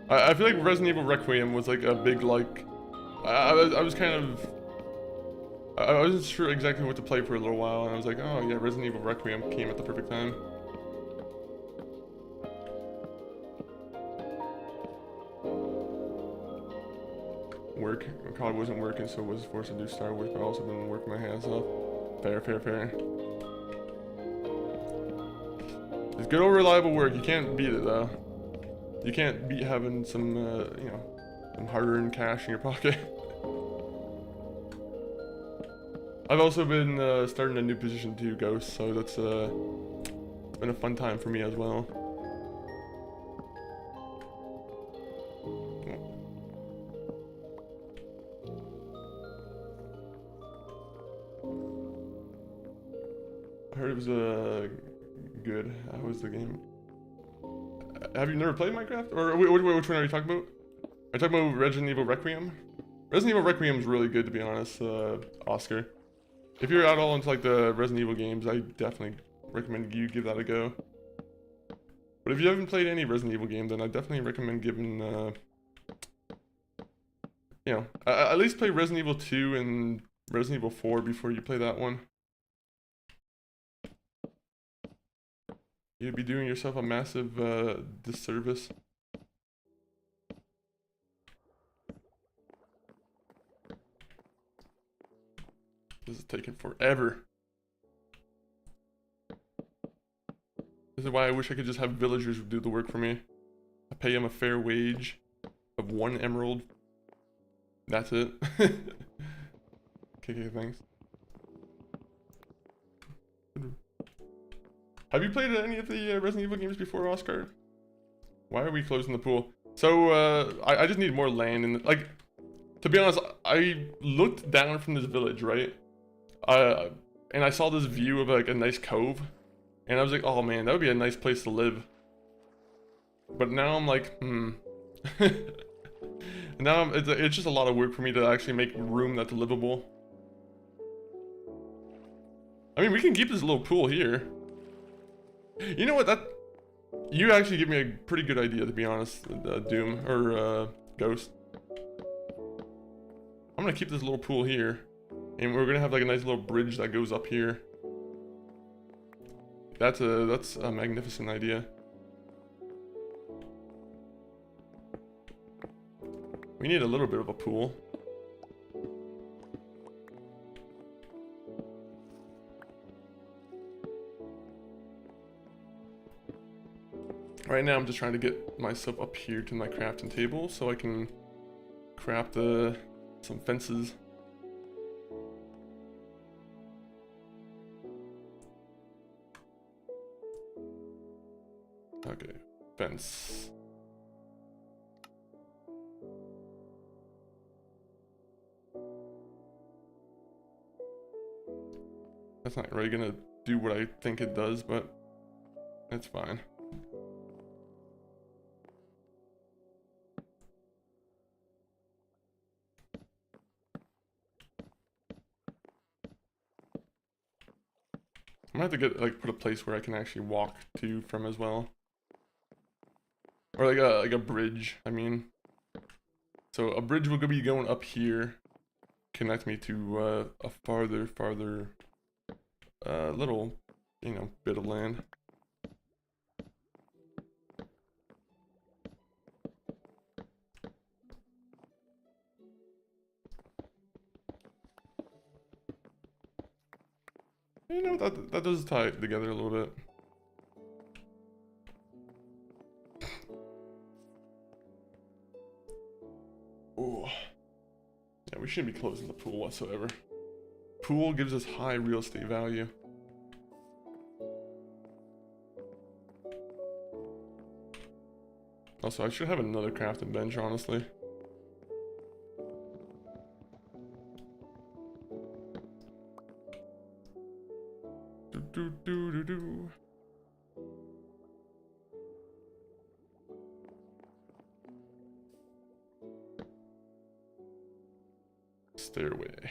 I feel like Resident Evil Requiem was like a big like. I was kind of. I wasn't sure exactly what to play for a little while, and I was like, oh yeah, Resident Evil Requiem came at the perfect time. Work. College wasn't working, so was forced to do Star Wars, but I also been working my ass off. Fair, fair, fair. It's good old reliable work. You can't beat it though. You can't beat having some, you know, some hard-earned cash in your pocket. I've also been starting a new position too, Ghost, so that's it's been a fun time for me as well. I heard it was good. How was the game? Have you never played Minecraft? Or which one are you talking about? Are you talking about Resident Evil Requiem? Resident Evil Requiem is really good, to be honest, Oscar. If you're at all into like the Resident Evil games, I definitely recommend you give that a go. But if you haven't played any Resident Evil game, then I definitely recommend giving, you know, at least play Resident Evil 2 and Resident Evil 4 before you play that one. You'd be doing yourself a massive disservice. This is taking forever. This is why I wish I could just have villagers do the work for me. I pay them a fair wage of 1 emerald. That's it. Okay, thanks. Have you played any of the Resident Evil games before, Oscar? Why are we closing the pool? So, I just need more land, and like, to be honest, I looked down from this village, right? And I saw this view of like a nice cove, and I was like, oh man, that would be a nice place to live. But now I'm like, now it's just a lot of work for me to actually make room that's livable. I mean, we can keep this little pool here. You know what, you actually give me a pretty good idea, to be honest, Doom, or Ghost. I'm gonna keep this little pool here, and we're gonna have like a nice little bridge that goes up here. That's a magnificent idea. We need a little bit of a pool. Right now I'm just trying to get myself up here to my crafting table so I can craft some fences. Okay, fence. That's not really gonna do what I think it does, but it's fine. I'm gonna have to get like put a place where I can actually walk to from as well, or like a bridge. I mean, so a bridge will be going up here, connect me to a farther little, you know, bit of land. You know, that does tie it together a little bit. Ooh. Yeah, we shouldn't be closing the pool whatsoever. Pool gives us high real estate value. Also, I should have another crafting bench, honestly. Do. Stairway.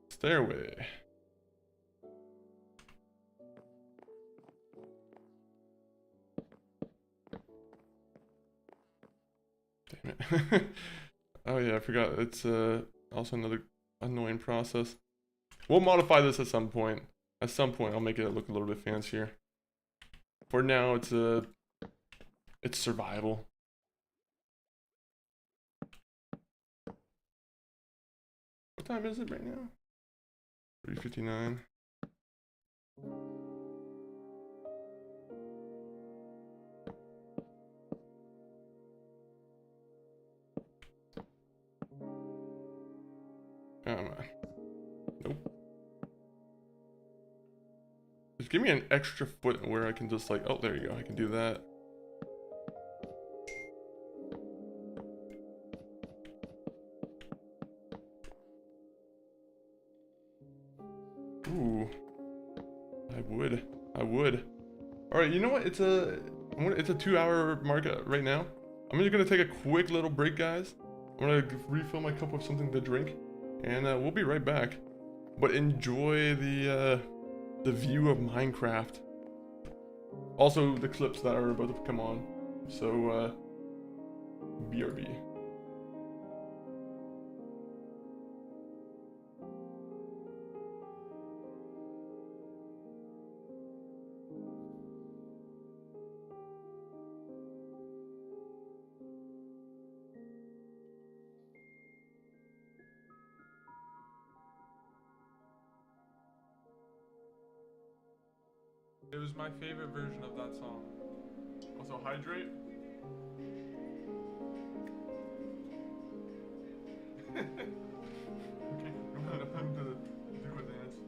Stairway. Damn it. Oh yeah, I forgot. It's also another annoying process. We'll modify this at some point. At some point, I'll make it look a little bit fancier. For now, it's survival. What time is it right now? 3:59. Come on. Nope. Just give me an extra foot where I can just like, oh, there you go. I can do that. Ooh. I would. All right, you know what? It's a 2-hour mark right now. I'm just gonna take a quick little break, guys. I'm gonna refill my cup with something to drink, and we'll be right back. But enjoy the view of Minecraft. Also, the clips that are about to come on. So, BRB. It was my favorite version of that song. Also, hydrate. Okay, I'm gonna put him to do a dance.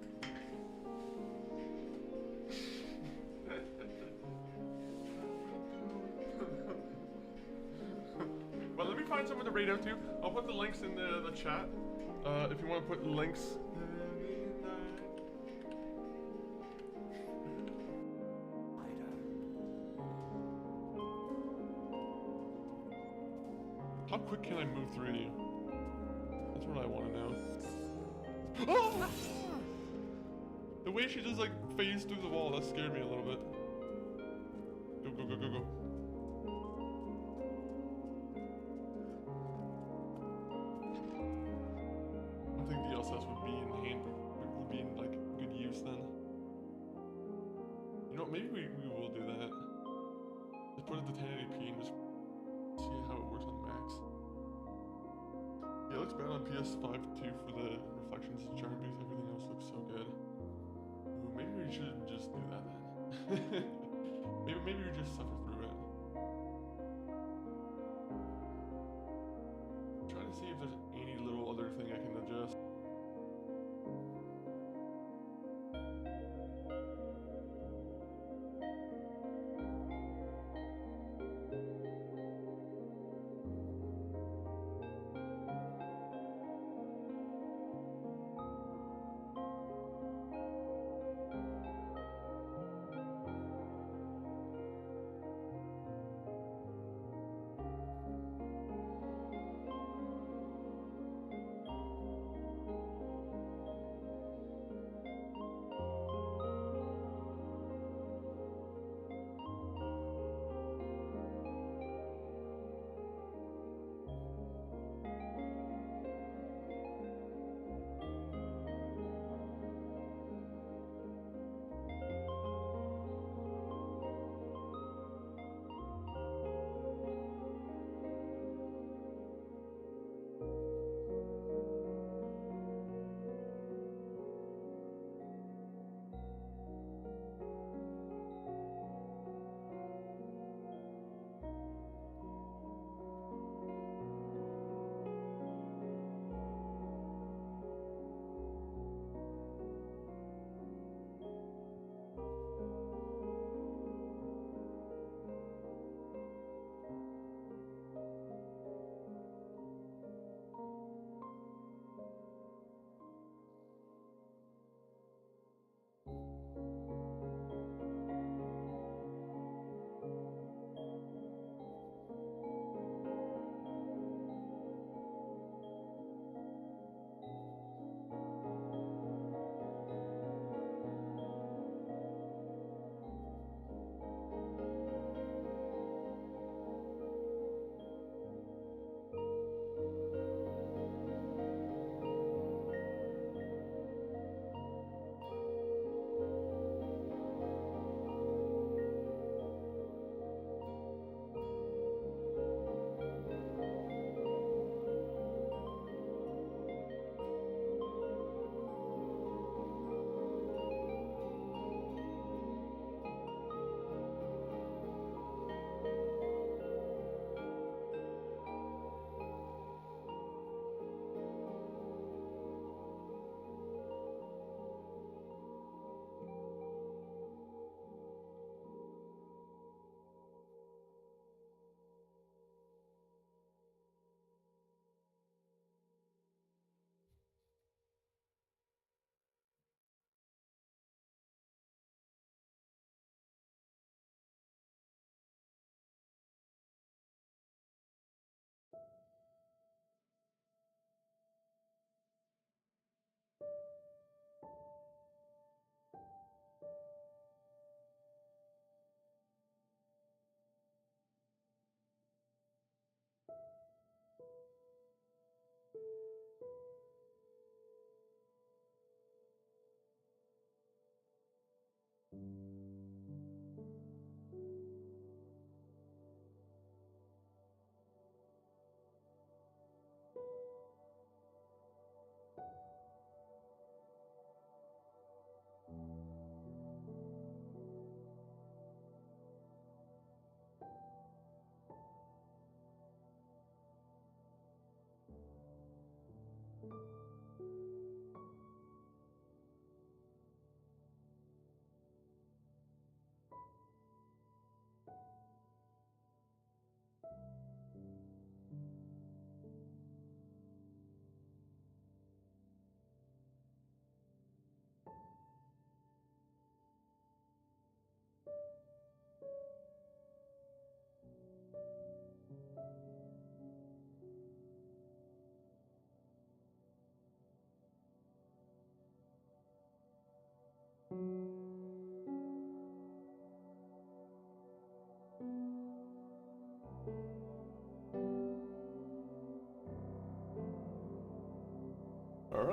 Well, let me find someone to rate out to. I'll put the links in the chat. If you want to put links. How quick can I move through you? That's what I want to know. Oh! The way she just like phased through the wall, that scared me a little bit. Go, go, go, go, go. I think DLSS would be in like good use then. You know what, maybe we will do that. Just put it to 1080p and just see how it works on max. Yeah, it looks bad on PS5 too for the reflections and charm booth. Everything else looks so good. Ooh, maybe we should just do that then. maybe we just suffer through it. I'm trying to see if there's any little other thing I can adjust.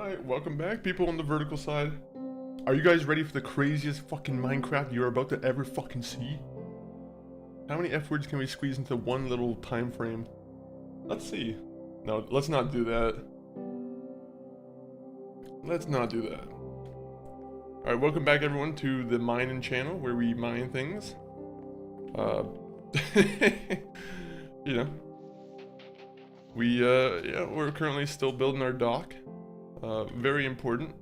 Alright, welcome back, people on the vertical side. Are you guys ready for the craziest fucking Minecraft you're about to ever fucking see? How many F words can we squeeze into one little time frame? Let's see. No, let's not do that. Let's not do that. Alright, welcome back everyone to the Mining channel where we mine things. You know. Yeah, we're currently still building our dock. Very important.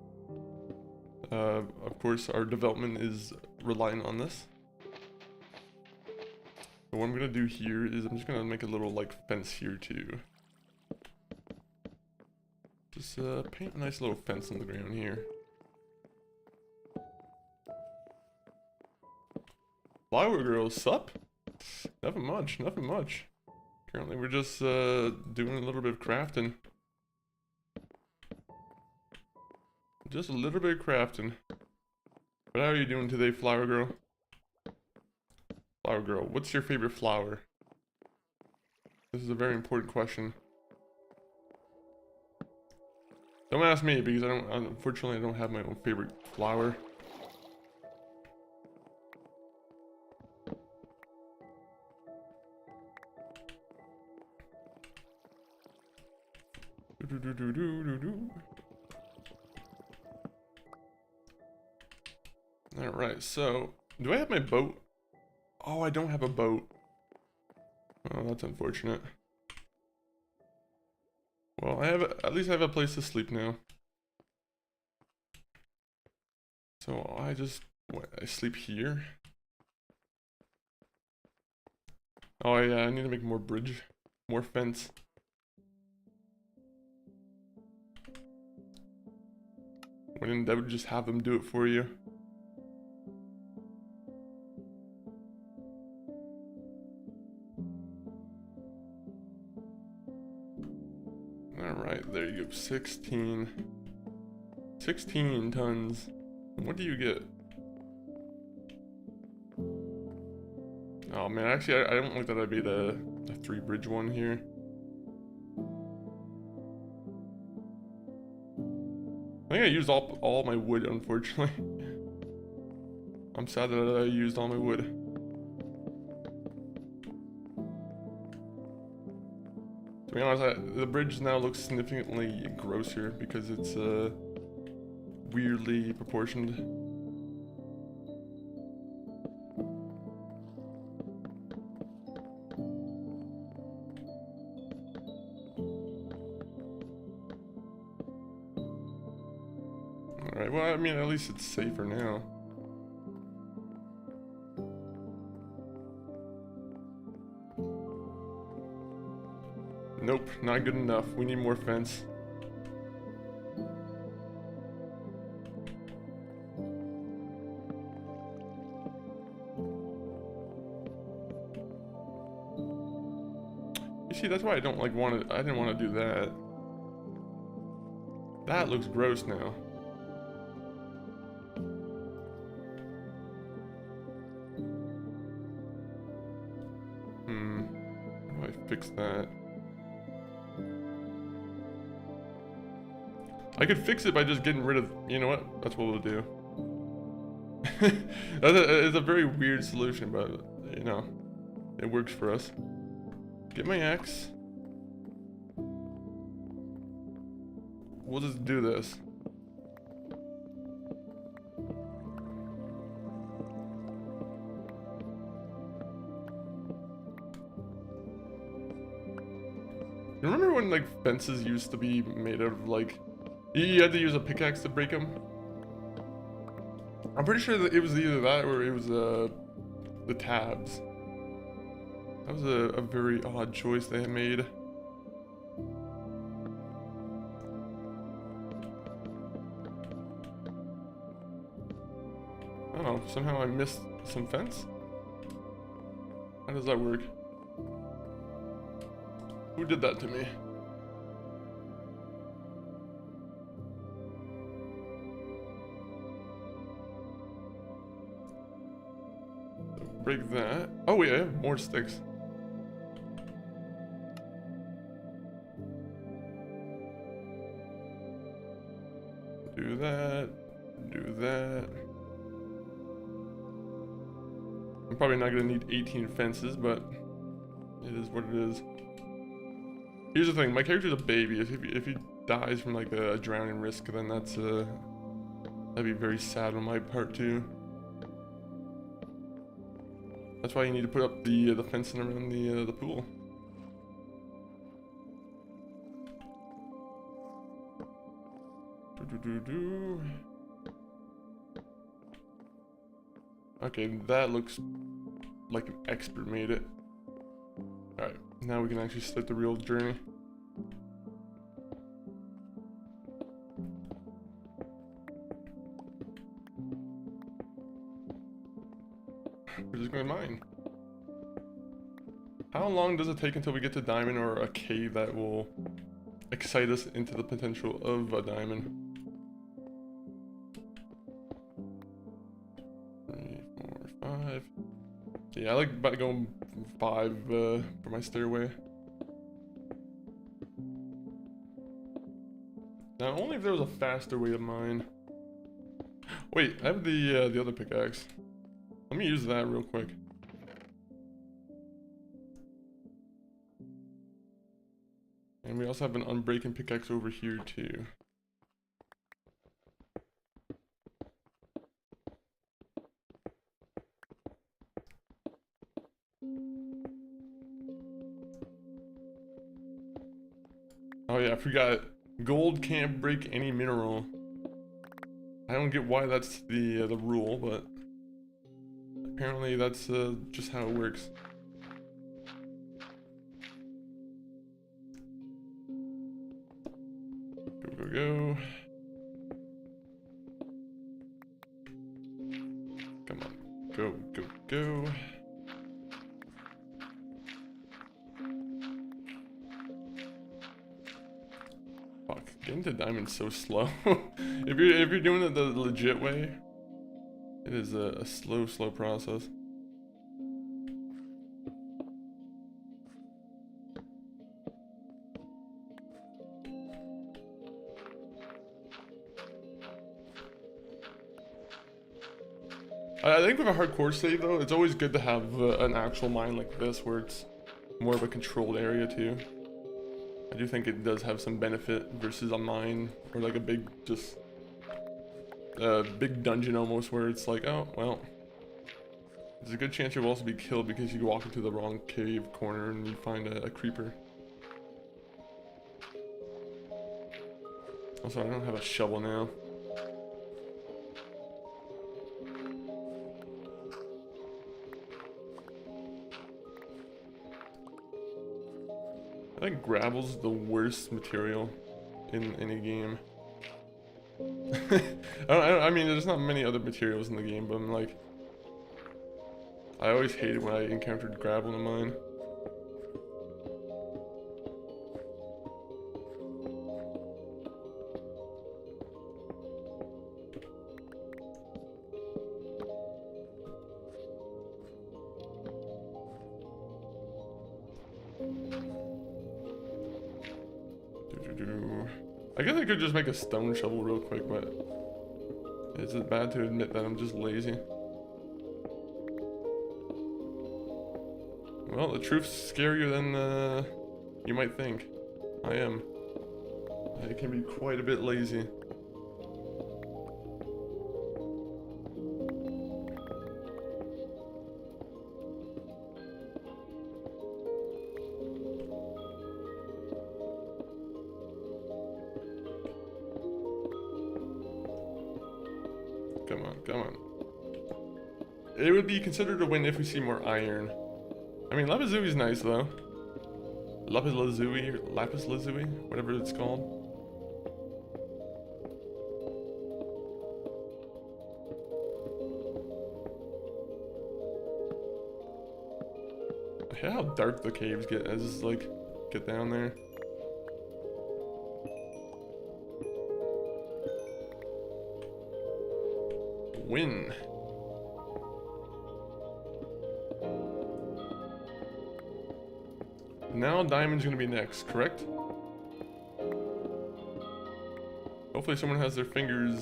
Of course, our development is relying on this. But what I'm gonna do here is I'm just gonna make a little like fence here too. Just paint a nice little fence on the ground here. Flower girl, sup? Nothing much, nothing much. Currently we're just doing a little bit of crafting. Just a little bit of crafting. But how are you doing today, flower girl? Flower girl, what's your favorite flower? This is a very important question. Don't ask me because unfortunately I don't have my own favorite flower. Alright, so do I have my boat? Oh, I don't have a boat. Oh, that's unfortunate. Well, at least I have a place to sleep now. So I sleep here. Oh yeah, I need to make more bridge, more fence. When in doubt, just have them do it for you. Alright, there you go. 16 tons. What do you get? Oh man, actually I don't like that I made a 3-bridge one here. I think I used all my wood, unfortunately. I'm sad that I used all my wood. To be honest, the bridge now looks significantly grosser because it's weirdly proportioned. Alright, well, I mean, at least it's safer now. Nope, not good enough. We need more fence. You see, that's why I don't like I didn't want to do that. That looks gross now. How do I fix that? I could fix it by just getting rid of, you know what? That's what we'll do. It's a very weird solution, but, you know, it works for us. Get my axe. We'll just do this. Remember when, like, fences used to be made out of, like, you had to use a pickaxe to break them? I'm pretty sure that it was either that or it was the tabs. That was a very odd choice they had made. I don't know, somehow I missed some fence? How does that work? Who did that to me? Break that. Oh wait, I have more sticks. Do that. Do that. I'm probably not gonna need 18 fences, but it is what it is. Here's the thing, my character's a baby. If he dies from like a drowning risk, then that'd be very sad on my part too. That's why you need to put up the fencing around the pool. Okay, that looks like an expert made it. Alright, now we can actually start the real journey. We're just going to mine. How long does it take until we get to diamond or a cave that will excite us into the potential of a diamond? 3, 4, 5. Yeah, I like about going 5 for my stairway. Now, only if there was a faster way to mine. Wait, I have the other pickaxe. Let me use that real quick. And we also have an unbreaking pickaxe over here too. Oh yeah, I forgot. Gold can't break any mineral. I don't get why that's the rule, but apparently that's just how it works. Go, go, go. Come on. Go, go, go. Fuck, getting to diamond's so slow. if you're doing it the legit way, it is a slow process. I think with a hardcore save though, it's always good to have an actual mine like this where it's more of a controlled area too. I do think it does have some benefit versus a mine or like a big just big dungeon almost where it's like, oh well, there's a good chance you'll also be killed because you walk into the wrong cave corner and you find a creeper. Also, I don't have a shovel now. I think gravel's the worst material in any game. I mean, there's not many other materials in the game, but I'm like, I always hated when I encountered gravel in a mine. I guess I could just make a stone shovel real quick, but it's bad to admit that I'm just lazy. Well, the truth's scarier than you might think. I am. I can be quite a bit lazy. Come on, come on. It would be considered a win if we see more iron. I mean, lapis lazuli is nice though. Lapis lazuli, whatever it's called. I hate how dark the caves get as like get down there. Win. Now diamond's gonna be next, correct? Hopefully someone has their fingers,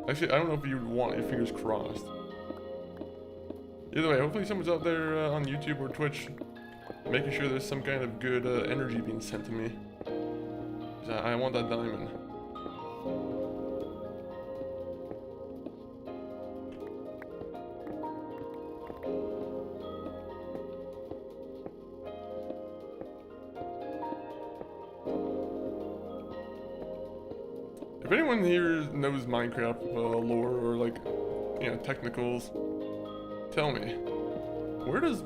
actually, I don't know if you want your fingers crossed. Either way, hopefully someone's out there on YouTube or Twitch making sure there's some kind of good energy being sent to me. 'Cause I want that diamond. If anyone here knows Minecraft lore or like, you know, technicals, tell me, where does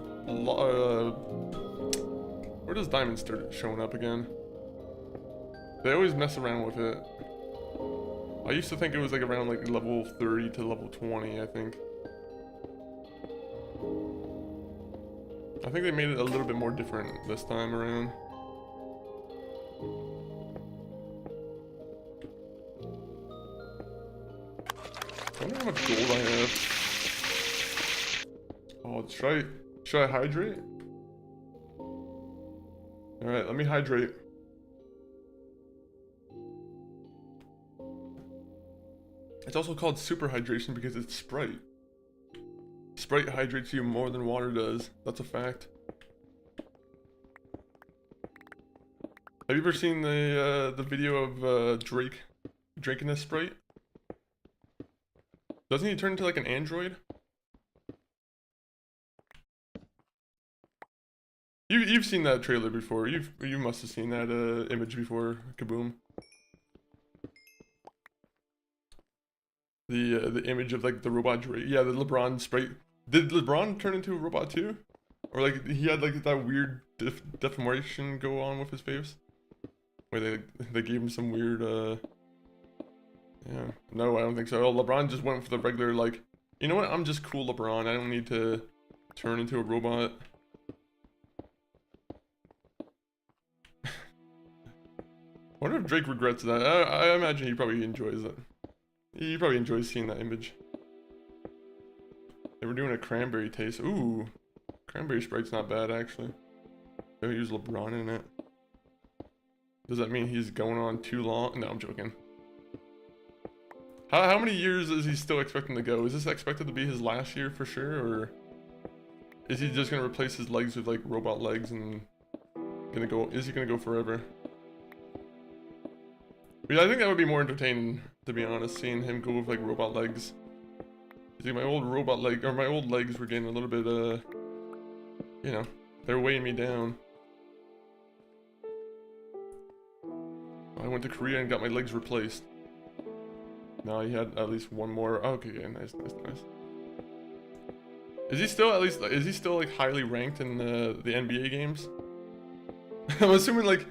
diamond start showing up again? They always mess around with it. I used to think it was like around like level 30 to level 20, I think. I think they made it a little bit more different this time around. I wonder how much gold I have. Oh, should I hydrate? Alright, let me hydrate. It's also called super hydration because it's Sprite. Sprite hydrates you more than water does. That's a fact. Have you ever seen the video of Drake drinking this Sprite? Doesn't he turn into like an android? You've seen that trailer before. You must have seen that image before, Kaboom. The image of like the robot Drake. Yeah, the LeBron Sprite. Did LeBron turn into a robot too? Or like he had like that weird deformation go on with his face? Where they gave him some weird yeah. No, I don't think so. Oh, LeBron just went for the regular like, you know what? I'm just cool LeBron. I don't need to turn into a robot. I wonder if Drake regrets that. I imagine he probably enjoys it. He probably enjoys seeing that image. They were doing a cranberry taste. Ooh, cranberry Sprite's not bad actually. They use LeBron in it. Does that mean he's going on too long? No, I'm joking. How many years is he still expecting to go? Is this expected to be his last year for sure, or is he just gonna replace his legs with like robot legs and is he gonna go forever? But yeah, I think that would be more entertaining, to be honest, seeing him go with like robot legs. See, my old robot leg, or my old legs were getting a little bit, you know, they're weighing me down. I went to Korea and got my legs replaced. No, he had at least one more. Okay, yeah, nice. Is he still like highly ranked in the NBA games? I'm assuming like,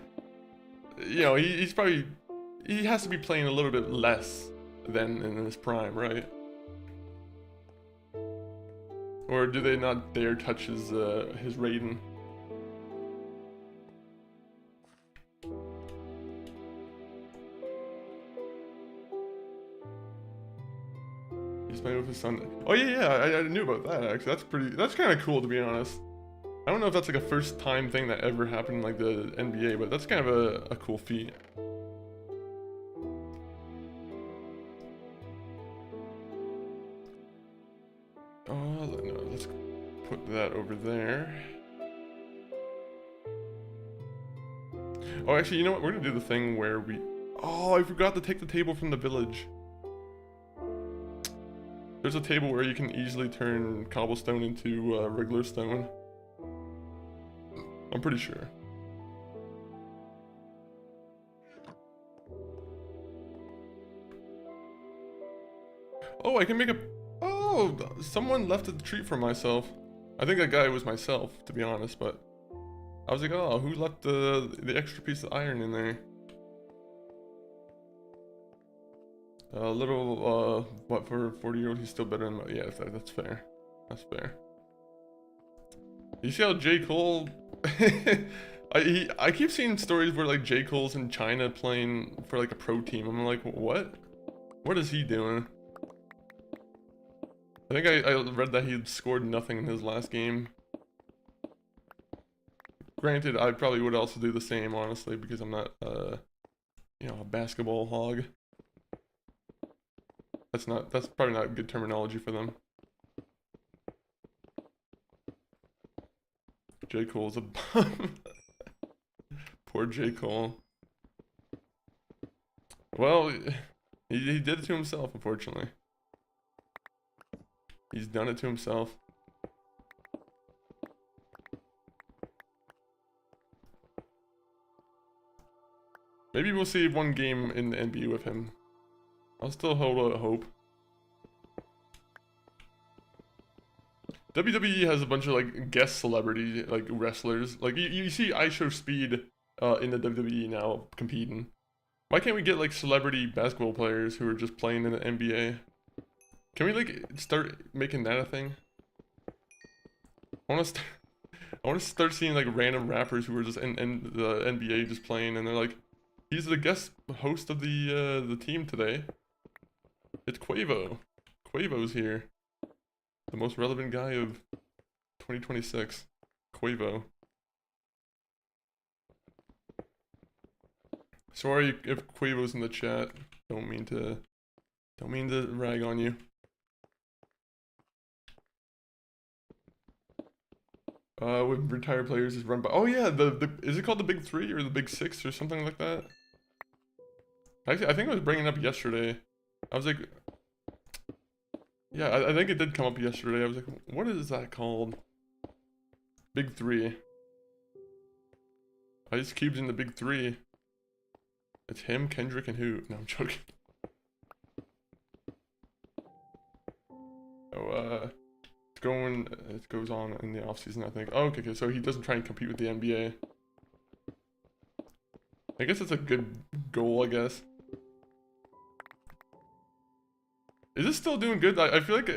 you know, he has to be playing a little bit less than in his prime, right? Or do they not dare touch his rating? He's playing with his son. Oh yeah, I knew about that actually. That's kind of cool, to be honest. I don't know if that's like a first time thing that ever happened in like the NBA, but that's kind of a cool feat. Oh, no, let's put that over there. Oh, actually, you know what? We're gonna do the thing where we... Oh, I forgot to take the table from the village. There's a table where you can easily turn cobblestone into regular stone. I'm pretty sure. Oh, I can make a... Oh, someone left a treat for myself. I think that guy was myself, to be honest, but... I was like, oh, who left the extra piece of iron in there? A little, what, for a 40-year-old, he's still better than... Yeah, that's fair. That's fair. You see how J. Cole... I keep seeing stories where, like, J. Cole's in China playing for, like, a pro team. I'm like, what? What is he doing? I think I read that he scored nothing in his last game. Granted, I probably would also do the same, honestly, because I'm not, you know, a basketball hog. That's probably not good terminology for them. J. Cole's a bum. Poor J. Cole. Well, he did it to himself, unfortunately. He's done it to himself. Maybe we'll see one game in the NBA with him. I'll still hold out hope. WWE has a bunch of like guest celebrity like wrestlers. Like you see I Show Speed in the WWE now competing. Why can't we get like celebrity basketball players who are just playing in the NBA? Can we like start making that a thing? I want to start seeing like random rappers who are just in the NBA just playing, and they're like, he's the guest host of the team today. It's Quavo. Quavo's here. The most relevant guy of 2026. Quavo. Sorry if Quavo's in the chat. Don't mean to rag on you. With retired players is run by, oh yeah, is it called the Big Three or the Big Six or something like that? Actually, I think I was bringing it up yesterday. I was like, yeah, I think it did come up yesterday. I was like, what is that called? Big Three. Ice Cube's in the Big Three. It's him, Kendrick, and who? No, I'm joking. Oh, it goes on in the off season, I think. Oh, okay, so he doesn't try and compete with the NBA. I guess it's a good goal, I guess. Is it still doing good? I feel like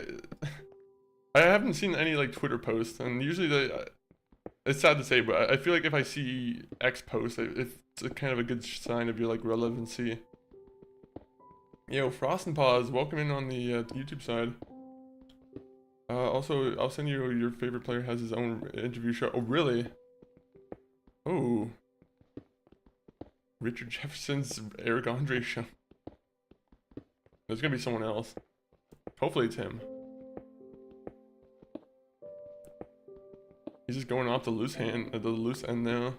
I haven't seen any like Twitter posts, and usually it's sad to say, but I feel like if I see X post, it's a kind of a good sign of your like relevancy. Yo, Frost and Paws, welcome in on the YouTube side. Also, I'll send you your favorite player has his own interview show. Oh, really? Oh. Richard Jefferson's Eric Andre show. There's gonna be someone else. Hopefully it's him. He's just going off the loose end now.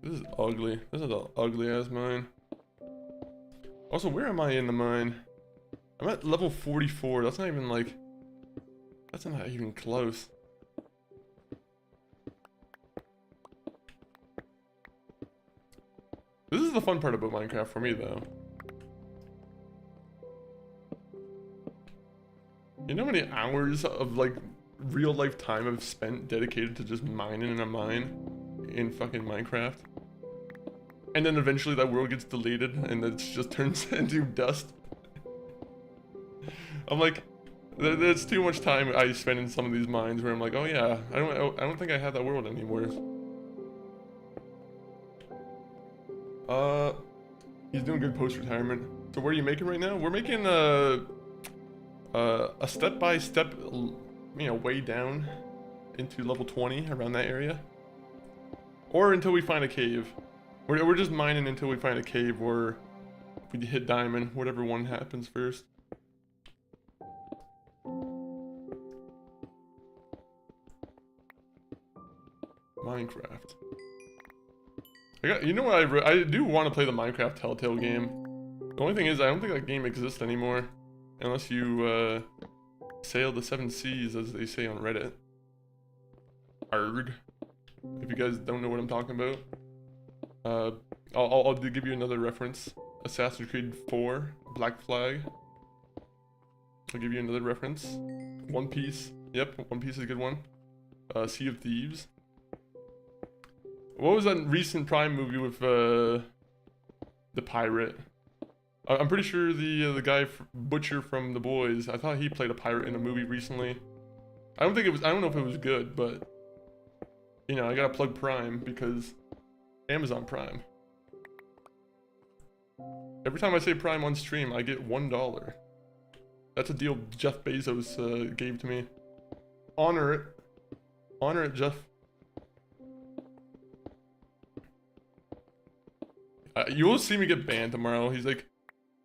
This is ugly. This is an ugly ass mine. Also, where am I in the mine? I'm at level 44. That's not even like... That's not even close. This is the fun part about Minecraft for me, though. You know how many hours of, like, real life time I've spent dedicated to just mining in a mine in fucking Minecraft? And then eventually that world gets deleted and it just turns into dust. I'm like, there's too much time I spend in some of these mines where I'm like, oh yeah, I don't think I have that world anymore. He's doing good post-retirement. So what are you making right now? We're making a step-by-step, you know, way down into level 20 around that area, or until we find a cave. We're just mining until we find a cave, or we hit diamond, whatever one happens first. Minecraft. You know what, I do want to play the Minecraft Telltale game. The only thing is, I don't think that game exists anymore. Unless you, sail the 7 seas, as they say on Reddit. Arg. If you guys don't know what I'm talking about. I'll give you another reference. Assassin's Creed 4, Black Flag. I'll give you another reference. One Piece. Yep, One Piece is a good one. Sea of Thieves. What was that recent Prime movie with the pirate? I'm pretty sure the guy Butcher from The Boys. I thought he played a pirate in a movie recently. I don't know if it was good, but you know, I gotta plug Prime because Amazon Prime. Every time I say Prime on stream, I get $1. That's a deal Jeff Bezos gave to me. Honor it, Jeff. You will see me get banned tomorrow. He's like,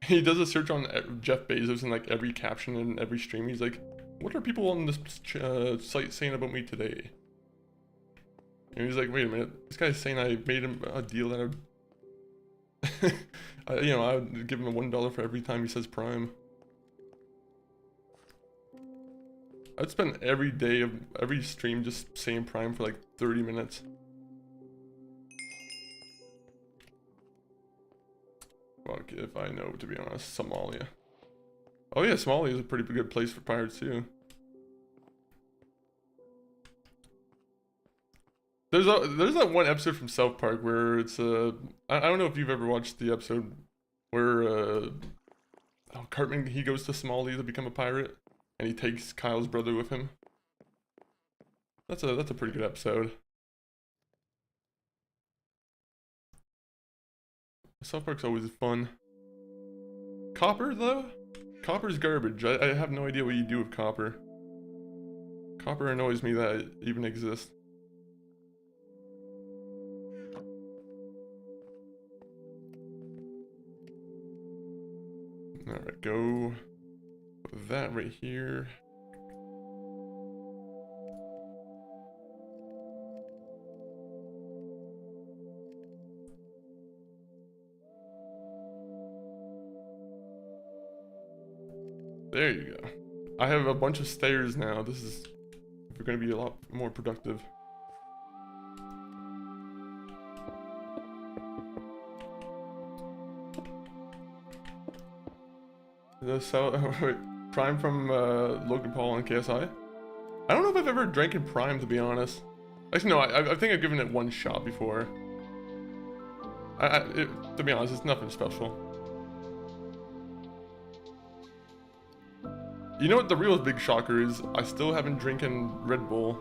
he does a search on Jeff Bezos in like every caption and every stream. He's like, what are people on this site saying about me today? And he's like, wait a minute, this guy's saying I made him a deal that you know, I would give him $1 for every time he says Prime. I'd spend every day of every stream just saying Prime for like 30 minutes. Fuck if I know, to be honest. Somalia. Oh yeah, Somalia is a pretty good place for pirates too. There's that one episode from South Park where it's I don't know if you've ever watched the episode where Cartman, he goes to Somalia to become a pirate and he takes Kyle's brother with him. That's a pretty good episode. South Park's always fun. Copper though? Copper's garbage. I have no idea what you do with copper. Copper annoys me that it even exists. Alright, go with that right here. There you go. I have a bunch of stairs now. This is going to be a lot more productive. Prime from Logan Paul and KSI? I don't know if I've ever drank in Prime, to be honest. Actually, no, I think I've given it one shot before. To be honest, it's nothing special. You know what the real big shocker is? I still haven't drinking Red Bull.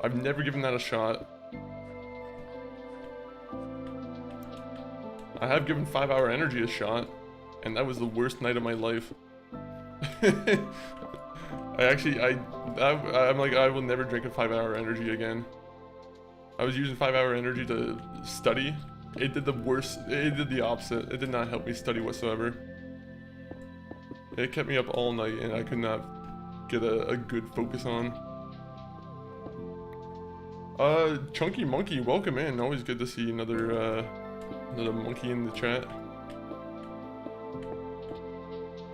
I've never given that a shot. I have given 5 Hour Energy a shot, and that was the worst night of my life. I'm like, I will never drink a 5 Hour Energy again. I was using 5 Hour Energy to study. It did the worst, it did the opposite. It did not help me study whatsoever. It kept me up all night and I could not get a good focus on. Chunky Monkey, welcome in. Always good to see another monkey in the chat.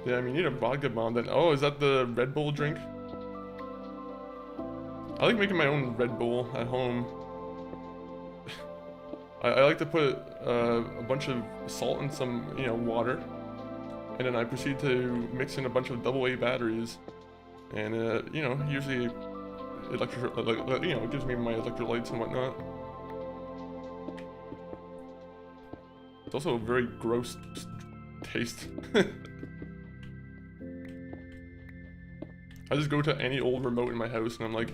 Damn, you need a vodka bomb then. Oh, is that the Red Bull drink? I like making my own Red Bull at home. I like to put a bunch of salt and some, you know, water. And then I proceed to mix in a bunch of AA batteries. And, you know, usually it gives me my electrolytes and whatnot. It's also a very gross taste. I just go to any old remote in my house and I'm like,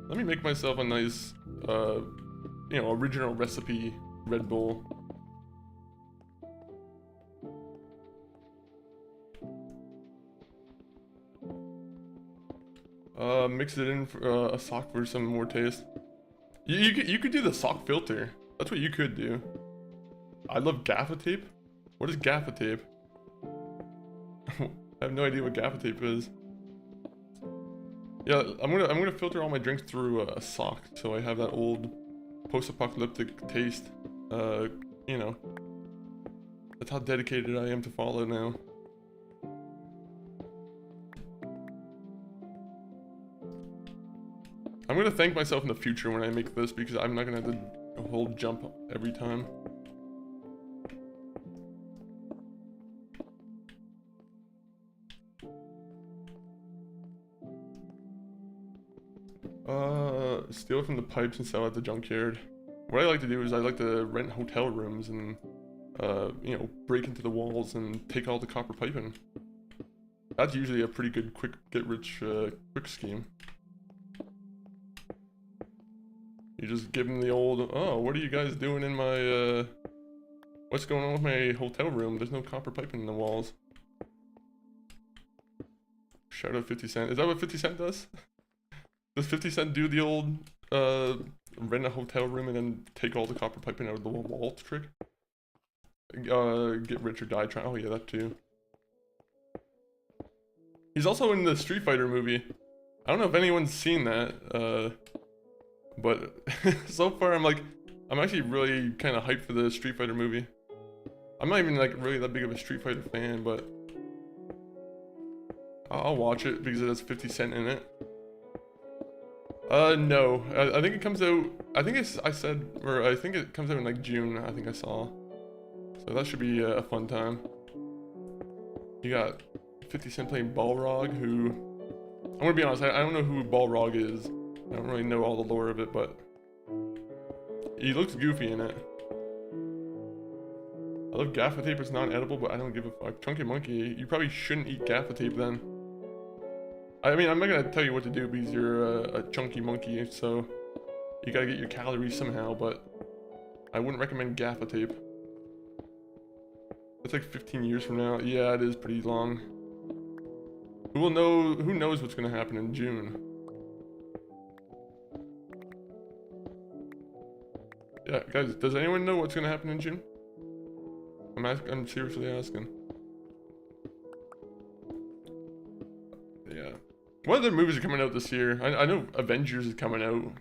let me make myself a nice, you know, original recipe Red Bull. Mix it in for a sock for some more taste. You could do the sock filter. That's what you could do. I love gaffer tape. What is gaffer tape? I have no idea what gaffer tape is. Yeah, I'm gonna filter all my drinks through a sock, so I have that old post-apocalyptic taste. You know, that's how dedicated I am to Fallout now. I'm gonna thank myself in the future when I make this because I'm not gonna have to do a whole jump every time. Steal from the pipes and sell at the junkyard. What I like to do is I like to rent hotel rooms and, you know, break into the walls and take all the copper piping. That's usually a pretty good quick scheme. You just give them the old, oh, what are you guys doing in my, what's going on with my hotel room? There's no copper piping in the walls. Shout out 50 Cent. Is that what 50 Cent does? Does 50 Cent do the old, rent a hotel room and then take all the copper piping out of the wall trick. Get rich or die trying. Oh yeah, that too. He's also in the Street Fighter movie. I don't know if anyone's seen that, but so far I'm actually really kind of hyped for the Street Fighter movie. I'm not even like really that big of a Street Fighter fan, but I'll watch it because it has 50 Cent in it. No, I think it comes out. I think I think it comes out in like June. I think I saw. So that should be a fun time. You got 50 Cent playing Balrog, who I'm gonna be honest. I don't know who Balrog is. I don't really know all the lore of it, but he looks goofy in it. I love gaffer tape. It's not edible, but I don't give a fuck. Chunky Monkey, you probably shouldn't eat gaffer tape then. I mean, I'm not gonna tell you what to do because you're a chunky monkey, so you gotta get your calories somehow, but I wouldn't recommend gaffer tape. It's like 15 years from now. Yeah, it is pretty long. Who knows what's gonna happen in June? Yeah, guys, does anyone know what's gonna happen in June? I'm seriously asking. Yeah. What other movies are coming out this year? I know Avengers is coming out.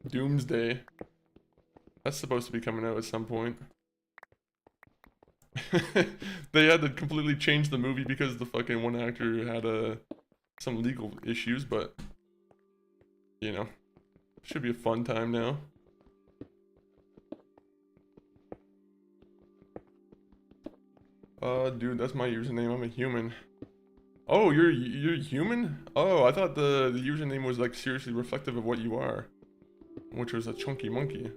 Doomsday. That's supposed to be coming out at some point. They had to completely change the movie because the fucking one actor had some legal issues, but you know, should be a fun time now. Dude, that's my username. I'm a human. Oh, you're human? Oh, I thought the username was like seriously reflective of what you are, which was a chunky monkey.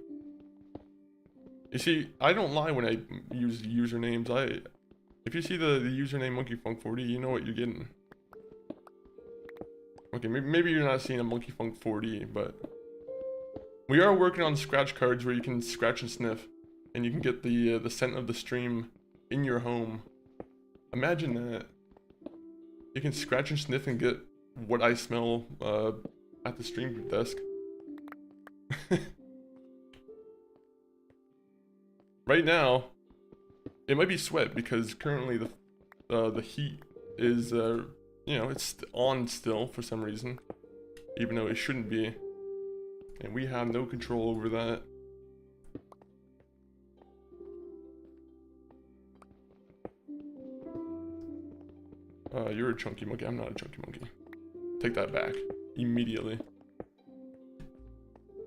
You see, I don't lie when I use usernames. If you see the username MonkeyFunk40, you know what you're getting. Okay, maybe you're not seeing a MonkeyFunk40, but we are working on scratch cards where you can scratch and sniff, and you can get the scent of the stream in your home. Imagine that. You can scratch and sniff and get what I smell at the stream desk. Right now, it might be sweat because currently the heat is you know, it's on still for some reason, even though it shouldn't be, and we have no control over that. You're a chunky monkey. I'm not a chunky monkey. Take that back immediately.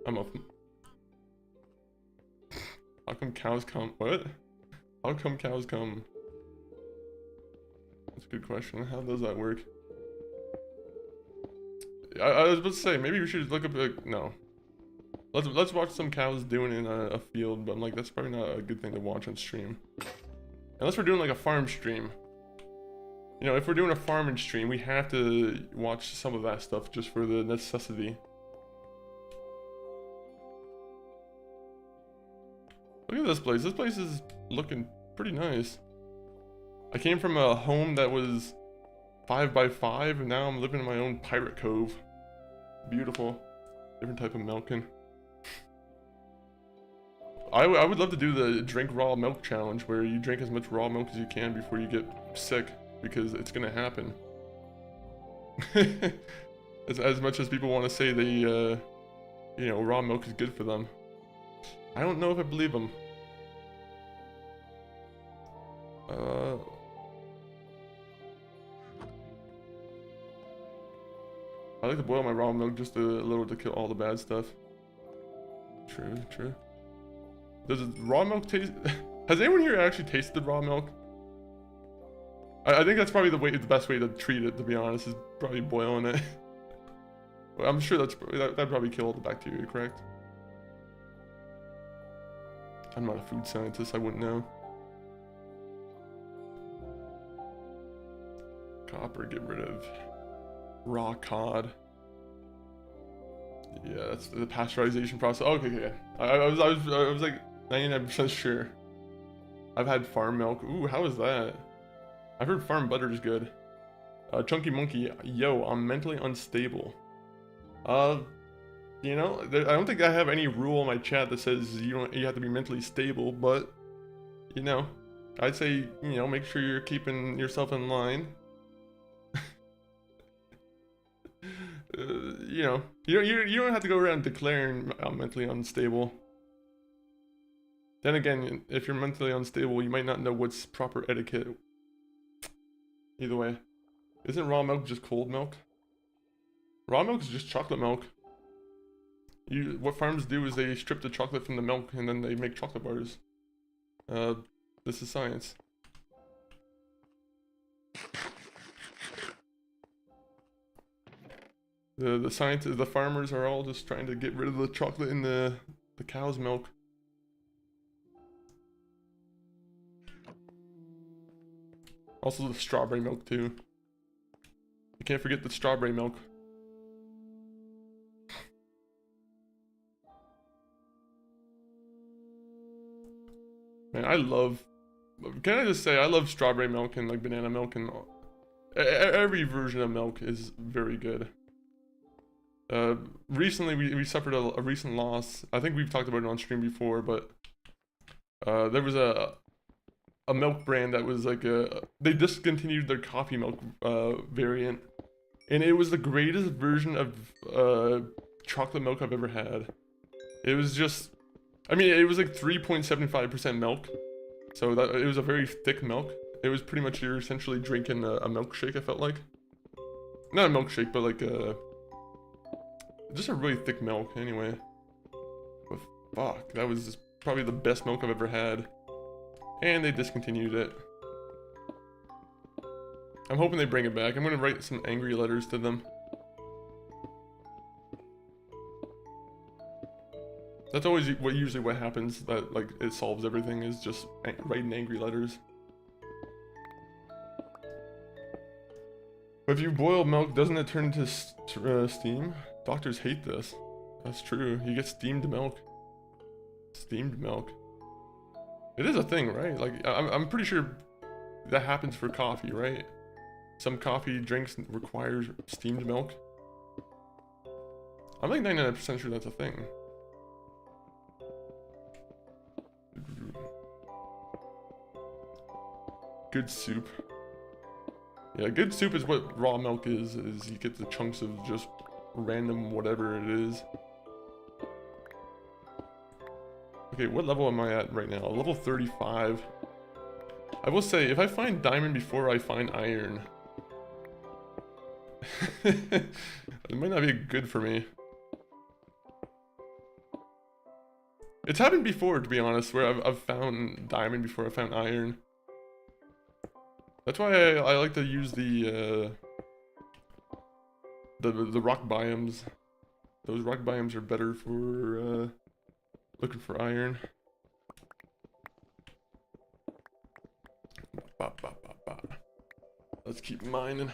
I'm a. How come cows come? What? How come cows come? That's a good question. How does that work? I was about to say maybe we should look up no. Let's watch some cows doing in a field, but I'm like that's probably not a good thing to watch on stream. Unless we're doing like a farm stream. You know, if we're doing a farming stream, we have to watch some of that stuff just for the necessity. Look at this place. This place is looking pretty nice. I came from a home that was 5x5, and now I'm living in my own pirate cove. Beautiful. Different type of milking. I would love to do the drink raw milk challenge, where you drink as much raw milk as you can before you get sick. Because it's gonna happen. as much as people want to say they, you know, raw milk is good for them. I don't know if I believe them. I like to boil my raw milk just a little to kill all the bad stuff. True, true. Does raw milk taste? Has anyone here actually tasted raw milk? I think that's probably the best way to treat it, to be honest, is probably boiling it. Well, I'm sure that'd probably kill all the bacteria, correct? I'm not a food scientist, I wouldn't know. Copper, get rid of. Raw cod. Yeah, that's the pasteurization process. Okay, okay. I was like 99% sure. I've had farm milk. Ooh, how is that? I've heard farm butter is good. Chunky Monkey, yo, I'm mentally unstable. You know, I don't think I have any rule in my chat that says you have to be mentally stable, but you know, I'd say, you know, make sure you're keeping yourself in line. You know, you don't have to go around declaring I'm mentally unstable. Then again, if you're mentally unstable, you might not know what's proper etiquette. Either way, isn't raw milk just cold milk? Raw milk is just chocolate milk. What farms do is they strip the chocolate from the milk and then they make chocolate bars. This is science. The scientists, the farmers are all just trying to get rid of the chocolate in the cow's milk. Also the strawberry milk too. You can't forget the strawberry milk. Man, can I just say, I love strawberry milk and like banana milk, and every version of milk is very good. Recently we suffered a recent loss. I think we've talked about it on stream before, but there was a milk brand that was like they discontinued their coffee milk variant, and it was the greatest version of chocolate milk I've ever had. It was just, I mean, it was like 3.75% milk, so that it was a very thick milk. It was pretty much you're essentially drinking a milkshake. I felt like, not a milkshake, but like just a really thick milk. Anyway, but fuck, that was just probably the best milk I've ever had, and they discontinued it. I'm hoping they bring it back. I'm gonna write some angry letters to them. That's always usually what happens, that like it solves everything, is just writing angry letters. But if you boil milk, doesn't it turn into steam? Doctors hate this. That's true. You get steamed milk. Steamed milk. It is a thing, right? Like I'm pretty sure that happens for coffee, right? Some coffee drinks requires steamed milk. I'm like 99% sure that's a thing. Good soup. Yeah, good soup is what raw milk is you get the chunks of just random whatever it is. Okay, what level am I at right now? Level 35. I will say, if I find diamond before I find iron, it might not be good for me. It's happened before, to be honest, where I've found diamond before I found iron. That's why I like to use the rock biomes. Those rock biomes are better for looking for iron. Let's keep mining.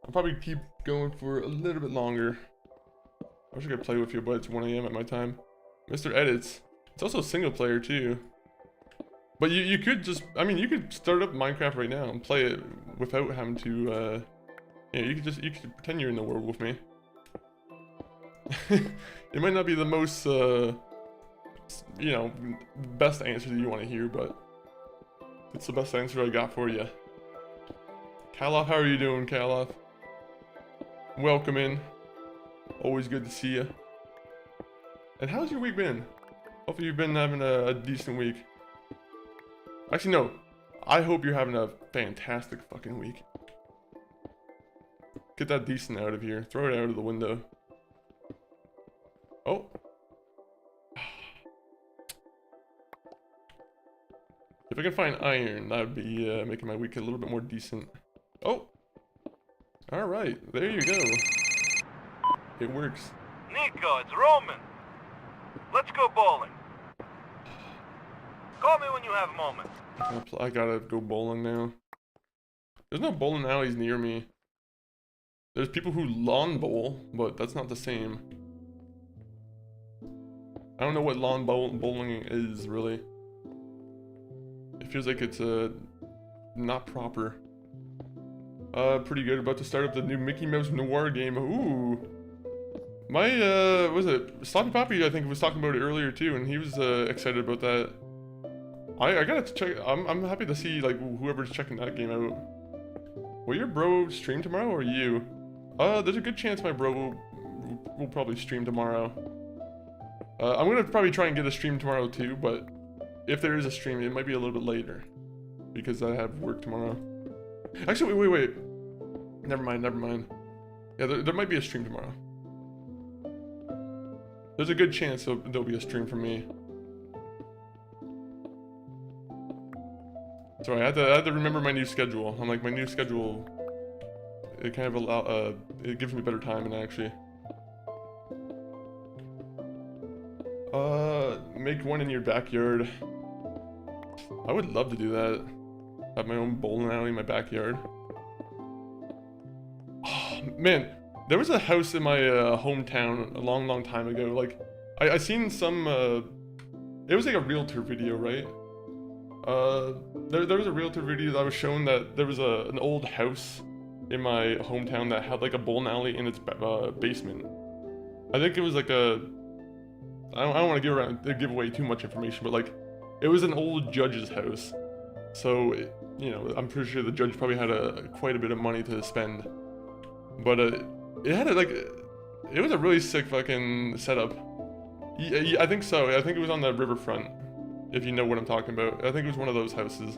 I'll probably keep going for a little bit longer. I wish I could play with you, but it's 1 AM at my time. Mr. Edits. It's also single player too. But you could just, I mean, you could start up Minecraft right now and play it without having to, yeah, you could pretend you're in the world with me. It might not be the most, you know, best answer that you want to hear, but it's the best answer I got for you. Kalof, how are you doing, Kalof? Welcome in. Always good to see you. And how's your week been? Hopefully you've been having a decent week. Actually, no. I hope you're having a fantastic fucking week. Get that decent out of here. Throw it out of the window. Oh. If I can find iron, that would be making my week a little bit more decent. Oh. Alright, there you go. It works. Nico, it's Roman. Let's go bowling. Call me when you have a moment. I gotta go bowling now. There's no bowling alleys near me. There's people who lawn bowl, but that's not the same. I don't know what lawn bowling is, really. It feels like it's not proper. Pretty good. About to start up the new Mickey Mouse Noir game. Ooh. My, was it Sloppy Poppy, I think, was talking about it earlier too, and he was, excited about that. I gotta check, I'm happy to see, like, whoever's checking that game out. Will your bro stream tomorrow, or you? There's a good chance my bro will probably stream tomorrow. I'm gonna probably try and get a stream tomorrow too, but if there is a stream, it might be a little bit later. Because I have work tomorrow. Actually, wait. Never mind. Yeah, there might be a stream tomorrow. There's a good chance there'll be a stream from me. Sorry, I had to remember my new schedule. I'm like, my new schedule, it kind of it gives me better time, and actually. Make one in your backyard. I would love to do that. Have my own bowling alley in my backyard. Oh, man, there was a house in my hometown a long time ago. Like, I seen some, it was like a realtor video, right? There was a realtor video that was showing that there was an old house in my hometown that had like a bowling alley in its basement. I think it was like I don't want to give away too much information, but like, it was an old judge's house. So, you know, I'm pretty sure the judge probably had quite a bit of money to spend. But it had it was a really sick fucking setup. I think so. I think it was on the riverfront, if you know what I'm talking about. I think it was one of those houses.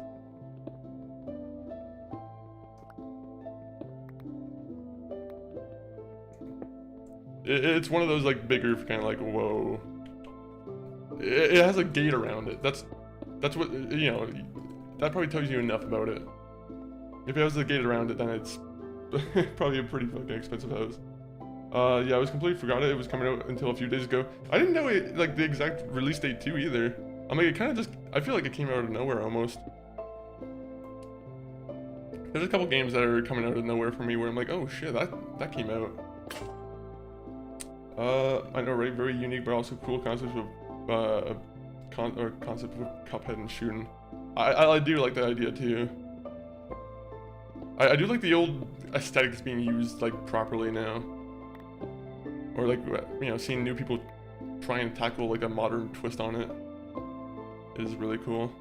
It's one of those like bigger kind of like, whoa. It has a gate around it. That's what, you know, that probably tells you enough about it. If it has a gate around it, then it's probably a pretty fucking expensive house. Yeah, I was completely forgot it was coming out until a few days ago. I didn't know it, like, the exact release date too either. I'm like, it kind of just, I feel like it came out of nowhere almost. There's a couple games that are coming out of nowhere for me where I'm like, oh shit, that came out. I know, right? Very unique, but also cool concepts of concept of Cuphead and shooting. I do like that idea too. I do like the old aesthetics being used like properly now, or like, you know, seeing new people try and tackle like a modern twist on it is really cool.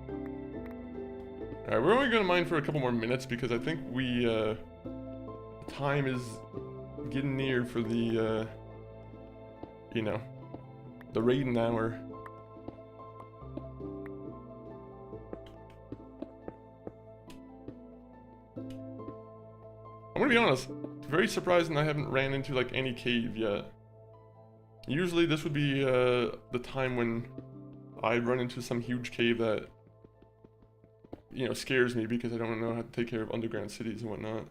All right, we're only gonna mine for a couple more minutes because I think time is getting near for the you know, the raiding hour. I'm gonna be honest, very surprising I haven't ran into like any cave yet. Usually this would be the time when I run into some huge cave that, you know, scares me because I don't know how to take care of underground cities and whatnot.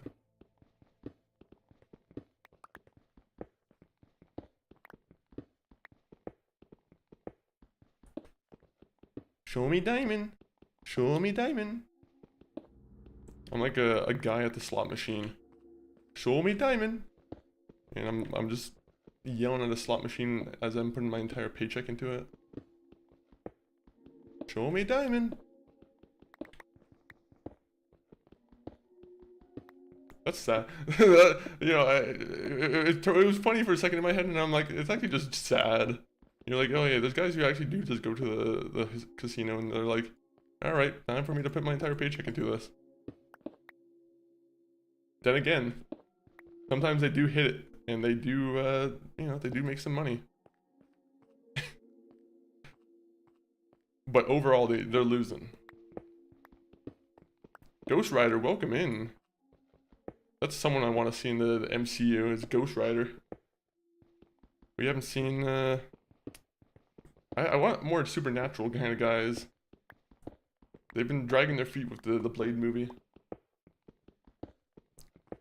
Show me diamond. Show me diamond. I'm like a guy at the slot machine. Show me diamond. And I'm just yelling at a slot machine as I'm putting my entire paycheck into it. Show me diamond. That's sad. You know, it was funny for a second in my head, and I'm like, it's actually just sad. You're like, oh yeah, there's guys who actually do just go to the casino, and they're like, all right, time for me to put my entire paycheck into this. Then again, sometimes they do hit it, and they do, you know, they do make some money. But overall, they're losing. Ghost Rider, welcome in. That's someone I want to see in the MCU, is Ghost Rider. We haven't seen, I want more supernatural kind of guys. They've been dragging their feet with the Blade movie.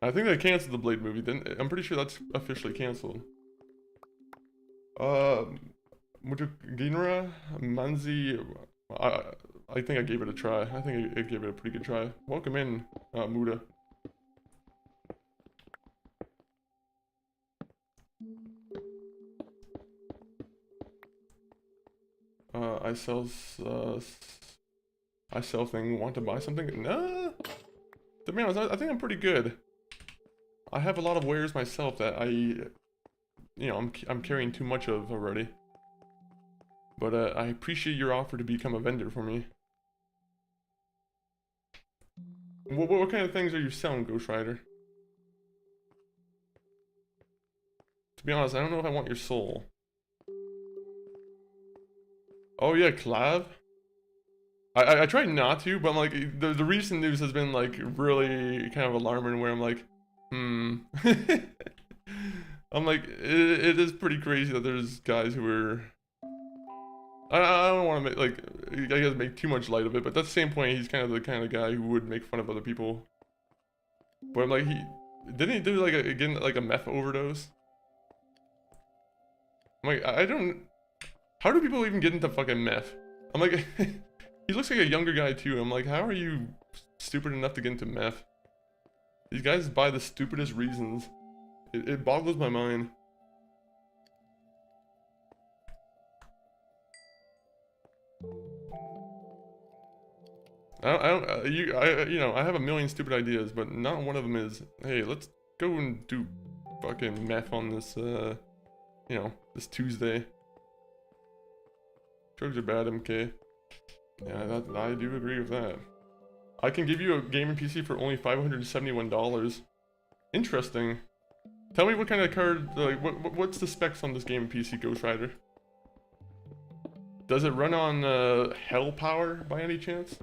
I think they canceled the Blade movie. Then I'm pretty sure that's officially canceled. Mujuginra Manzi. I think I gave it a try. I think I gave it a pretty good try. Welcome in, Muda. I sell thing. Want to buy something? Nah. To be honest, I think I'm pretty good. I have a lot of wares myself that I, you you know, I'm carrying too much of already. But I appreciate your offer to become a vendor for me. What kind of things are you selling, Ghost Rider? To be honest, I don't know if I want your soul. Oh yeah, collab? I tried not to, but I'm like, the recent news has been like really kind of alarming where I'm like, I'm like, it is pretty crazy that there's guys who are... I don't want to make, like, I guess make too much light of it, but at the same point, he's kind of the kind of guy who would make fun of other people. But I'm like, didn't he do like, again, like a meth overdose? I'm like, I don't... How do people even get into fucking meth? I'm like, he looks like a younger guy too. I'm like, how are you stupid enough to get into meth? These guys buy the stupidest reasons. It boggles my mind. You know, I have a million stupid ideas, but not one of them is, hey, let's go and do fucking meth on this, you know, this Tuesday. Drugs are bad, MK. Yeah, I do agree with that. I can give you a gaming PC for only $571. Interesting. Tell me what kind of card, like, what's the specs on this gaming PC, Ghost Rider? Does it run on hell power by any chance?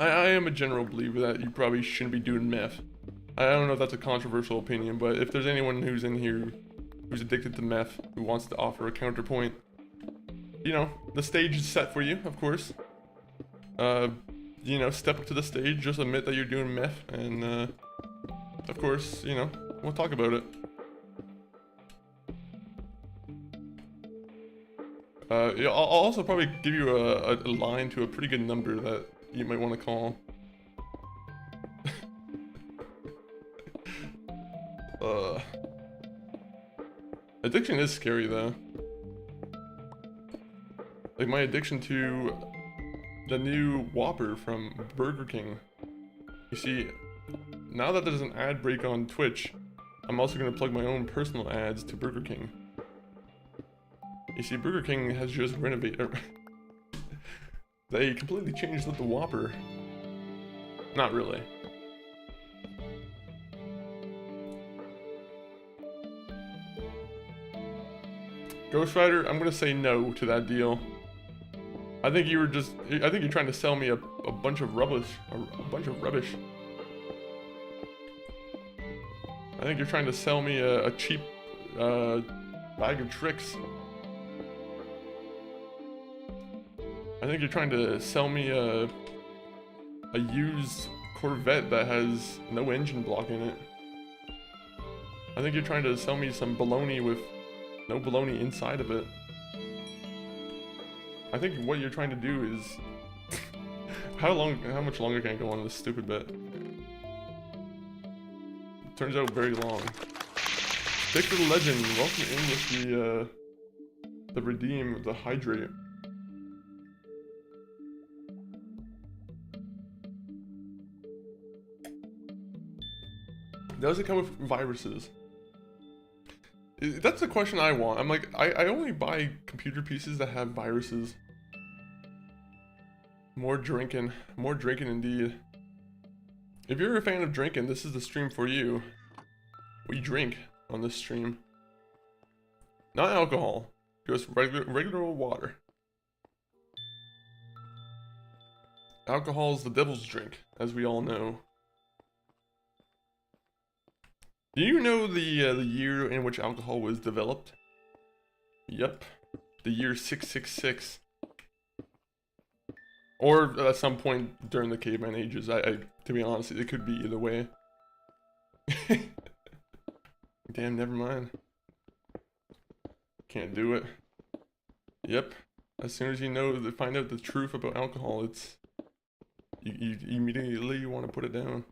I am a general believer that you probably shouldn't be doing meth. I don't know if that's a controversial opinion, but if there's anyone who's in here who's addicted to meth, who wants to offer a counterpoint, you know, the stage is set for you, of course. You know, step up to the stage, just admit that you're doing meth, and, of course, you know, we'll talk about it. Yeah, I'll also probably give you a line to a pretty good number that you might want to call. Addiction is scary though. Like my addiction to the new Whopper from Burger King. You see, now that there's an ad break on Twitch, I'm also going to plug my own personal ads to Burger King. You see, Burger King has just renovated... They completely changed up the Whopper. Not really. Ghost Rider, I'm gonna say no to that deal. I think you were just... I think you're trying to sell me a bunch of rubbish. A bunch of rubbish. I think you're trying to sell me a cheap bag of tricks. I think you're trying to sell me a used Corvette that has no engine block in it. I think you're trying to sell me some baloney with no baloney inside of it. I think what you're trying to do is... How much longer can I go on this stupid bet? Turns out very long. Victor the Legend, welcome in with the redeem, the hydrate. Does it come with viruses? That's the question I want. I'm like, I only buy computer pieces that have viruses. More drinking indeed. If you're a fan of drinking, this is the stream for you. We drink on this stream. Not alcohol, just regular old water. Alcohol is the devil's drink, as we all know. Do you know the year in which alcohol was developed? Yep, the year 666. Or at some point during the caveman ages. To be honest, it could be either way. Damn, never mind. Can't do it. Yep. As soon as you find out the truth about alcohol, it's you immediately want to put it down.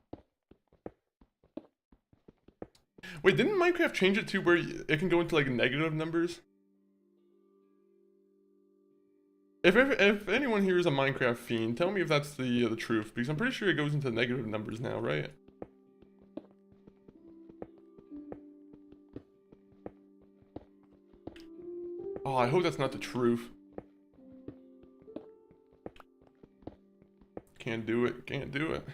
Wait, didn't Minecraft change it to where it can go into like negative numbers? If anyone here is a Minecraft fiend, tell me if that's the truth, because I'm pretty sure it goes into negative numbers now, right? Oh, I hope that's not the truth. Can't do it. Can't do it.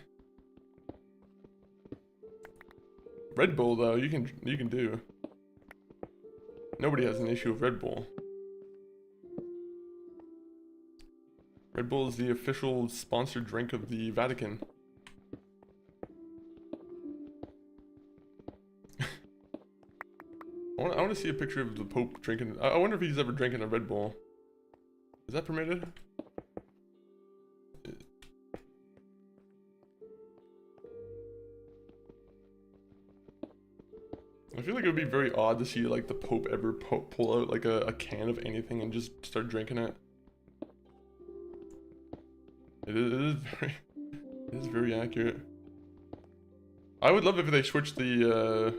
Red Bull though, you can do. Nobody has an issue with Red Bull. Red Bull is the official sponsored drink of the Vatican. I want to see a picture of the Pope drinking. I wonder if he's ever drinking a Red Bull. Is that permitted? I feel like it would be very odd to see like the Pope ever pull out like a can of anything and just start drinking it. It is very accurate. I would love if they switched the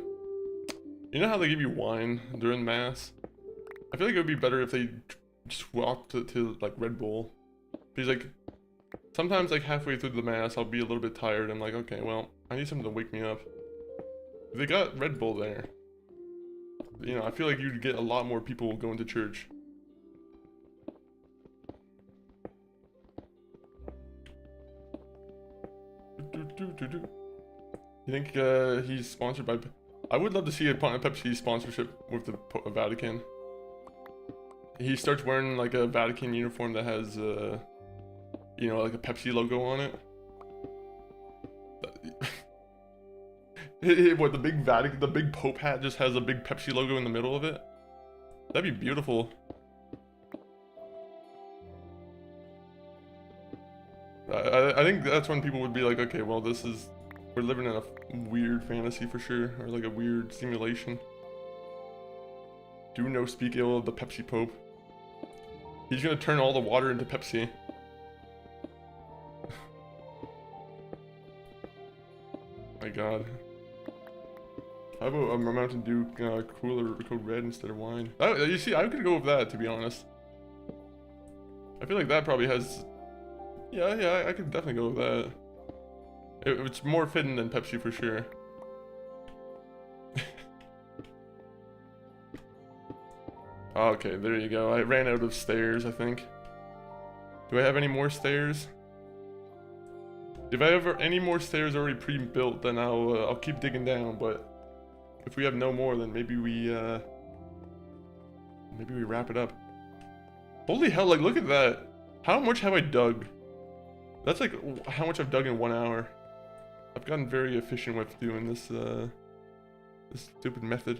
you know how they give you wine during mass? I feel like it would be better if they swapped to like Red Bull. Because like sometimes like halfway through the mass I'll be a little bit tired. I'm like, okay, well, I need something to wake me up. If they got Red Bull there, you know, I feel like you'd get a lot more people going to church. You think he's sponsored by... I would love to see a Pepsi sponsorship with the Vatican. He starts wearing like a Vatican uniform that has, you know, like a Pepsi logo on it. What, the big Pope hat just has a big Pepsi logo in the middle of it? That'd be beautiful. I think that's when people would be like, okay, well, we're living in a weird fantasy for sure, or like a weird simulation. Do no speak ill of the Pepsi Pope. He's gonna turn all the water into Pepsi. My God. How about a Mountain Dew cooler Code Red instead of wine? You see, I could go with that, to be honest. I feel like that probably has... Yeah, I could definitely go with that. It's more fitting than Pepsi for sure. Okay, there you go. I ran out of stairs, I think. Do I have any more stairs? If I have any more stairs already pre-built, then I'll keep digging down, but... If we have no more, then maybe we wrap it up. Holy hell, like look at that. How much have I dug? That's like how much I've dug in 1 hour. I've gotten very efficient with doing this this stupid method.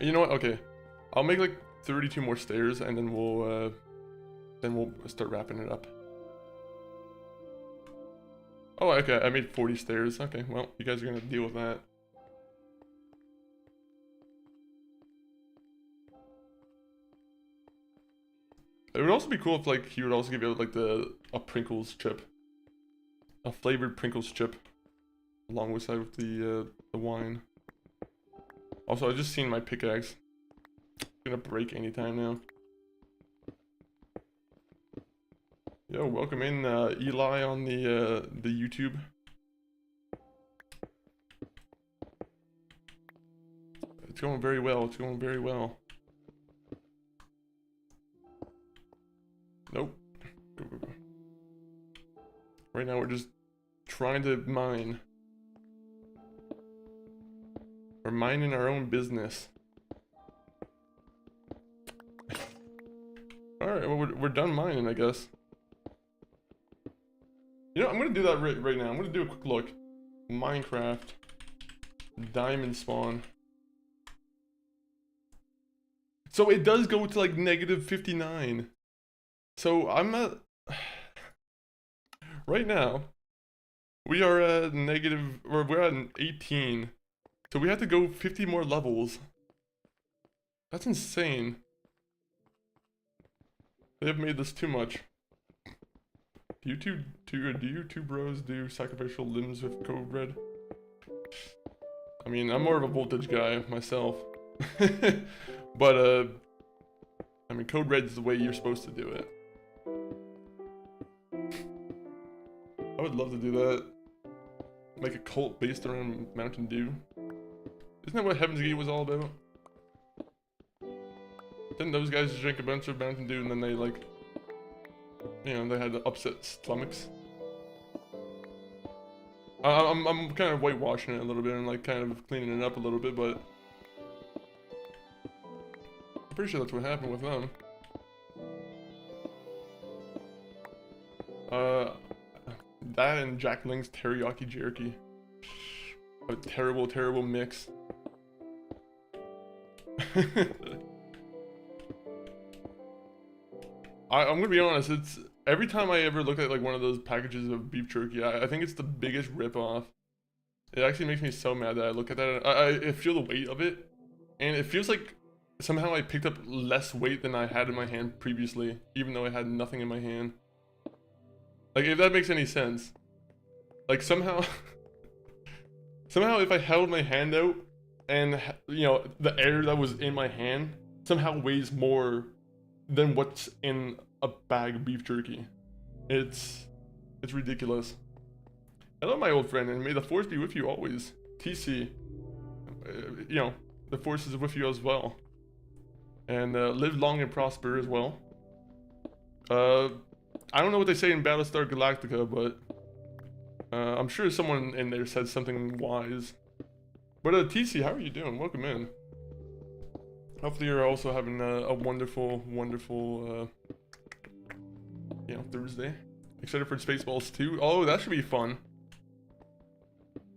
You know what? Okay. I'll make like 32 more stairs and then we'll start wrapping it up. Oh, okay, I made 40 stairs. Okay, well, you guys are gonna deal with that. It would also be cool if, like, he would also give you, like, a Pringles chip. A flavored Pringles chip. Along with the wine. Also, I just seen my pickaxe. It's gonna break anytime now. Yo, welcome in Eli on the YouTube. It's going very well. It's going very well. Nope. Go. Right now we're just trying to mine. We're minding our own business. Alright, well we're done mining, I guess. You know, I'm gonna do that right now. I'm gonna do a quick look. Minecraft. Diamond spawn. So it does go to like -59. So I'm at... Right now, we are at we're at an 18. So we have to go 50 more levels. That's insane. They have made this too much. Do you two bros do sacrificial limbs with Code Red? I mean, I'm more of a voltage guy myself. But, I mean, Code Red's the way you're supposed to do it. I would love to do that. Make a cult based around Mountain Dew. Isn't that what Heaven's Gate was all about? Didn't those guys drink a bunch of Mountain Dew and then they like, you know, they had upset stomachs? I'm kind of whitewashing it a little bit and like kind of cleaning it up a little bit, but I'm pretty sure that's what happened with them. That and Jack Link's teriyaki jerky. A terrible, terrible mix. I'm gonna be honest, it's every time I ever look at like one of those packages of beef jerky, I think it's the biggest ripoff. It actually makes me so mad that I look at that. I feel the weight of it, and it feels like somehow I picked up less weight than I had in my hand previously, even though I had nothing in my hand. Like, if that makes any sense. Like, somehow if I held my hand out and, you know, the air that was in my hand somehow weighs more than what's in a bag of beef jerky. It's ridiculous. Hello, my old friend, and may the force be with you always. TC, you know, the force is with you as well. And live long and prosper as well. I don't know what they say in Battlestar Galactica, but I'm sure someone in there said something wise. But TC, how are you doing? Welcome in. Hopefully you're also having a wonderful, wonderful, you know, Thursday. Excited for Spaceballs 2. Oh, that should be fun.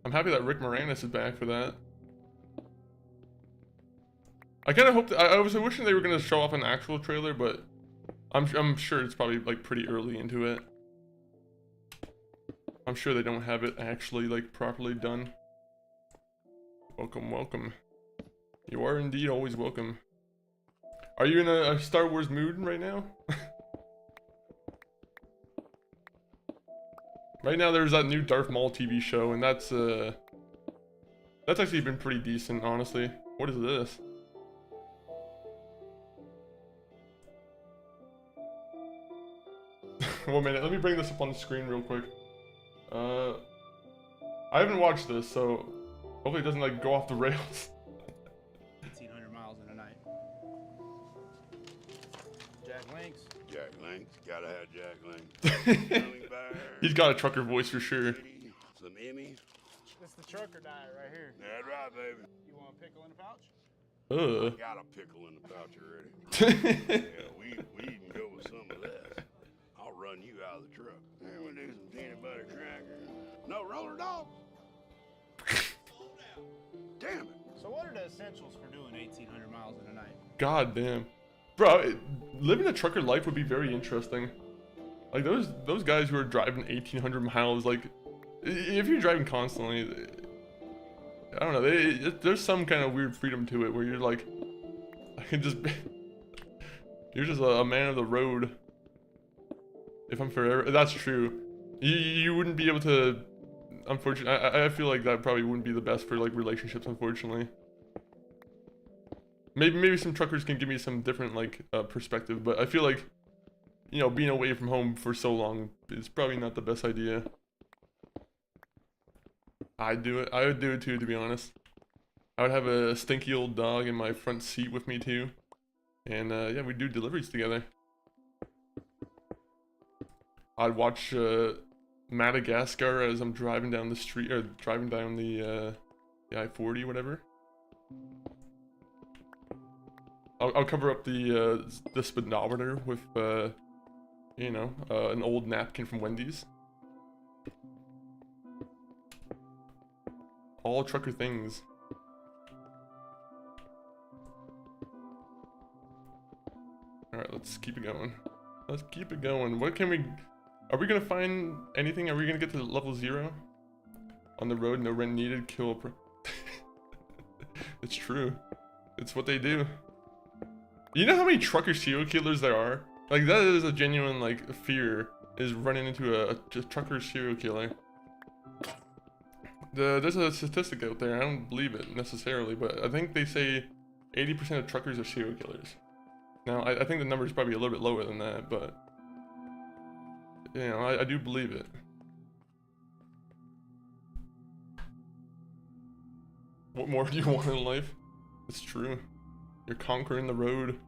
I'm happy that Rick Moranis is back for that. I kind of hoped I was wishing they were gonna show off an actual trailer, but I'm sure it's probably like pretty early into it. I'm sure they don't have it actually like properly done. Welcome, welcome. You are indeed always welcome. Are you in a Star Wars mood right now? Right now there's that new Darth Maul TV show, and that's actually been pretty decent, honestly. What is this? 1 minute, let me bring this up on the screen real quick. I haven't watched this, so hopefully it doesn't like go off the rails. 1,800 miles in a night. Jack Links. Jack Links, gotta have Jack Links. He's got a trucker voice for sure. Some Emmys. This is the trucker diet right here. That's right, baby. You want a pickle in a pouch? Got a pickle in the pouch already. Yeah, we can go with some of that. I'll run you out of the truck. And we'll do some peanut butter crackers. No roller dogs. Damn it. So what are the essentials for doing 1,800 miles in a night? God damn. Bro, living a trucker life would be very interesting. Like those guys who are driving 1,800 miles, like, if you're driving constantly, I don't know, there's some kind of weird freedom to it where you're like, I can just be, you're just a man of the road. If I'm forever, that's true. You wouldn't be able to, unfortunately, I feel like that probably wouldn't be the best for like relationships, unfortunately. Maybe some truckers can give me some different like perspective, but I feel like, you know, being away from home for so long is probably not the best idea. I would do it too, to be honest. I would have a stinky old dog in my front seat with me too, and yeah, we'd do deliveries together. I'd watch Madagascar as I'm driving down the street, or driving down the I-40, whatever. I'll cover up the speedometer with you know, an old napkin from Wendy's. All trucker things. Alright, let's keep it going. Let's keep it going. What can we... Are we gonna find anything? Are we gonna get to level 0? On the road, no rent needed, kill a pro... It's true. It's what they do. You know how many trucker serial killers there are? Like, that is a genuine, like, fear, is running into a trucker serial killer. There's a statistic out there, I don't believe it necessarily, but I think they say 80% of truckers are serial killers. Now, I think the number is probably a little bit lower than that, but, you know, I do believe it. What more do you want in life? It's true. You're conquering the road.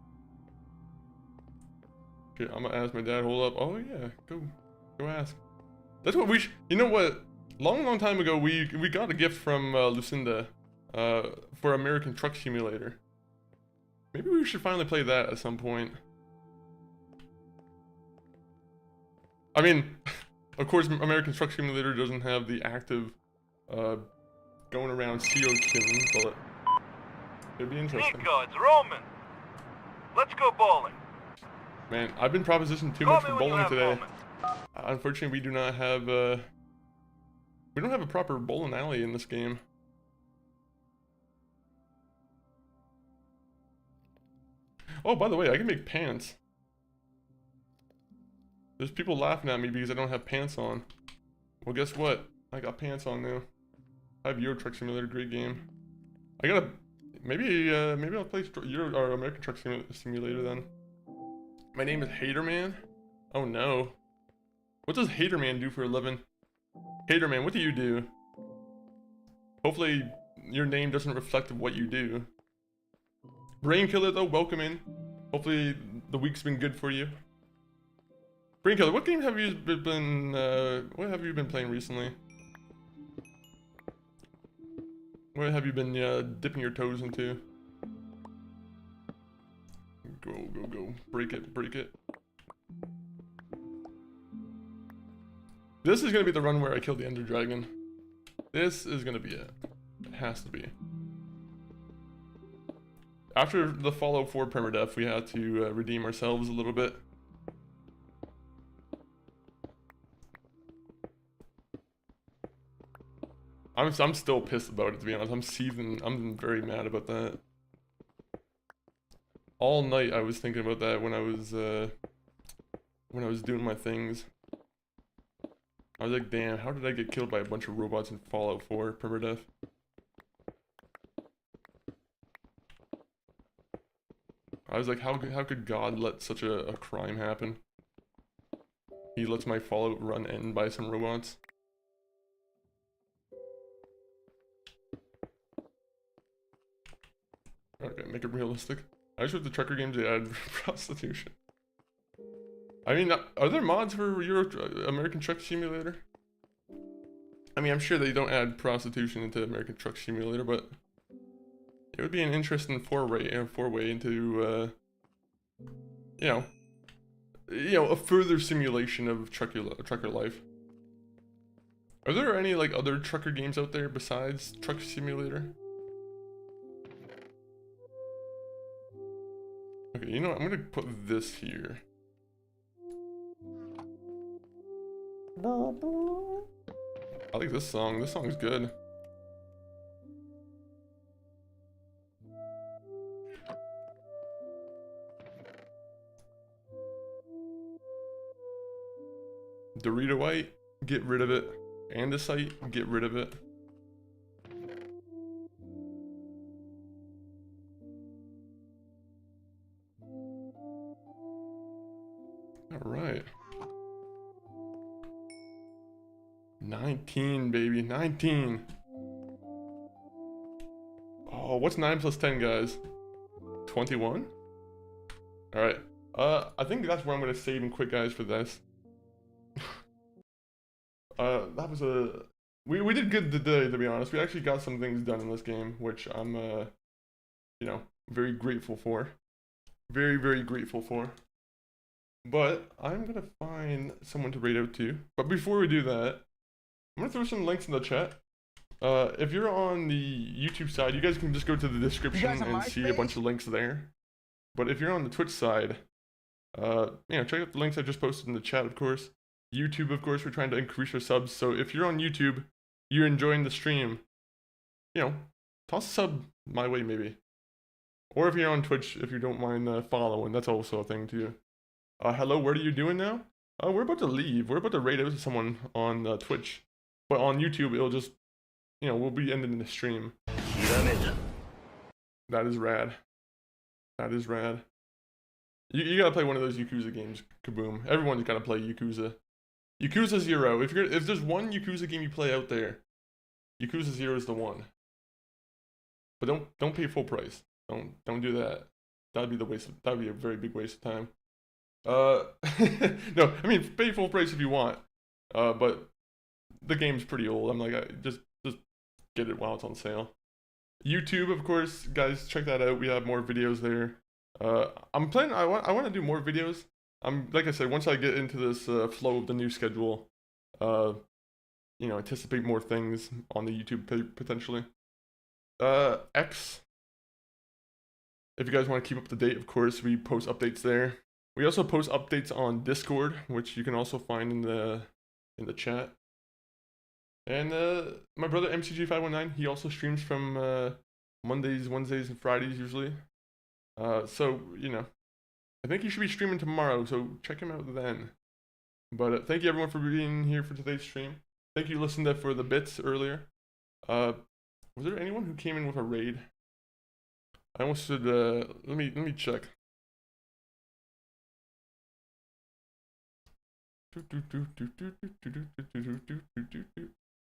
Okay, I'm gonna ask my dad. Hold up. Oh yeah, go ask. That's what we. You know what? Long time ago, we got a gift from Lucinda, for American Truck Simulator. Maybe we should finally play that at some point. I mean, of course, American Truck Simulator doesn't have the active, going around serial killing, but it'd be interesting. Nico, it's Roman. Let's go bowling. Man, I've been propositioned too Call much me for when you bowling have a today. moment. Unfortunately, we do not have we don't have a proper bowling alley in this game. Oh, by the way, I can make pants. There's people laughing at me because I don't have pants on. Well, guess what? I got pants on now. I have Euro Truck Simulator, great game. I gotta maybe I'll play Euro or American Truck Simulator then. My name is Haterman. Oh no. What does Haterman do for a living? Haterman, what do you do? Hopefully your name doesn't reflect what you do. Brainkiller though, welcome in. Hopefully the week's been good for you. Brainkiller, what game have you been playing recently? What have you been dipping your toes into? Go. Break it. This is gonna be the run where I kill the Ender Dragon. This is gonna be it. It has to be. After the Fallout 4 permadeath, we had to redeem ourselves a little bit. I'm still pissed about it, to be honest. I'm seething. I'm very mad about that. All night I was thinking about that when I was doing my things. I was like, damn, how did I get killed by a bunch of robots in Fallout 4 permadeath? I was like, how could God let such a crime happen? He lets my Fallout run end by some robots. Okay, make it realistic. I just with the trucker games they add prostitution. I mean, are there mods for American Truck Simulator? I mean, I'm sure they don't add prostitution into American Truck Simulator, but it would be an interesting foray into, you know, a further simulation of trucker life. Are there any like other trucker games out there besides Truck Simulator? Okay, you know what? I'm gonna put this here. I like this song. This song's good. Dorito White, get rid of it. Andesite, get rid of it. Alright. 19, baby. 19. Oh, what's 9 plus 10, guys? 21? Alright. I think that's where I'm gonna save and quit, guys, for this. That was a... We did good today, to be honest. We actually got some things done in this game, which I'm, you know, very grateful for. Very, very grateful for. But I'm gonna find someone to raid out to. But before we do that, I'm gonna throw some links in the chat. If you're on the YouTube side, you guys can just go to the description and see a bunch of links there. But if you're on the Twitch side, you know, check out the links I just posted in the chat, of course. YouTube, of course, we're trying to increase our subs. So if you're on YouTube, you're enjoying the stream, you know, toss a sub my way maybe. Or if you're on Twitch, if you don't mind following, that's also a thing too. Hello, what are you doing now? We're about to leave. We're about to raid out to someone on Twitch. But on YouTube, it'll just, you know, we'll be ending the stream. That is rad. That is rad. You gotta play one of those Yakuza games, Kaboom. Everyone's gotta play Yakuza. Yakuza 0. If there's one Yakuza game you play out there, Yakuza 0 is the one. But don't pay full price. Don't do that. That'd be a very big waste of time. No, I mean pay full price if you want. But the game's pretty old. I'm like, just get it while it's on sale. YouTube, of course, guys, check that out. We have more videos there. I'm planning. I want to do more videos. Like I said, once I get into this flow of the new schedule, anticipate more things on the YouTube potentially. X. If you guys want to keep up to date, of course, we post updates there. We also post updates on Discord, which you can also find in the chat. And my brother MCG519, he also streams from Mondays, Wednesdays, and Fridays usually. So I think he should be streaming tomorrow, so check him out then. But thank you everyone for being here for today's stream. Thank you, Lucinda, for the bits earlier. Was there anyone who came in with a raid? I almost should. Let me check.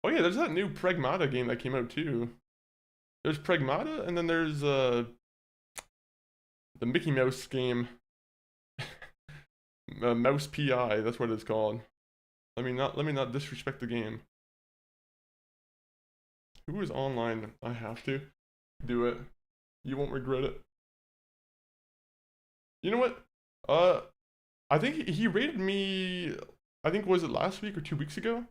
Oh yeah, there's that new Pragmata game that came out too. There's Pragmata, and then there's the Mickey Mouse game. Mouse PI, that's what it's called. Let me not disrespect the game. Who is online? I have to do it. You won't regret it. You know what? I think he rated me. I think was it last week or 2 weeks ago?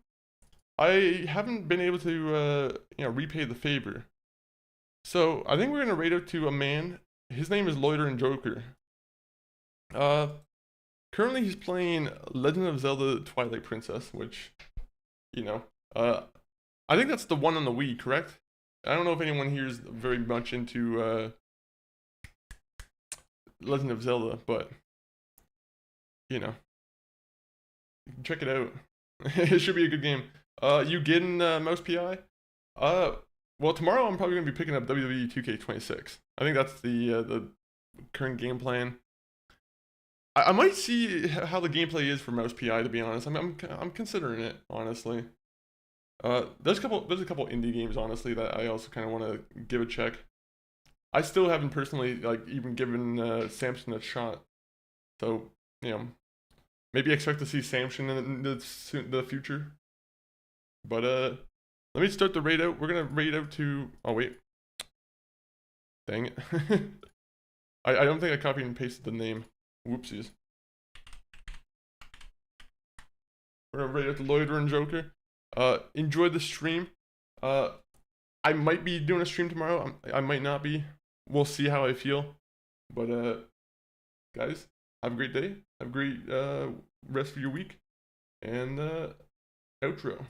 I haven't been able to repay the favor. So I think we're gonna rate out to a man. His name is Loiter and Joker. Currently he's playing Legend of Zelda Twilight Princess, which, I think that's the one on the Wii, correct? I don't know if anyone here is very much into Legend of Zelda, but check it out. It should be a good game. You getting Mouse PI? Well, tomorrow I'm probably gonna be picking up WWE 2K26. I think that's the current game plan. I might see how the gameplay is for Mouse PI, to be honest. I'm considering it, honestly. There's a couple indie games, honestly, that I also kind of want to give a check. I still haven't personally even given Samson a shot, so maybe expect to see Samson in the future. But let me start the raid out. We're gonna raid out to. Oh wait, dang it! I don't think I copied and pasted the name. Whoopsies. We're gonna raid out the Loiter and Joker. Enjoy the stream. I might be doing a stream tomorrow. I might not be. We'll see how I feel. But guys, have a great day. Have a great rest of your week. And outro.